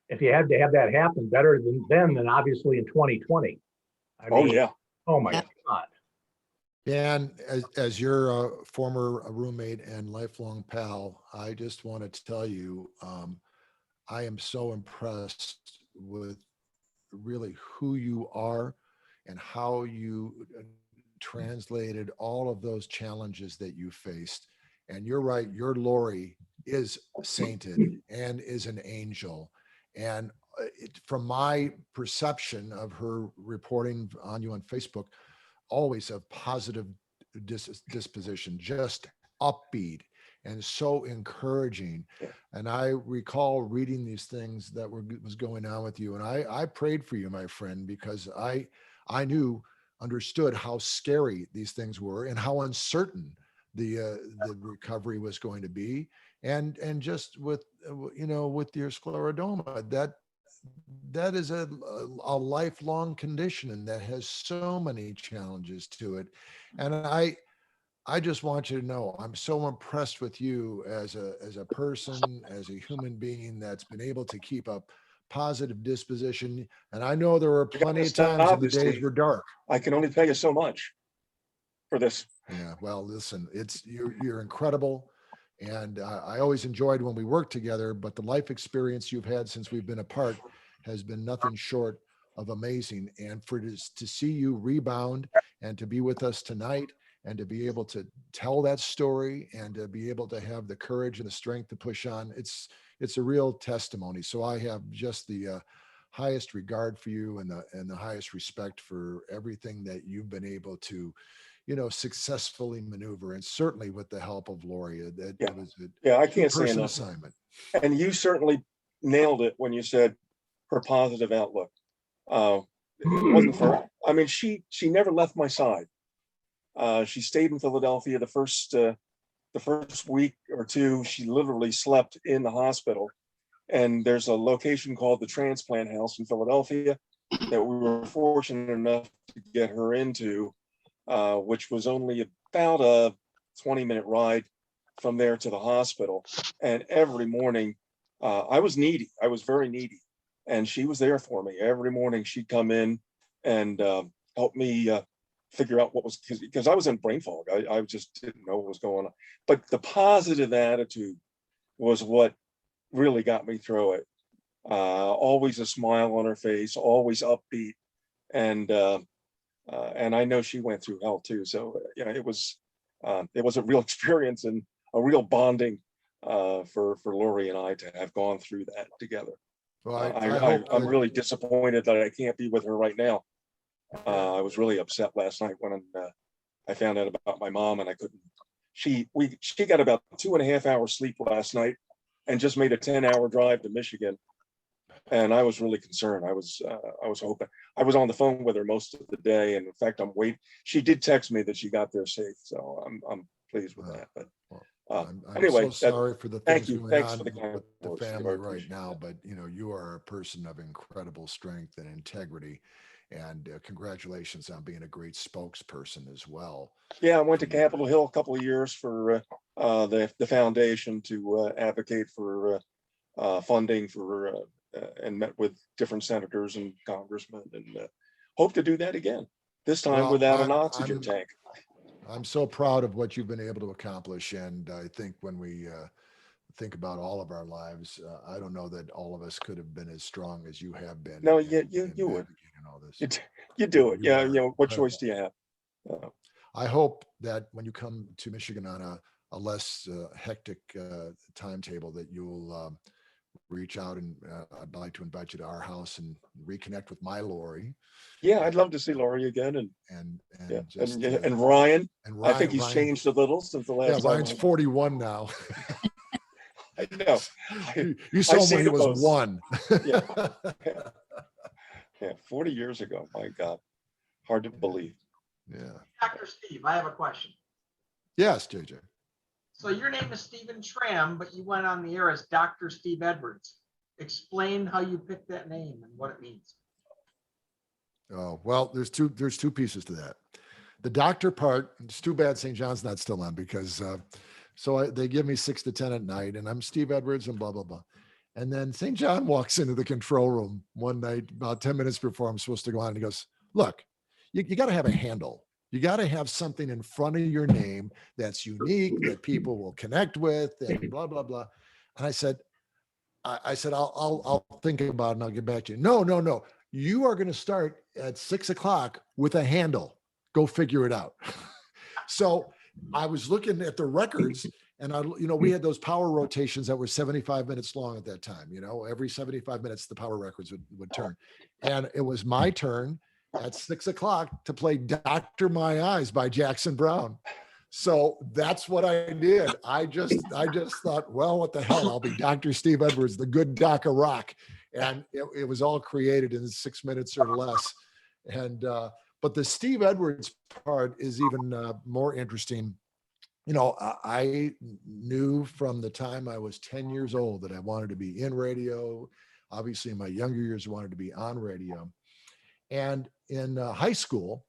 if you had to have that happen, better than obviously in 2020. Oh yeah. Oh my Yeah. God. Dan, as your former roommate and lifelong pal, I just want to tell you, I am so impressed with really who you are and how you translated all of those challenges that you faced. And you're right, your Lori is sainted and is an angel. And from my perception of her reporting on you on Facebook, always a positive disposition, just upbeat and so encouraging. And I recall reading these things that was going on with you. And I prayed for you, my friend, because I understood how scary these things were and how uncertain the recovery was going to be. And just with your scleroderma, that is a lifelong condition, and that has so many challenges to it. And I just want you to know, I'm so impressed with you as a person, as a human being that's been able to keep a positive disposition. And I know there were You gotta plenty of times stop when the this, days Steve. were dark. I can only tell you so much for this. Yeah, well, listen, you're incredible. And I always enjoyed when we worked together, but the life experience you've had since we've been apart has been nothing short of amazing. And for this, to see you rebound and to be with us tonight and to be able to tell that story and to be able to have the courage and the strength to push on, it's a real testimony. So I have just the highest regard for you and the highest respect for everything that you've been able to, successfully maneuver, and certainly with the help of Lori, that Yeah. it was a Yeah, I can't say two-person enough. assignment. And you certainly nailed it when you said her positive outlook. It wasn't for, I mean, she never left my side. She stayed in Philadelphia the first week or two. She literally slept in the hospital. And there's a location called the Transplant House in Philadelphia that we were fortunate enough to get her into, which was only about a 20-minute ride from there to the hospital. And every morning, I was needy. I was very needy. And she was there for me. Every morning she'd come in and help me figure out what was, because I was in brain fog. I just didn't know what was going on. But the positive attitude was what really got me through it. Always a smile on her face, always upbeat. And I know she went through hell too. So yeah, it was a real experience and a real bonding for Lori and I to have gone through that together. Well, I'm really disappointed that I can't be with her right now. I was really upset last night when I found out about my mom, and I couldn't. She got about 2.5 hours sleep last night and just made a 10-hour drive to Michigan. And I was really concerned. I was hoping. I was on the phone with her most of the day, and in fact, I'm waiting. She did text me that she got there safe, so I'm pleased with that. But I'm anyway, so sorry for the thank things you. going Thanks on for the with the words, Steve. I family right appreciate now, that. but you are a person of incredible strength and integrity, and congratulations on being a great spokesperson as well. Yeah, I went to Capitol Hill a couple of years for the foundation to advocate for funding for and met with different senators and congressmen, and hope to do that again. This time Well, without an oxygen tank. I'm so proud of what you've been able to accomplish, and I think when we think about all of our lives, I don't know that all of us could have been as strong as you have been. No, in you would. navigating all this. You do it. You Yeah, are what incredible. choice do you have? I hope that when you come to Michigan on a less hectic timetable, that you'll reach out, and I'd like to invite you to our house and reconnect with my Lori. Yeah, I'd love to see Lori again, And yeah, just and Ryan. and I think Ryan, he's changed a little since the last time. Ryan's 41 now. I know. You saw him see when he the was posts. 1. Yeah. Yeah, 40 years ago. My God, hard to believe. Yeah. Dr. Steve, I have a question. Yes, JJ. So your name is Stephen Schram, but you went on the air as Dr. Steve Edwards. Explain how you picked that name and what it means. Oh, well, there's two pieces to that. The doctor part, it's too bad St. John's not still on, because they give me 6 to 10 at night, and I'm Steve Edwards and blah, blah, blah. And then St. John walks into the control room one night, about 10 minutes before I'm supposed to go on, and he goes, look, you got to have a handle. You got to have something in front of your name that's unique, that people will connect with, and blah, blah, blah. And I said, I'll think about it and I'll get back to you. No. You are going to start at 6 o'clock with a handle. Go figure it out. So I was looking at the records, and we had those power rotations that were 75 minutes long at that time. Every 75 minutes, the power records would turn. And it was my turn at 6 o'clock to play Dr. My Eyes by Jackson Browne. So that's what I did. I just thought, well, what the hell? I'll be Dr. Steve Edwards, the good doc of rock. And it was all created in 6 minutes or less. And, but the Steve Edwards part is even more interesting. I knew from the time I was 10 years old that I wanted to be in radio. Obviously, in my younger years, I wanted to be on radio. And in high school,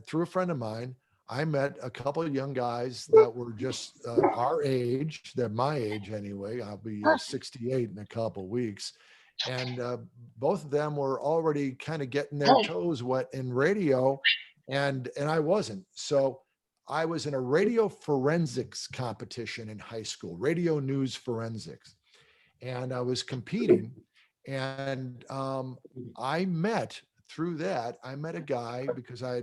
through a friend of mine, I met a couple of young guys that were just our age, they're my age anyway. I'll be 68 in a couple of weeks. And both of them were already kind of getting their toes wet in radio, and I wasn't. So I was in a radio forensics competition in high school, radio news forensics. And I was competing, and I met through that, I met a guy because I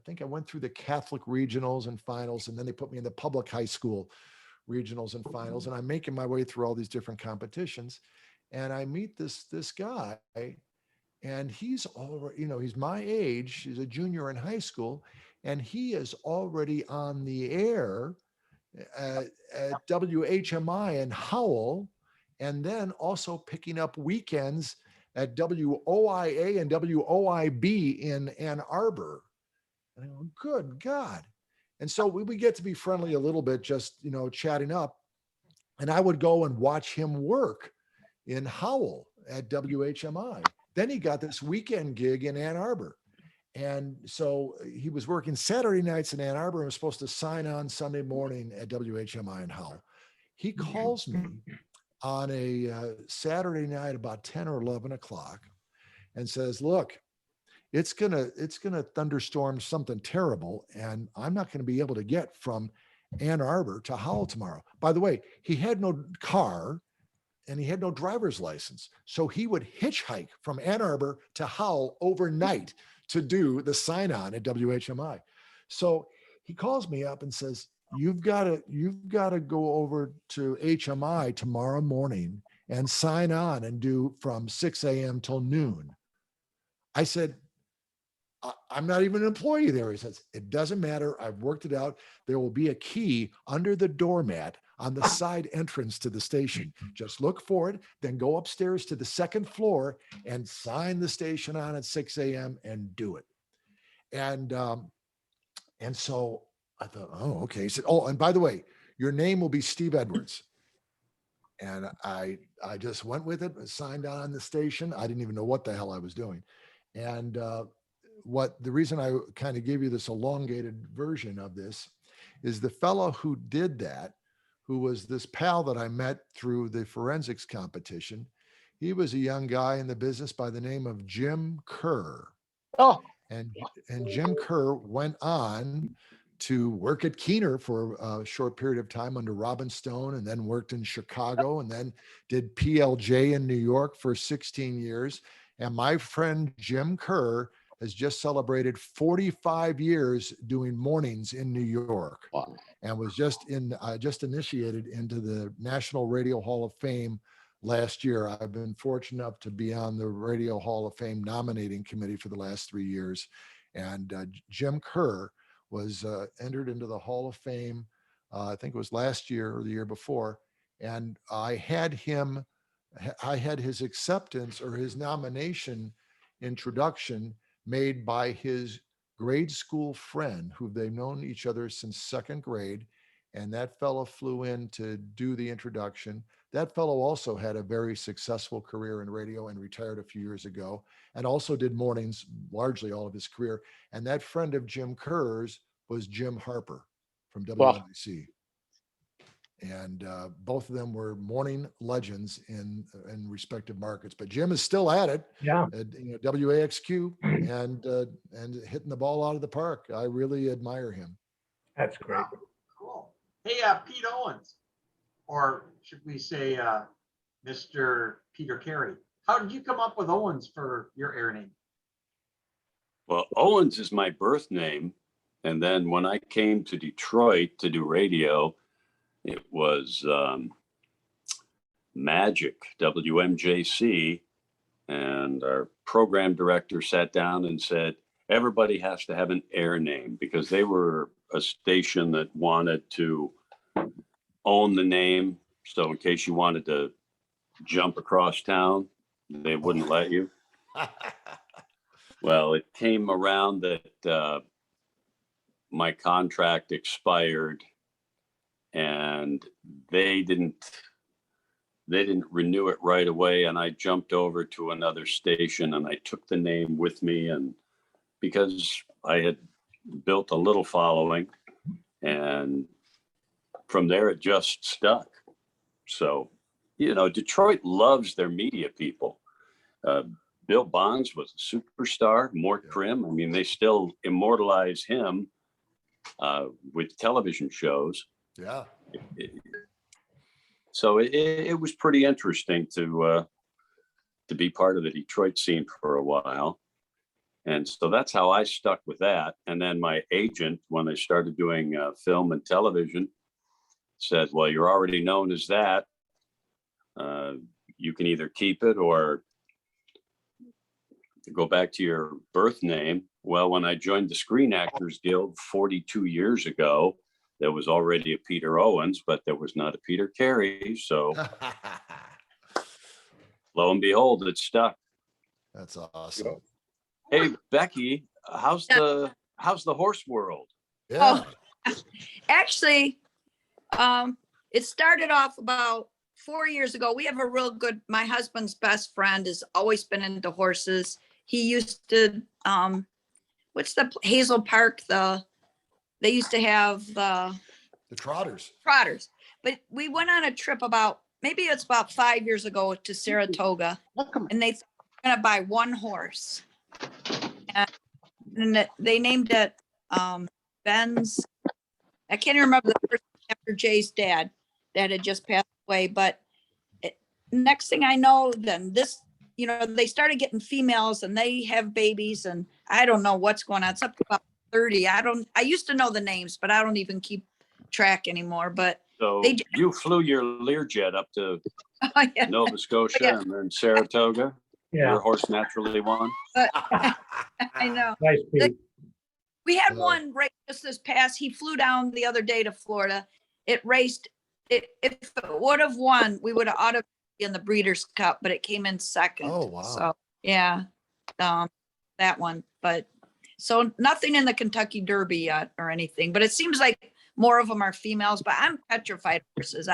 think I went through the Catholic regionals and finals, and then they put me in the public high school regionals and finals, and I'm making my way through all these different competitions. And I meet this guy, and he's already, he's my age, he's a junior in high school, and he is already on the air at WHMI in Howell, and then also picking up weekends at WOIA and WOIB in Ann Arbor. And I go, good God. And so we get to be friendly a little bit, just, chatting up. And I would go and watch him work in Howell at WHMI. Then he got this weekend gig in Ann Arbor. And so he was working Saturday nights in Ann Arbor and was supposed to sign on Sunday morning at WHMI in Howell. He calls me on a Saturday night about 10 or 11 o'clock and says, look, it's gonna thunderstorm something terrible, and I'm not gonna be able to get from Ann Arbor to Howell tomorrow. By the way, he had no car and he had no driver's license. So he would hitchhike from Ann Arbor to Howell overnight to do the sign-on at WHMI. So he calls me up and says, you've got to go over to HMI tomorrow morning and sign on and do from 6 a.m. till noon. I said, I'm not even an employee there. He says, it doesn't matter. I've worked it out. There will be a key under the doormat on the side entrance to the station. Just look for it, then go upstairs to the second floor and sign the station on at 6 a.m. and do it. And so I thought, oh, okay. He said, oh, and by the way, your name will be Steve Edwards. And I just went with it, signed on the station. I didn't even know what the hell I was doing. And the reason I kind of gave you this elongated version of this is the fellow who did that, who was this pal that I met through the forensics competition. He was a young guy in the business by the name of Jim Kerr. Oh, And Jim Kerr went on to work at Keener for a short period of time under Robin Stone, and then worked in Chicago, and then did PLJ in New York for 16 years. And my friend Jim Kerr has just celebrated 45 years doing mornings in New York. wow. And was just initiated into the National Radio Hall of Fame last year. I've been fortunate enough to be on the Radio Hall of Fame nominating committee for the last 3 years. And Jim Kerr was entered into the Hall of Fame, I think it was last year or the year before. And I had his acceptance or his nomination introduction made by his grade school friend who they've known each other since second grade. And that fellow flew in to do the introduction. That fellow also had a very successful career in radio and retired a few years ago, and also did mornings largely all of his career. And that friend of Jim Kerr's was Jim Harper from WVIC. And both of them were morning legends in respective markets. But Jim is still at it, Yeah. at WAXQ, and hitting the ball out of the park. I really admire him. That's great. Cool. Hey, Pete Owens, or should we say Mr. Peter Carey? How did you come up with Owens for your air name? Well, Owens is my birth name. And then when I came to Detroit to do radio, it was Magic, WMJC. And our program director sat down and said, everybody has to have an air name, because they were a station that wanted to own the name. So in case you wanted to jump across town, they wouldn't let you. Well, it came around that my contract expired, and they didn't renew it right away. And I jumped over to another station and I took the name with me. And because I had built a little following, and from there it just stuck. So, you know, Detroit loves their media people. Bill Bonds was a superstar. Mort Krim, I mean, they still immortalize him with television shows. Yeah. So it was pretty interesting to be part of the Detroit scene for a while. And so that's how I stuck with that. And then my agent, when I started doing film and television, said, well, you're already known as that. You can either keep it or go back to your birth name. Well, when I joined the Screen Actors Guild 42 years ago, there was already a Peter Owens, but there was not a Peter Carey. So lo and behold, it stuck. That's awesome. Hey, Becky, how's the horse world? Yeah. Actually, it started off about 4 years ago. We have a real good, my husband's best friend has always been into horses. He used to, what's the Hazel Park, they used to have The Trotters. trotters. But we went on a trip maybe it's about 5 years ago to Saratoga, and they were gonna buy one horse. And they named it Ben's. I can't remember the first name after Jay's dad that had just passed away. But next thing I know, then they started getting females and they have babies, and I don't know what's going on. It's up to about 30. I used to know the names, but I don't even keep track anymore. But So you flew your Learjet up to oh, yeah. Nova Scotia Yeah. and then Saratoga. Yeah, Your horse naturally won. I know. nice, Pete. We had Oh. one race just this past, he flew down the other day to Florida. It raced, if it would have won, we would have ought to be in the Breeders' Cup, but it came in second. Oh, wow. So, yeah, that one. But, so nothing in the Kentucky Derby yet or anything, but it seems like more of them are females, but I'm petrified of horses.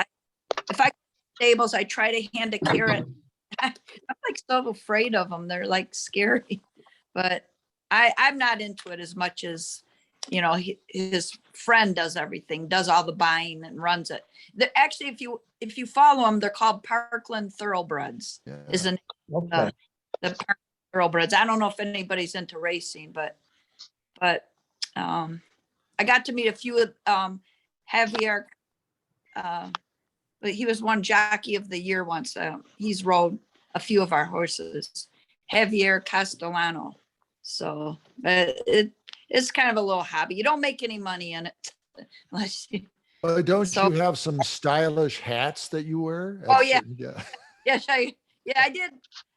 If I stables, I try to hand a carrot. I'm like so afraid of them. They're like scary, but I'm not into it as much as, his friend does everything, does all the buying and runs it. Actually, if you follow them, they're called Parkland Thoroughbreds. Yeah. Is the Okay. Parkland Thoroughbreds. I don't know if anybody's into racing, but I got to meet a few of Javier. But he was one jockey of the year once. He's rode a few of our horses, Javier Castellano. So it's kind of a little hobby. You don't make any money in it. Unless you, Don't So- you have some stylish hats that you wear? Oh, yeah. Yeah. yes, I did.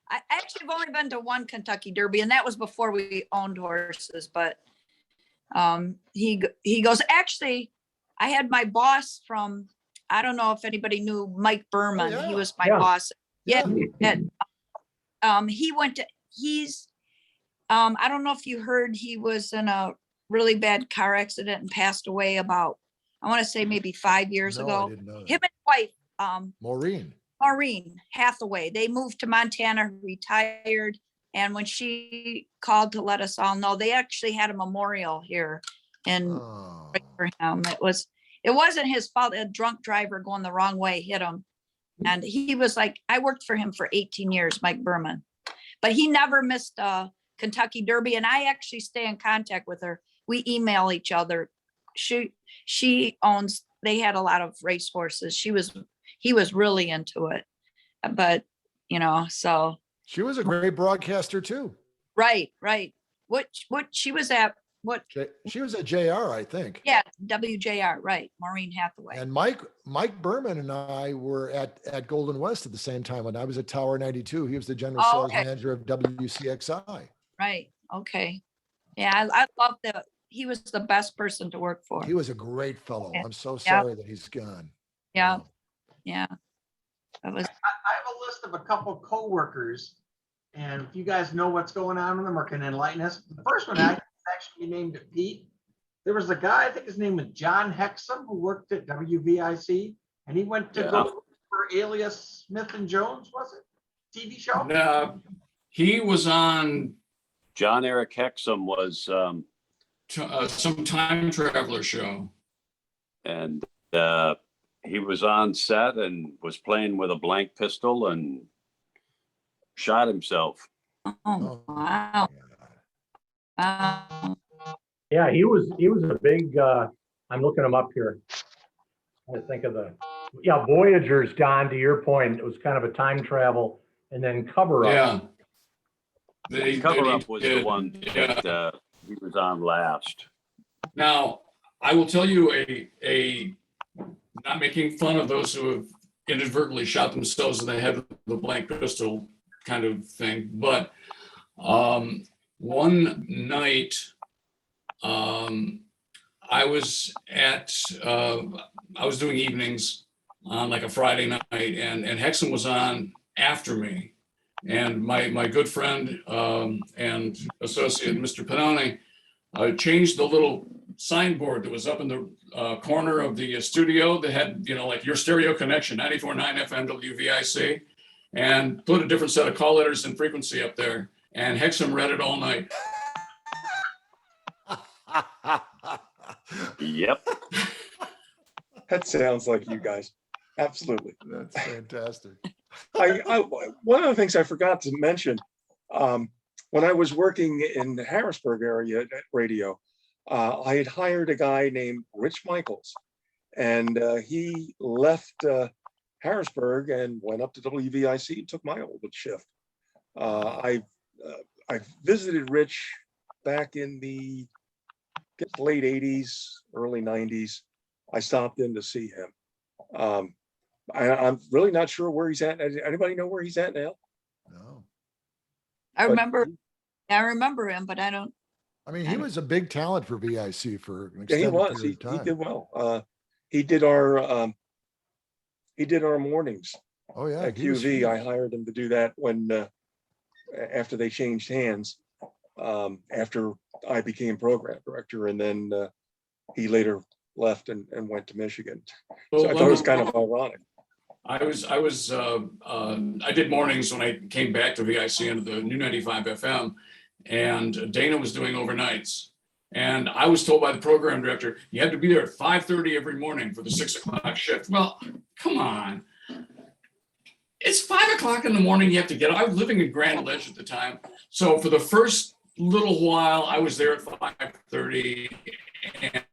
I actually have only been to one Kentucky Derby, and that was before we owned horses. But he goes, actually, I had my boss from, I don't know if anybody knew Mike Berman. yeah. He was my Yeah. boss. Yeah. Yeah. I don't know if you heard, he was in a really bad car accident and passed away about, I want to say maybe 5 years No, I ago. didn't know that. Him and wife, Maureen. Maureen Hathaway, they moved to Montana, retired. And when she called to let us all know, they actually had a memorial here in Oh. for him. It wasn't his fault. A drunk driver going the wrong way hit him. And he was like, I worked for him for 18 years, Mike Berman, but he never missed a Kentucky Derby. And I actually stay in contact with her. We email each other. She owns, they had a lot of race horses. He was really into it, but so. She was a great broadcaster too. Right. What she was at, She was at JR, I think. yeah, WJR, right, Maureen Hathaway. And Mike Berman and I were at Golden West at the same time when I was at Tower 92. He was the general Oh, sales okay. manager of WCXI. Right, okay. Yeah, I love that. He was the best person to work for. He was a great fellow. Yeah. I'm so sorry that he's gone. Yeah, Wow. yeah. That was, I have a list of a couple coworkers, and if you guys know what's going on with them or can enlighten us. The first one I actually named it Pete. There was a guy, I think his name was John Hexum, who worked at WVIC, and he went to go for Alias Smith and Jones, was it? TV show? He was on John Eric Hexum was some time traveler show. And he was on set and was playing with a blank pistol and shot himself. Oh, wow. Wow. Yeah, he was a big, I'm looking him up here. I think of Voyagers, Don, to your point, it was kind of a time travel and then cover up. Yeah. Cover Up was the did, one yeah. that he was on last. Now, I will tell you not making fun of those who have inadvertently shot themselves in the head with a blank pistol kind of thing, but one night I was doing evenings on like a Friday night, and Hexam was on after me, and my good friend and associate Mr. Pennoni changed the little signboard that was up in the corner of the studio that had, like your stereo connection, 94.9 FM WVIC, and put a different set of call letters and frequency up there. And Hexam read it all night. Yep. That sounds like you guys. Absolutely. That's fantastic. One of the things I forgot to mention, when I was working in the Harrisburg area at radio, I had hired a guy named Rich Michaels, and he left Harrisburg and went up to WVIC and took my old shift. I visited Rich back in the late 80s, early 90s. I stopped in to see him. I'm really not sure where he's at. Anybody know where he's at now? No. I remember him, but I don't. I mean, he was a big talent for VIC for an Yeah, he extended was. period of He time. did well. He did our mornings Oh yeah, at he was QV. I huge. hired him to do that when after they changed hands. After I became program director, and then he later left and went to Michigan. So I thought it was kind of ironic. I did mornings when I came back to VIC under the new 95 FM, and Dana was doing overnights. And I was told by the program director, you had to be there at 5:30 every morning for the 6 o'clock shift. Well, come on. It's 5 o'clock in the morning, you have to get up. I was living in Grand Ledge at the time. So for the first little while, I was there at 5:30, and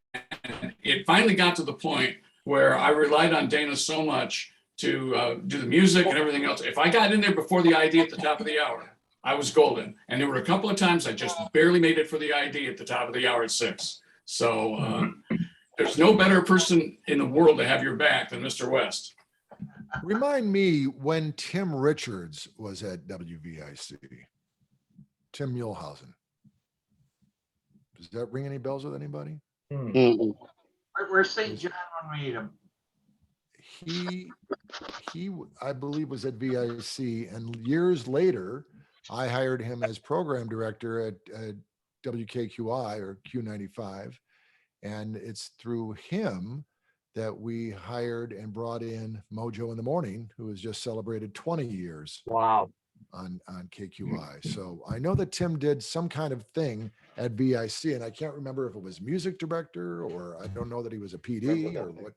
it finally got to the point where I relied on Dana so much to do the music and everything else. If I got in there before the ID at the top of the hour, I was golden. And there were a couple of times I just barely made it for the ID at the top of the hour at 6. So there's no better person in the world to have your back than Mr. West. Remind me when Tim Richards was at WVIC. Tim Muehlhausen. Does that ring any bells with anybody? Mm-mm. Where's St. John when we meet him? He, I believe, was at VIC, and years later, I hired him as program director at WKQI or Q95, and it's through him that we hired and brought in Mojo in the Morning, who has just celebrated 20 years Wow. on KQI. So I know that Tim did some kind of thing at VIC, and I can't remember if it was music director or I don't know that he was a PD or what.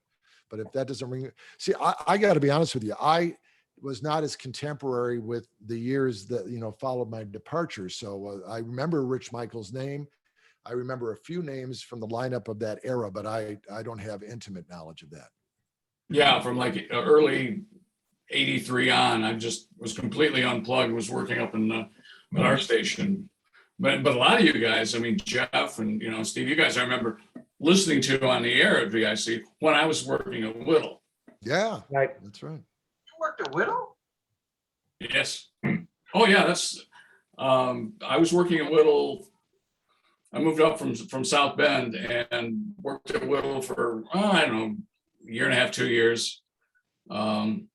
But if that doesn't ring, see, I got to be honest with you. I was not as contemporary with the years that, followed my departure. So I remember Rich Michael's name. I remember a few names from the lineup of that era, but I don't have intimate knowledge of that. Yeah, from like early 83 on, I just was completely unplugged, was working up in at our station. But a lot of you guys, I mean, Jeff and, Steve, you guys I remember listening to on the air at VIC when I was working at Whittle. Yeah, Right. that's right. You worked at Whittle? Yes. Oh yeah, that's I was working at Whittle. I moved up from South Bend and worked at Whittle for I don't know, a year and a half, 2 years. And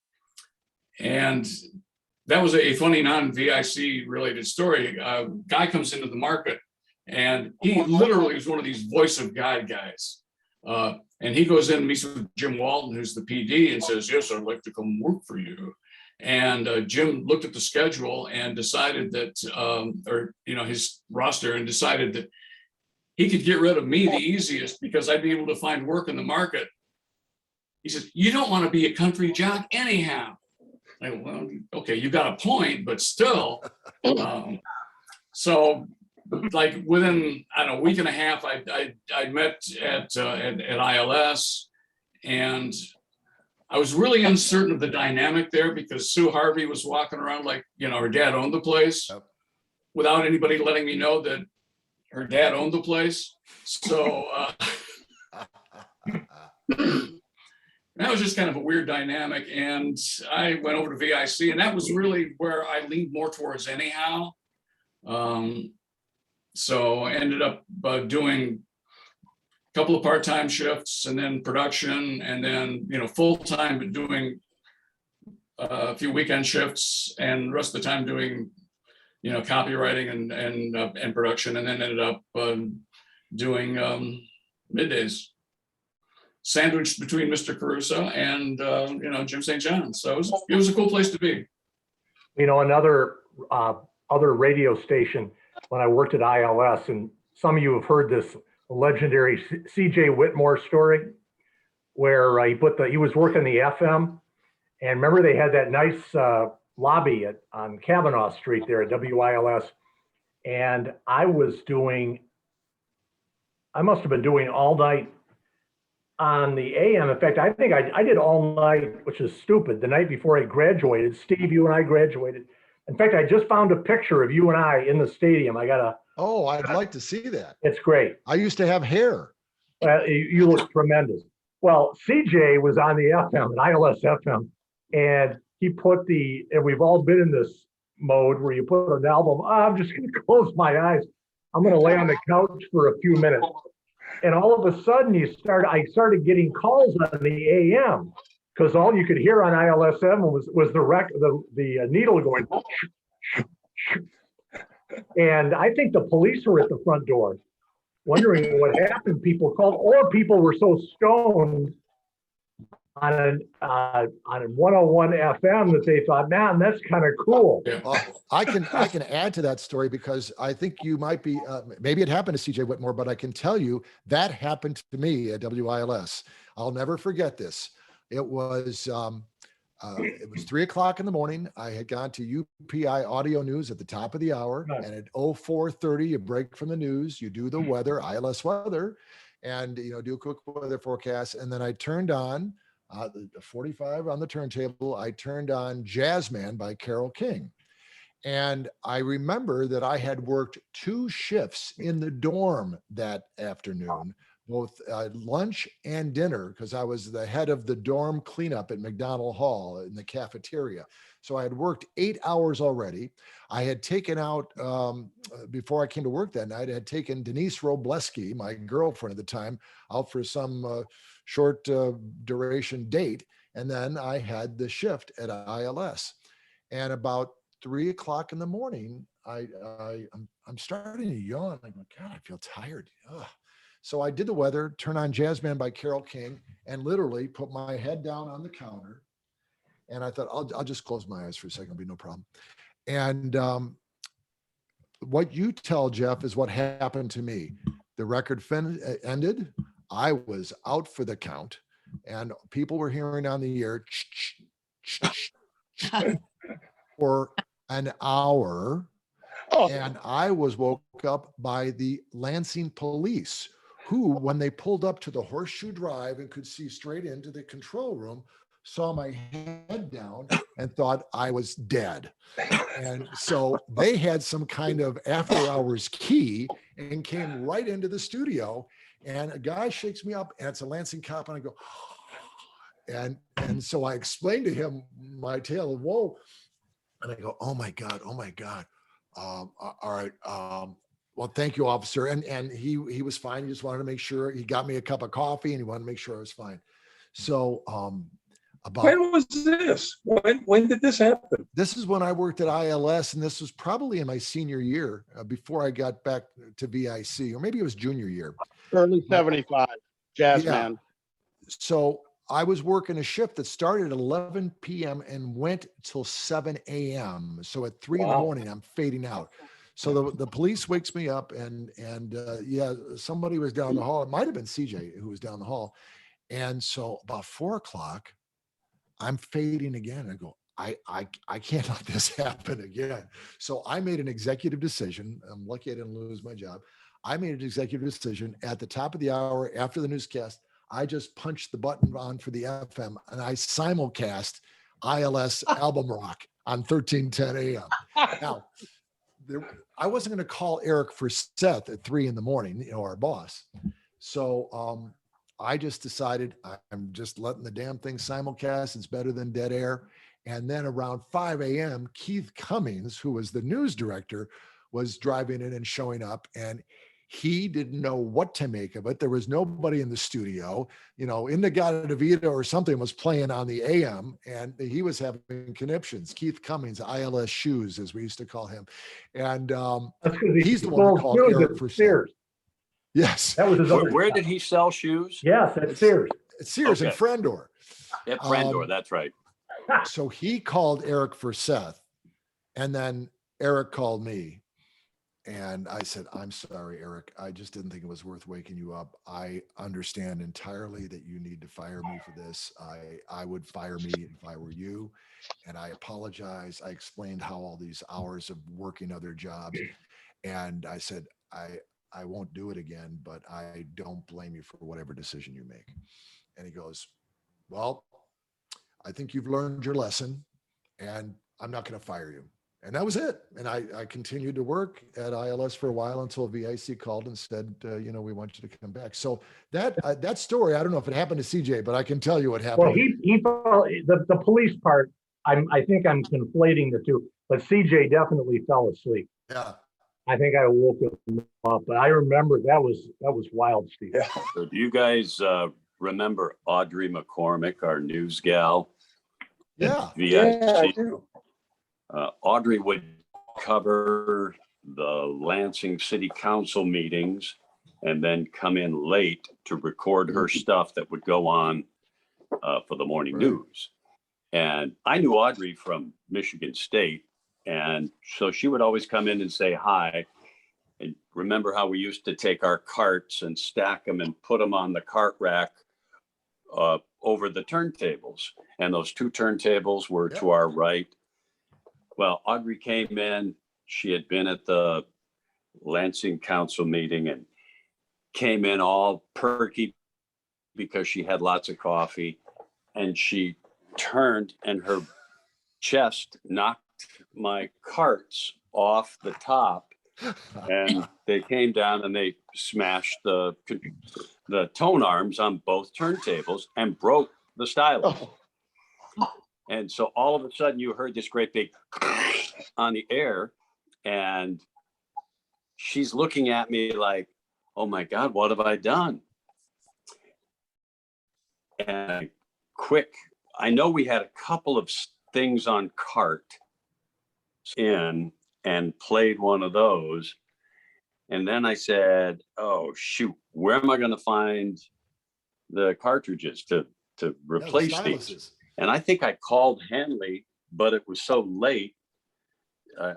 that was a funny non-VIC related story. A guy comes into the market and he literally was one of these voice of God guys. And he goes in and meets with Jim Walton, who's the PD, and says, yes, I'd like to come work for you. And Jim looked at the schedule and decided that, his roster, and decided that he could get rid of me the easiest because I'd be able to find work in the market. He says, you don't want to be a country jock anyhow. I go, well, okay, you got a point, but still. So like within, I don't know, a week and a half, I met at ILS, and I was really uncertain of the dynamic there because Sue Harvey was walking around like, you know, her dad owned the place without anybody letting me know that her dad owned the place. So that was just kind of a weird dynamic. And I went over to VIC, and that was really where I leaned more towards anyhow. So I ended up doing a couple of part-time shifts and then production, and then, you know, full-time, but doing a few weekend shifts, and the rest of the time doing, you know, copywriting and production, and then ended up doing middays, sandwiched between Mr. Caruso and you know, Jim St. John. So it was a cool place to be. You know, another other radio station when I worked at ILS, and some of you have heard this legendary CJ Whitmore story, where he was working the FM, and remember they had that nice lobby on Kavanaugh Street there at WILS, and I must have been doing all night on the AM. In fact, I think I did all night, which is stupid, the night before I graduated. Steve, you and I graduated. In fact, I just found a picture of you and I in the stadium. Oh, I'd like to see that. It's great. I used to have hair. You look tremendous. Well, CJ was on the FM, an ILS FM, and he put and we've all been in this mode where you put an album, I'm just going to close my eyes. I'm going to lay on the couch for a few minutes. And all of a sudden I started getting calls on the AM, because all you could hear on ILSM was the needle going. And I think the police were at the front door wondering what happened. People called, or people were so stoned on a 101 FM that they thought, man, that's kind of cool. I can add to that story, because I think you might be, maybe it happened to CJ Whitmore, but I can tell you that happened to me at WILS. I'll never forget this. It was 3 o'clock in the morning. I had gone to UPI Audio News at the top of the hour, and at 04:30, you break from the news, you do the weather, ILS weather, and, you know, do a quick weather forecast. And then I turned on the 45 on the turntable. I turned on Jazzman by Carole King. And I remember that I had worked 2 shifts in the dorm that afternoon, both lunch and dinner, because I was the head of the dorm cleanup at McDonald Hall in the cafeteria. So I had worked 8 hours already. I had taken out, before I came to work that night, I had taken Denise Robleski, my girlfriend at the time, out for some short duration date. And then I had the shift at ILS. And about 3 o'clock in the morning, I'm starting to yawn. I go, God, I feel tired. Ugh. So I did the weather, turn on Jazzman by Carole King, and literally put my head down on the counter. And I thought, I'll just close my eyes for a second, it'll be no problem. And what you tell, Jeff, is what happened to me. The record ended. I was out for the count, and people were hearing on the air for an hour. And I was woke up by the Lansing police, who, when they pulled up to the Horseshoe Drive and could see straight into the control room, saw my head down and thought I was dead. And so they had some kind of after hours key and came right into the studio, and a guy shakes me up, and it's a Lansing cop, and I go, and so I explained to him my tale of woe, and I go, oh my God. All right. Well, thank you, officer. And he was fine. He just wanted to make sure. He got me a cup of coffee, and he wanted to make sure I was fine. So when was this? When did this happen? This is when I worked at ILS, and this was probably in my senior year, before I got back to VIC, or maybe it was junior year. Early 75, Jazzman. Yeah. So I was working a shift that started at 11 p.m. and went till 7 a.m. So at 3 in the morning, I'm fading out. So the police wakes me up and yeah, somebody was down the hall. It might've been CJ who was down the hall. And so about 4 o'clock, I'm fading again. I go, I can't let this happen again. So I made an executive decision. I'm lucky I didn't lose my job. I made an executive decision at the top of the hour after the newscast. I just punched the button on for the FM and I simulcast ILS Album Rock on 1310 AM. Now, I wasn't going to call Eric for Seth at 3 a.m, our boss. So I just decided I'm just letting the damn thing simulcast. It's better than dead air. And then around 5 a.m, Keith Cummings, who was the news director, was driving in and showing up, and he didn't know what to make of it. There was nobody in the studio, Indigata Vida or something was playing on the AM, and he was having conniptions. Keith Cummings, ILS Shoes, as we used to call him. And he's the one who called Eric for Sears. Yes. That was his other Where job. did he sell shoes? Yes, at Sears. It's Sears and Okay. Frendor. At Frendor, that's right. So he called Eric for Seth, and then Eric called me. And I said, I'm sorry, Eric. I just didn't think it was worth waking you up. I understand entirely that you need to fire me for this. I would fire me if I were you. And I apologize. I explained how all these hours of working other jobs. And I said, I won't do it again, but I don't blame you for whatever decision you make. And he goes, well, I think you've learned your lesson and I'm not going to fire you. And that was it. And I continued to work at ILS for a while until VIC called and said, we want you to come back. So that story, I don't know if it happened to CJ, but I can tell you what happened. Well, the police part, I think I'm conflating the two, but CJ definitely fell asleep. Yeah. I think I woke him up, but I remember that was wild, Steve. Yeah. So do you guys remember Audrey McCormick, our news gal? Yeah. Yeah, I VIC? do. Audrey would cover the Lansing City Council meetings and then come in late to record her stuff that would go on for the morning Right. news. And I knew Audrey from Michigan State. And so she would always come in and say hi. And remember how we used to take our carts and stack them and put them on the cart rack over the turntables. And those two turntables were to our right. Well, Audrey came in. She had been at the Lansing Council meeting and came in all perky because she had lots of coffee. And she turned and her chest knocked my carts off the top, and they came down and they smashed the tone arms on both turntables and broke the stylus. And so all of a sudden you heard this great big on the air, and she's looking at me like, oh my God, what have I done? And I know we had a couple of things on cart in and played one of those. And then I said, oh shoot, where am I going to find the cartridges to replace these? And I think I called Henley, but it was so late,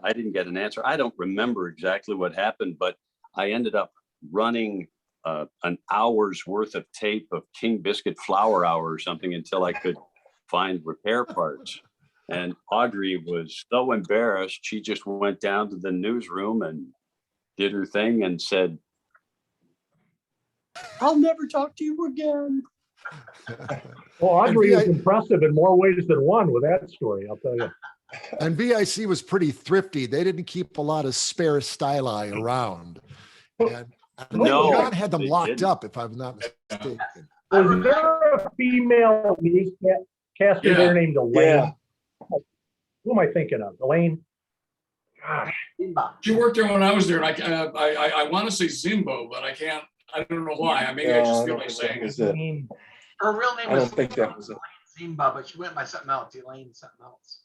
I didn't get an answer. I don't remember exactly what happened, but I ended up running an hour's worth of tape of King Biscuit Flour Hour or something until I could find repair parts. And Audrey was so embarrassed, she just went down to the newsroom and did her thing and said, I'll never talk to you again. Well, Audrey was impressive in more ways than one with that story, I'll tell you. And VIC was pretty thrifty. They didn't keep a lot of spare styli around. And I think John had them locked up, if I'm not mistaken. Was there a female newscaster there named Elaine? Yeah. Who am I thinking of? Elaine? Gosh. She worked there when I was there, and I want to say Zimbo, but I don't know why. Maybe I just feel like saying it. Elaine. Her real name I was don't think that was it. Zimba, but she went by something else. Elaine something else.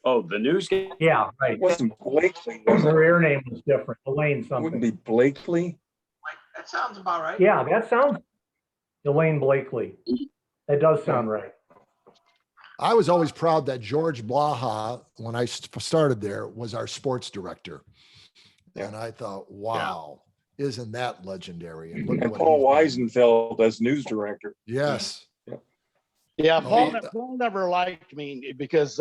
Oh, the news game? Yeah, right. It wasn't Blakely, was it? Her air name was different. Elaine Wouldn't something. be Blakely? Like, that sounds about right. Yeah, that sounds Elaine Blakely. That does sound right. I was always proud that George Blaha, when I started there, was our sports director. And I thought, wow, isn't that legendary? And look And what Paul he's done. Weisenfeld as news director. Yes. Yeah, Oh, Paul never liked me because,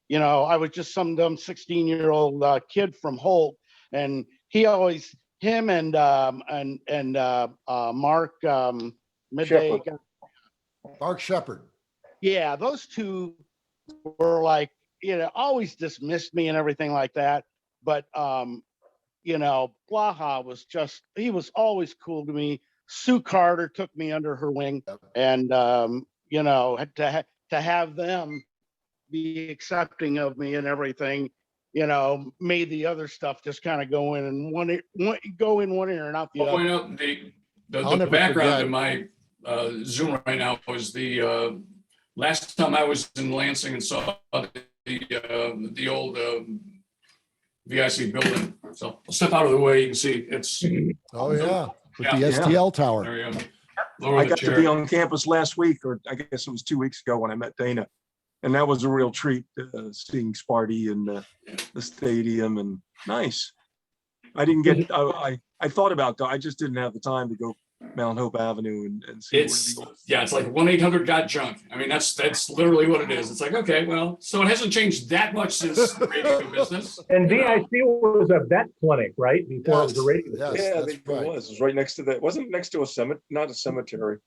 you know, I was just some dumb 16-year-old kid from Holt, and he always, him and Mark Midday. Shepherd. Mark Shepard. Yeah, those two were like, you know, always dismissed me and everything like that. But, you know, Blaha was just, he was always cool to me. Sue Carter took me under her wing, and, you know, to have them be accepting of me and everything, you know, made the other stuff just kind of go in and go in one ear and out the I'll other. point out I'll the never background forget. in my Zoom right now was the last time I was in Lansing and saw the old VIC building. So I'll step out of the way. You can see it's Oh, yeah. With Yeah. the STL tower. there you go. Lower I the got to chair. be on campus last week, or I guess it was 2 weeks ago when I met Dana. And that was a real treat, seeing Sparty in the stadium, and nice. I didn't get, I thought about, I just didn't have the time to go Mount Hope Avenue and see It's where the yeah, it's like 1-800 got junk. I mean, that's literally what it is. It's like, okay, well, so it hasn't changed that much since the radio business. And you know? VIC was a vet clinic, right? Before it was a radio. Yes, Yeah, that's it right. was. It was right next to that. It wasn't next to a cemetery, not a cemetery.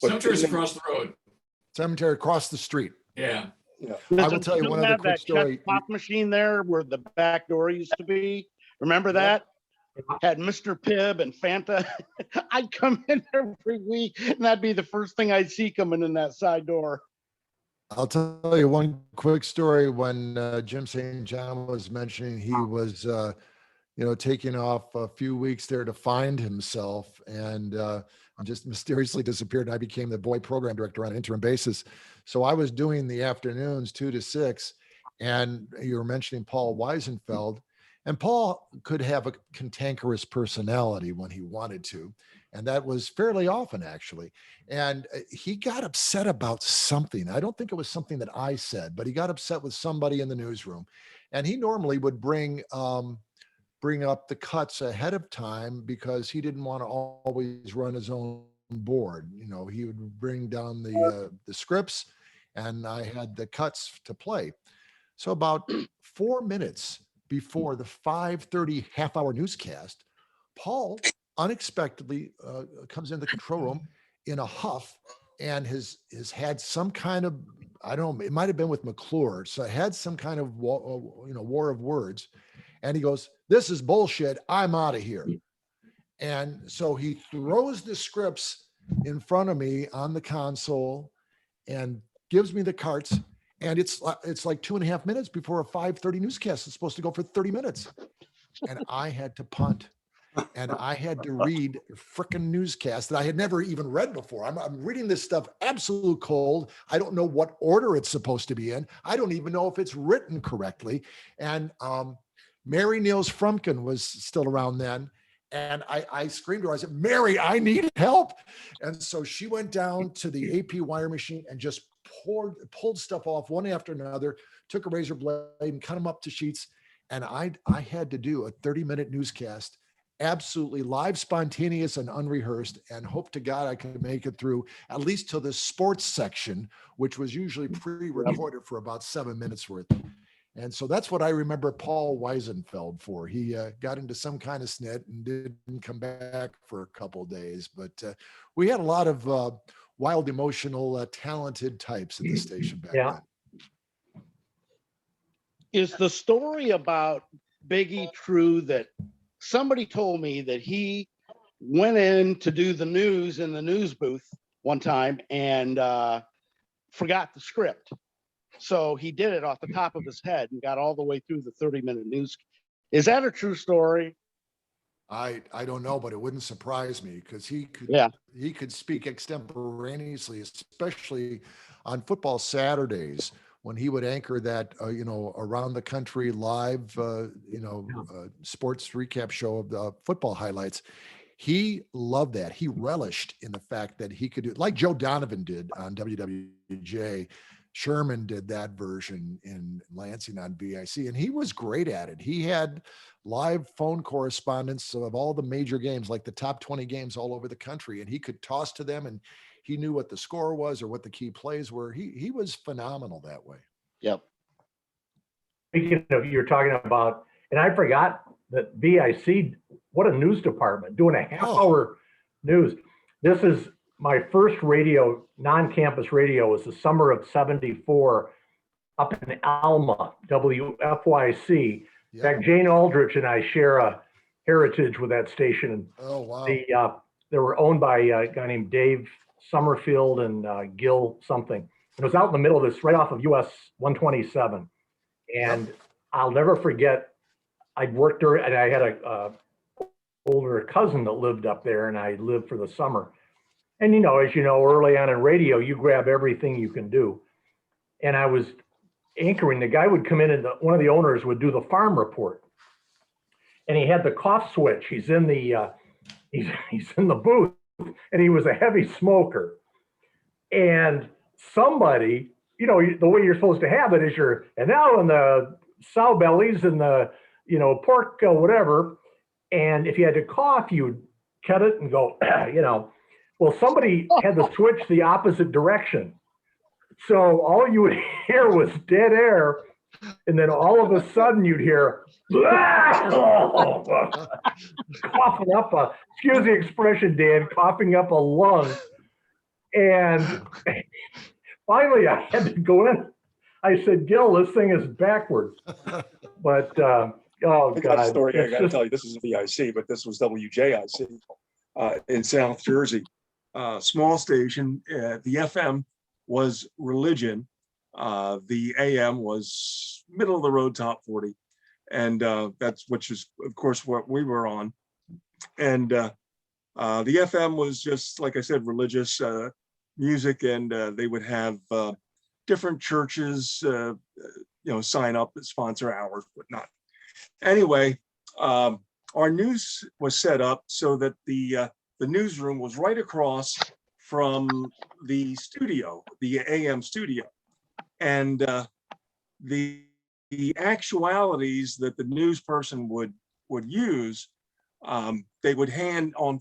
But Cemetery's isn't it- across the road. Cemetery across the street. Yeah. I will tell you one other quick story. That pop machine there where the back door used to be. Remember that? Had Mr. Pibb and Fanta. I'd come in every week, and that'd be the first thing I'd see coming in that side door. I'll tell you one quick story. When Jim St. John was mentioning he was, you know, taking off a few weeks there to find himself, and just mysteriously disappeared. And I became the boy program director on an interim basis. So I was doing the afternoons 2 to 6, and you were mentioning Paul Weisenfeld. And Paul could have a cantankerous personality when he wanted to. And that was fairly often, actually. And he got upset about something. I don't think it was something that I said, but he got upset with somebody in the newsroom. And he normally would bring up the cuts ahead of time because he didn't want to always run his own board. You know, he would bring down the scripts, and I had the cuts to play. So about 4 minutes before the 5:30 half-hour newscast, Paul unexpectedly comes into the control room in a huff, and has had some kind of, I don't know, it might have been with McClure, so had some kind of war of words, and he goes, "This is bullshit. I'm out of here." And so he throws the scripts in front of me on the console and gives me the carts. And it's like 2.5 minutes before a 5:30 newscast is supposed to go for 30 minutes. And I had to punt, and I had to read a frickin' newscast that I had never even read before. I'm reading this stuff absolute cold. I don't know what order it's supposed to be in. I don't even know if it's written correctly. And Mary Niels Frumkin was still around then. And I screamed to her, I said, "Mary, I need help." And so she went down to the AP wire machine and just pulled stuff off one after another, took a razor blade and cut them up to sheets. And I had to do a 30-minute newscast, absolutely live, spontaneous, and unrehearsed, and hope to God I could make it through at least to the sports section, which was usually pre-recorded for about 7 minutes worth. And so that's what I remember Paul Weisenfeld for. He got into some kind of snit and didn't come back for a couple of days. But we had a lot of wild, emotional, talented types at the station back then. Is the story about Biggie true that somebody told me that he went in to do the news in the news booth one time and forgot the script? So he did it off the top of his head and got all the way through the 30-minute news. Is that a true story? I don't know, but it wouldn't surprise me because he could speak extemporaneously, especially on football Saturdays when he would anchor that around the country live sports recap show of the football highlights. He loved that. He relished in the fact that he could do it like Joe Donovan did on WWJ. Sherman did that version in Lansing on VIC, and he was great at it. He had live phone correspondence of all the major games, like the top 20 games all over the country, and he could toss to them, and he knew what the score was or what the key plays were. He was phenomenal that way. Yep. Speaking of, you're talking about, and I forgot that VIC, what a news department, doing a half-hour news. This is my first radio, non-campus radio, was the summer of '74 up in Alma, WFYC. In fact, Jane Aldrich and I share a heritage with that station. Oh, wow. They were owned by a guy named Dave Summerfield and Gil something. It was out in the middle of this, right off of US 127. And I'll never forget, I'd worked there, and I had a older cousin that lived up there, and I lived for the summer. And, as you know, early on in radio, you grab everything you can do. And I was anchoring. The guy would come in, and one of the owners would do the farm report. And he had the cough switch. He's in the he's in the booth, and he was a heavy smoker. And somebody, the way you're supposed to have it is and now in the sow bellies and the, pork, whatever. And if you had to cough, you would cut it and go, well, somebody had the switch the opposite direction. So all you would hear was dead air. And then all of a sudden you'd hear, coughing up excuse the expression, Dan, coughing up a lung. And finally I had to go in. I said, Gil, this thing is backwards. But, oh God. Story I got to tell you, this is VIC, but this was WJIC in South Jersey. Small station. The FM was religion. The AM was middle of the road, top 40. And which is, of course, what we were on. And the FM was just, like I said, religious music, and they would have different churches, sign up and sponsor hours, whatnot. Anyway, our news was set up so that the newsroom was right across from the studio, the AM studio, and the actualities that the news person would use, they would hand on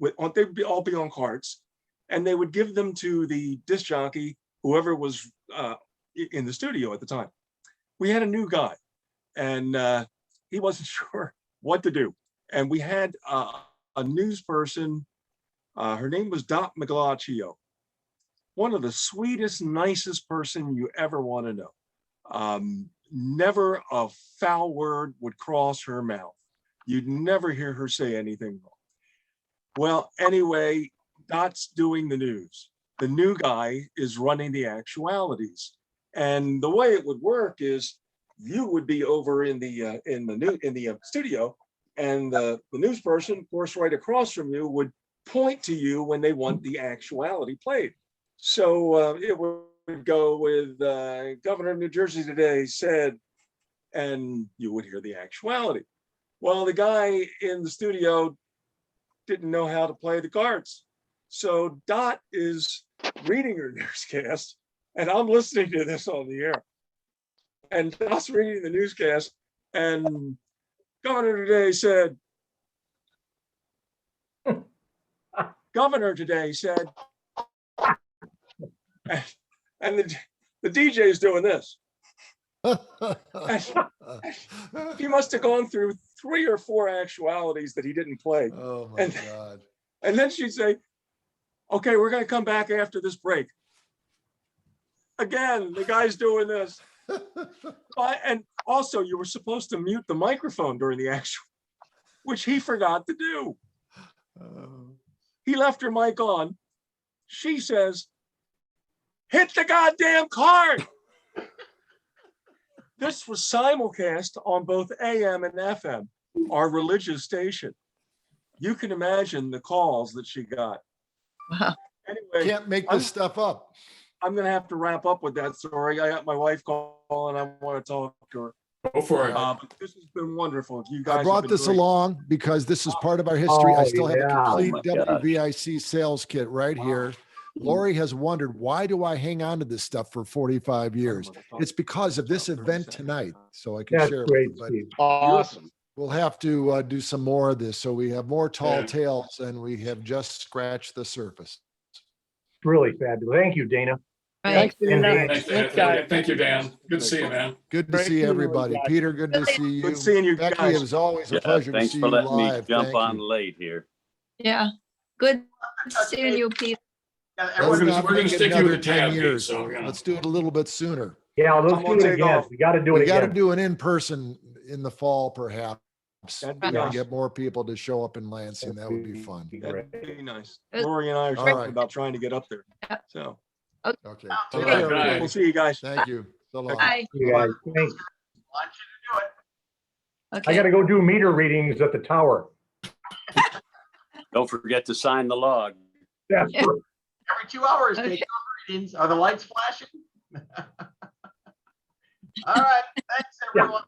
they would all be on cards, and they would give them to the disc jockey, whoever was in the studio at the time. We had a new guy, and he wasn't sure what to do. And we had a news person, her name was Dot Maglaccio, one of the sweetest, nicest person you ever want to know. Never a foul word would cross her mouth. You'd never hear her say anything wrong. Well, anyway, Dot's doing the news. The new guy is running the actualities. And the way it would work is you would be over in the studio, and the news person, of course, right across from you would point to you when they want the actuality played. So it would go with Governor of New Jersey today said, and you would hear the actuality. Well, the guy in the studio didn't know how to play the cards. So Dot is reading her newscast, and I'm listening to this on the air. And Dot's reading the newscast, and Governor today said, Governor today said, and the DJ is doing this. He must have gone through 3 or 4 actualities that he didn't play. Oh my God. And then she'd say, okay, we're going to come back after this break. Again, the guy's doing this. And also, you were supposed to mute the microphone during the actual, which he forgot to do. He left her mic on. She says, hit the goddamn card. This was simulcast on both AM and FM, our religious station. You can imagine the calls that she got. Wow. Anyway, can't make this stuff up. I'm going to have to wrap up with that story. I got my wife calling. I want to talk to her. Go for it. But this has been wonderful. You guys I brought this along because this is part of our history. I still have a complete Oh my gosh. WVIC sales kit right here. Lori has wondered, why do I hang on to this stuff for 45 years? It's because of this event tonight. So I can That's share it great, with you, but Steve. Awesome. we'll have to do some more of this. So we have more tall Yeah. tales and we have just scratched the surface. Really fabulous. Thank you, Dana. Right. Thanks, And Dana. Dan. Thanks, Thanks, Dan. guys. Thank you, Dan. Good to see you, man. Good to Great see seeing you everybody. guys. Peter, good to see you. Good seeing you Becky, guys. it was always a Yeah, pleasure to thanks see for you letting me live. jump Thank on you. late here. Yeah. Good seeing you, Pete. Yeah, Let's everyone- not we're gonna make it stick you with another the 10 tab, Pete, years. so, you know. Let's do it a little bit sooner. Yeah, let's I'm do gonna it take again. off. We got to do We it got to again. do an in-person in the fall, perhaps. That'd be You know, nice. get more people to show up in Lansing. That would be fun. That'd be nice. Good. Lori and I are All talking right. about trying to get up there. Yeah. So Okay. All Take right, care, good night. everybody. we'll see you guys. Thank you. So long. Bye. You guys, thanks. want you to do it. I Okay. got to go do meter readings at the tower. Don't forget to sign the log. That's Yeah. right. Every 2 hours, Okay. take your readings. Are the lights flashing? All right, thanks, everyone.